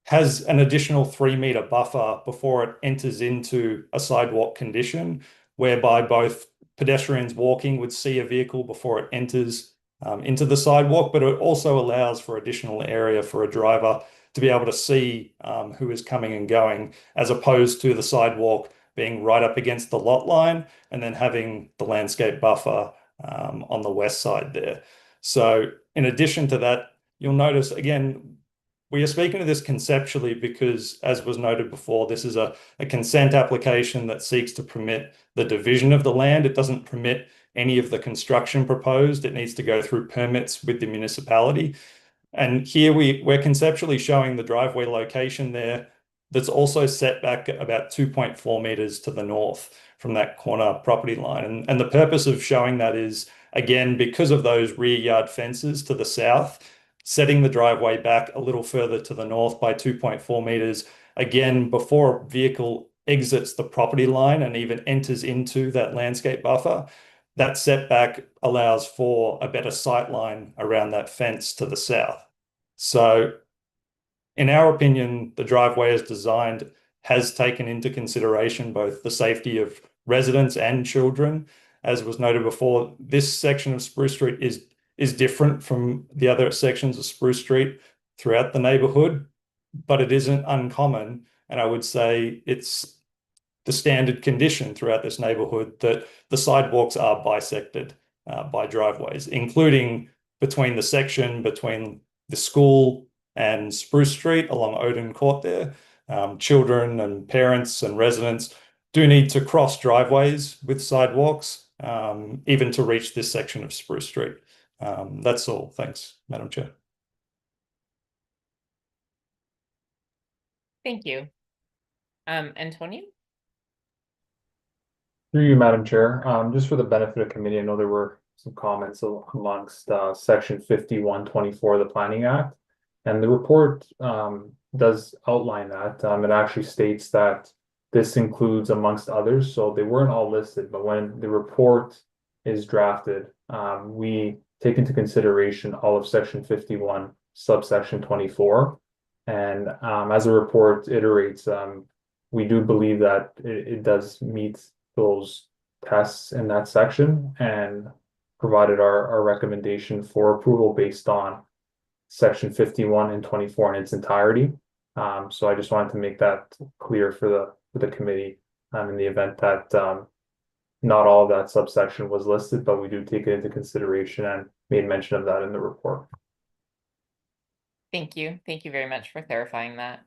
has an additional 3-meter buffer before it enters into a sidewalk condition, whereby both pedestrians walking would see a vehicle before it enters into the sidewalk, but it also allows for additional area for a driver to be able to see who is coming and going, as opposed to the sidewalk being right up against the lot line and then having the landscape buffer on the west side there. So in addition to that, you'll notice, again, we are speaking to this conceptually because, as was noted before, this is a consent application that seeks to permit the division of the land. It doesn't permit any of the construction proposed. It needs to go through permits with the municipality. And here we're conceptually showing the driveway location there that's also set back about 2.4 meters to the north from that corner property line. And the purpose of showing that is, again, because of those rear yard fences to the south, setting the driveway back a little further to the north by 2.4 meters, again, before a vehicle exits the property line and even enters into that landscape buffer. That setback allows for a better sight line around that fence to the south. So in our opinion, the driveway as designed has taken into consideration both the safety of residents and children. As was noted before, this section of Spruce Street is different from the other sections of Spruce Street throughout the neighborhood, but it isn't uncommon. And I would say it's the standard condition throughout this neighborhood that the sidewalks are bisected by driveways, including between the section between the school and Spruce Street along Odin Court there. Children and parents and residents do need to cross driveways with sidewalks, even to reach this section of Spruce Street. That's all. Thanks, Madam Chair. Thank you. Antonio? Through you, Madam Chair, just for the benefit of committee, I know there were some comments amongst section 5124 of the Planning Act. And the report does outline that. It actually states that this includes amongst others, so they weren't all listed, but when the report is drafted, we take into consideration all of section 51, subsection 24. And as the report iterates, we do believe that it does meet those tests in that section and provided our recommendation for approval based on section 51 and 24 in its entirety. So I just wanted to make that clear for the committee in the event that not all of that subsection was listed, but we do take it into consideration and made mention of that in the report. Thank you. Thank you very much for clarifying that.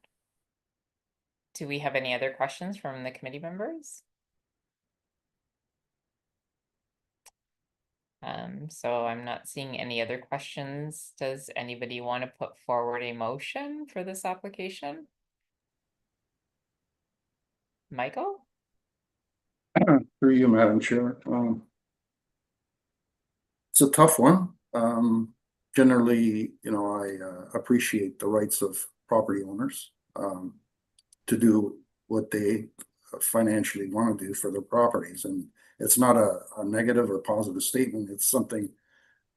Do we have any other questions from the committee members? So I'm not seeing any other questions. Does anybody want to put forward a motion for this application? Michael? Through you, Madam Chair. It's a tough one. Generally, I appreciate the rights of property owners to do what they financially want to do for their properties. And it's not a negative or positive statement. It's something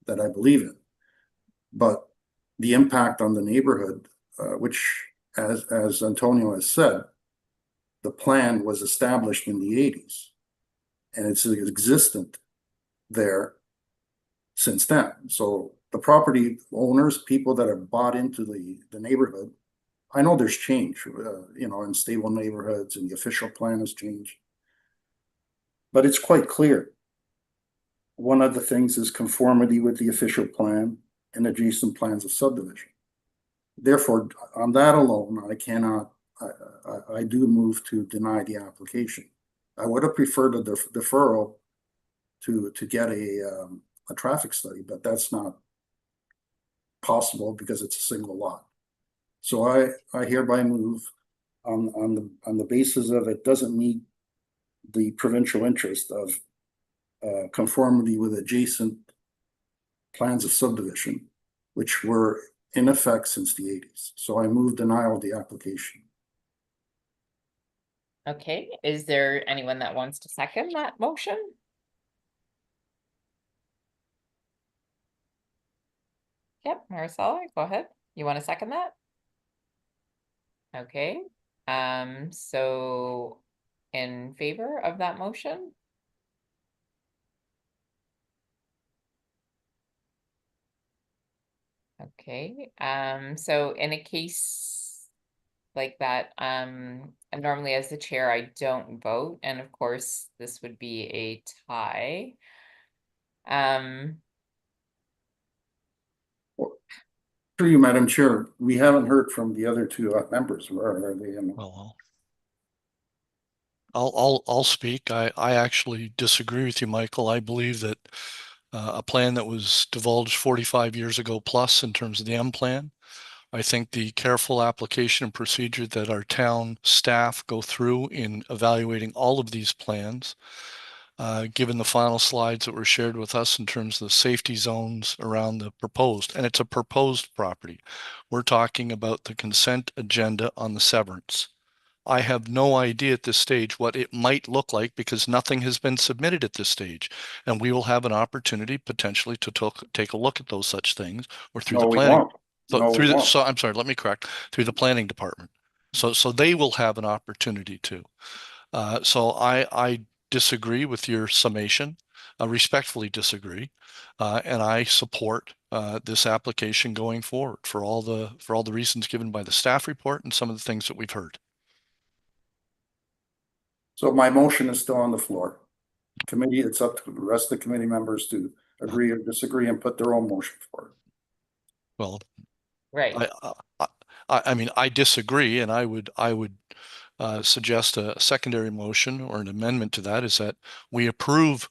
that I believe in. But the impact on the neighborhood, which, as Antonio has said, the plan was established in the 80s, and it's existent there since then. So the property owners, people that have bought into the neighborhood, I know there's change, in stable neighborhoods, and the official plan has changed. But it's quite clear. One of the things is conformity with the official plan and adjacent plans of subdivision. Therefore, on that alone, I do move to deny the application. I would have preferred a deferral to get a traffic study, but that's not possible because it's a single lot. So I hereby move on the basis of it doesn't meet the provincial interest of conformity with adjacent plans of subdivision, which were in effect since the 80s. So I move denial of the application. Okay, is there anyone that wants to second that motion? Yep, Maricela, go ahead. You want to second that? Okay, so in favor of that motion? Okay, so in a case like that, and normally as the chair, I don't vote, and of course, this would be a tie. Through you, Madam Chair, we haven't heard from the other two members. Where are they? Well, I'll speak. I actually disagree with you, Michael. I believe that a plan that was divulged 45 years ago plus in terms of the M plan. I think the careful application and procedure that our town staff go through in evaluating all of these plans, given the final slides that were shared with us in terms of the safety zones around the proposed, and it's a proposed property. We're talking about the consent agenda on the severance. I have no idea at this stage what it might look like because nothing has been submitted at this stage. And we will have an opportunity potentially to take a look at those such things or through the planning. So I'm sorry, let me correct, through the planning department. So they will have an opportunity to. So I disagree with your summation, respectfully disagree, and I support this application going forward for all the reasons given by the staff report and some of the things that we've heard. So my motion is still on the floor. Committee, it's up to the rest of the committee members to agree or disagree and put their own motion forward. Well, right. I mean, I disagree, and I would suggest a secondary motion or an amendment to that is that we approve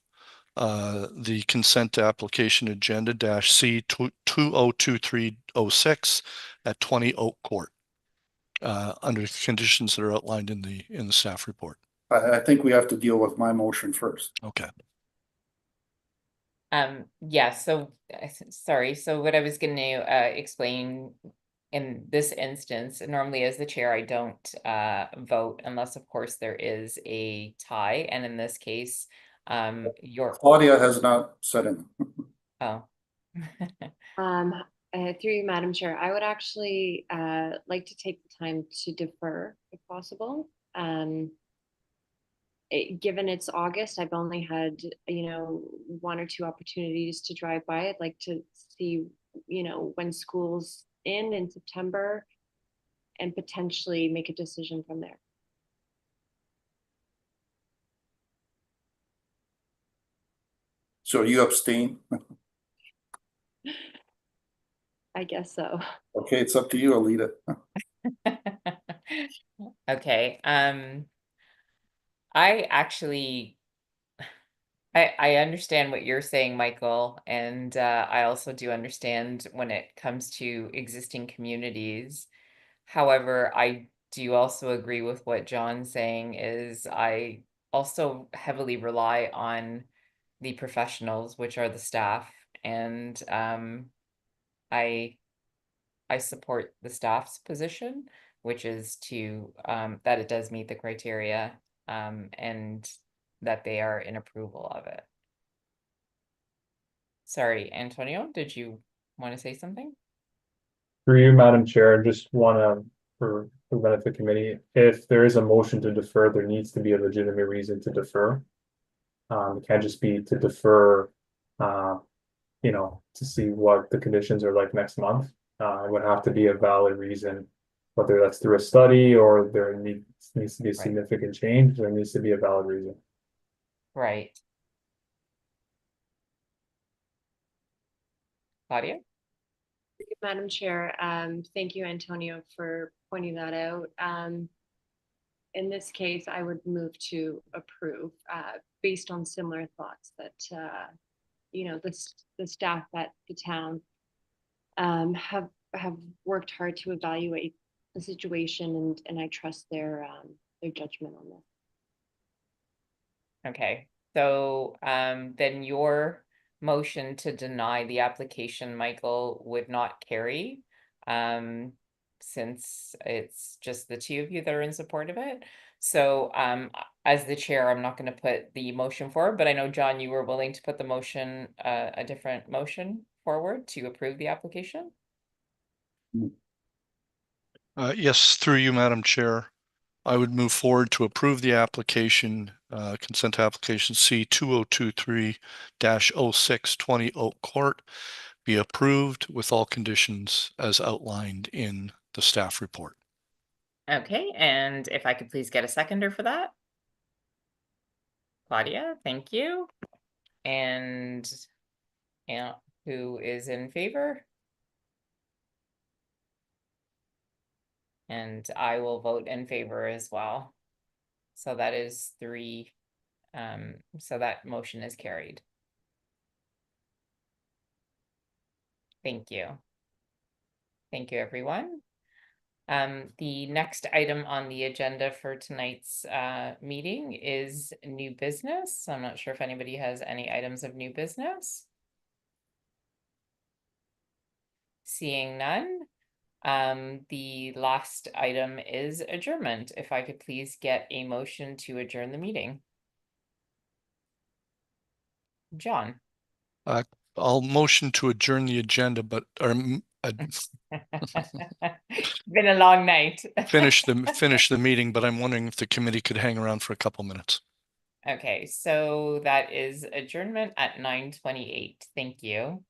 the consent application agenda -C 202306 at 20 Oak Court. under conditions that are outlined in the staff report. I think we have to deal with my motion first. Okay. Yeah, so sorry. So what I was going to explain in this instance, normally as the chair, I don't vote unless, of course, there is a tie. And in this case, Claudia has not said it. Oh. Through you, Madam Chair, I would actually like to take the time to defer if possible. Given it's August, I've only had, one or two opportunities to drive by. I'd like to see, when school's in September and potentially make a decision from there. So you abstain? I guess so. Okay, it's up to you, Alita. Okay. I actually, I understand what you're saying, Michael, and I also do understand when it comes to existing communities. However, I do also agree with what John's saying is I also heavily rely on the professionals, which are the staff, and I support the staff's position, which is to that it does meet the criteria and that they are in approval of it. Sorry, Antonio, did you want to say something? Through you, Madam Chair, just want to, for the benefit committee, if there is a motion to defer, there needs to be a legitimate reason to defer. It can't just be to defer, to see what the conditions are like next month. It would have to be a valid reason, whether that's through a study or there needs to be a significant change. There needs to be a valid reason. Right. Claudia? Madam Chair, thank you, Antonio, for pointing that out. In this case, I would move to approve based on similar thoughts that, the staff at the town have worked hard to evaluate the situation, and I trust their judgment on this. Okay, so then your motion to deny the application, Michael, would not carry since it's just the two of you that are in support of it. So as the chair, I'm not going to put the motion forward, but I know, John, you were willing to put the motion, a different motion forward to approve the application. Yes, through you, Madam Chair. I would move forward to approve the application, consent application C2023-0620 Oak Court be approved with all conditions as outlined in the staff report. Okay, and if I could please get a seconder for that. Claudia, thank you. And who is in favor? And I will vote in favor as well. So that is 3. So that motion is carried. Thank you. Thank you, everyone. The next item on the agenda for tonight's meeting is new business. I'm not sure if anybody has any items of new business. Seeing none. The last item is adjournment. If I could please get a motion to adjourn the meeting. John. I'll motion to adjourn the agenda, but Been a long night. finish the meeting, but I'm wondering if the committee could hang around for a couple minutes. Okay, so that is adjournment at 9:28. Thank you.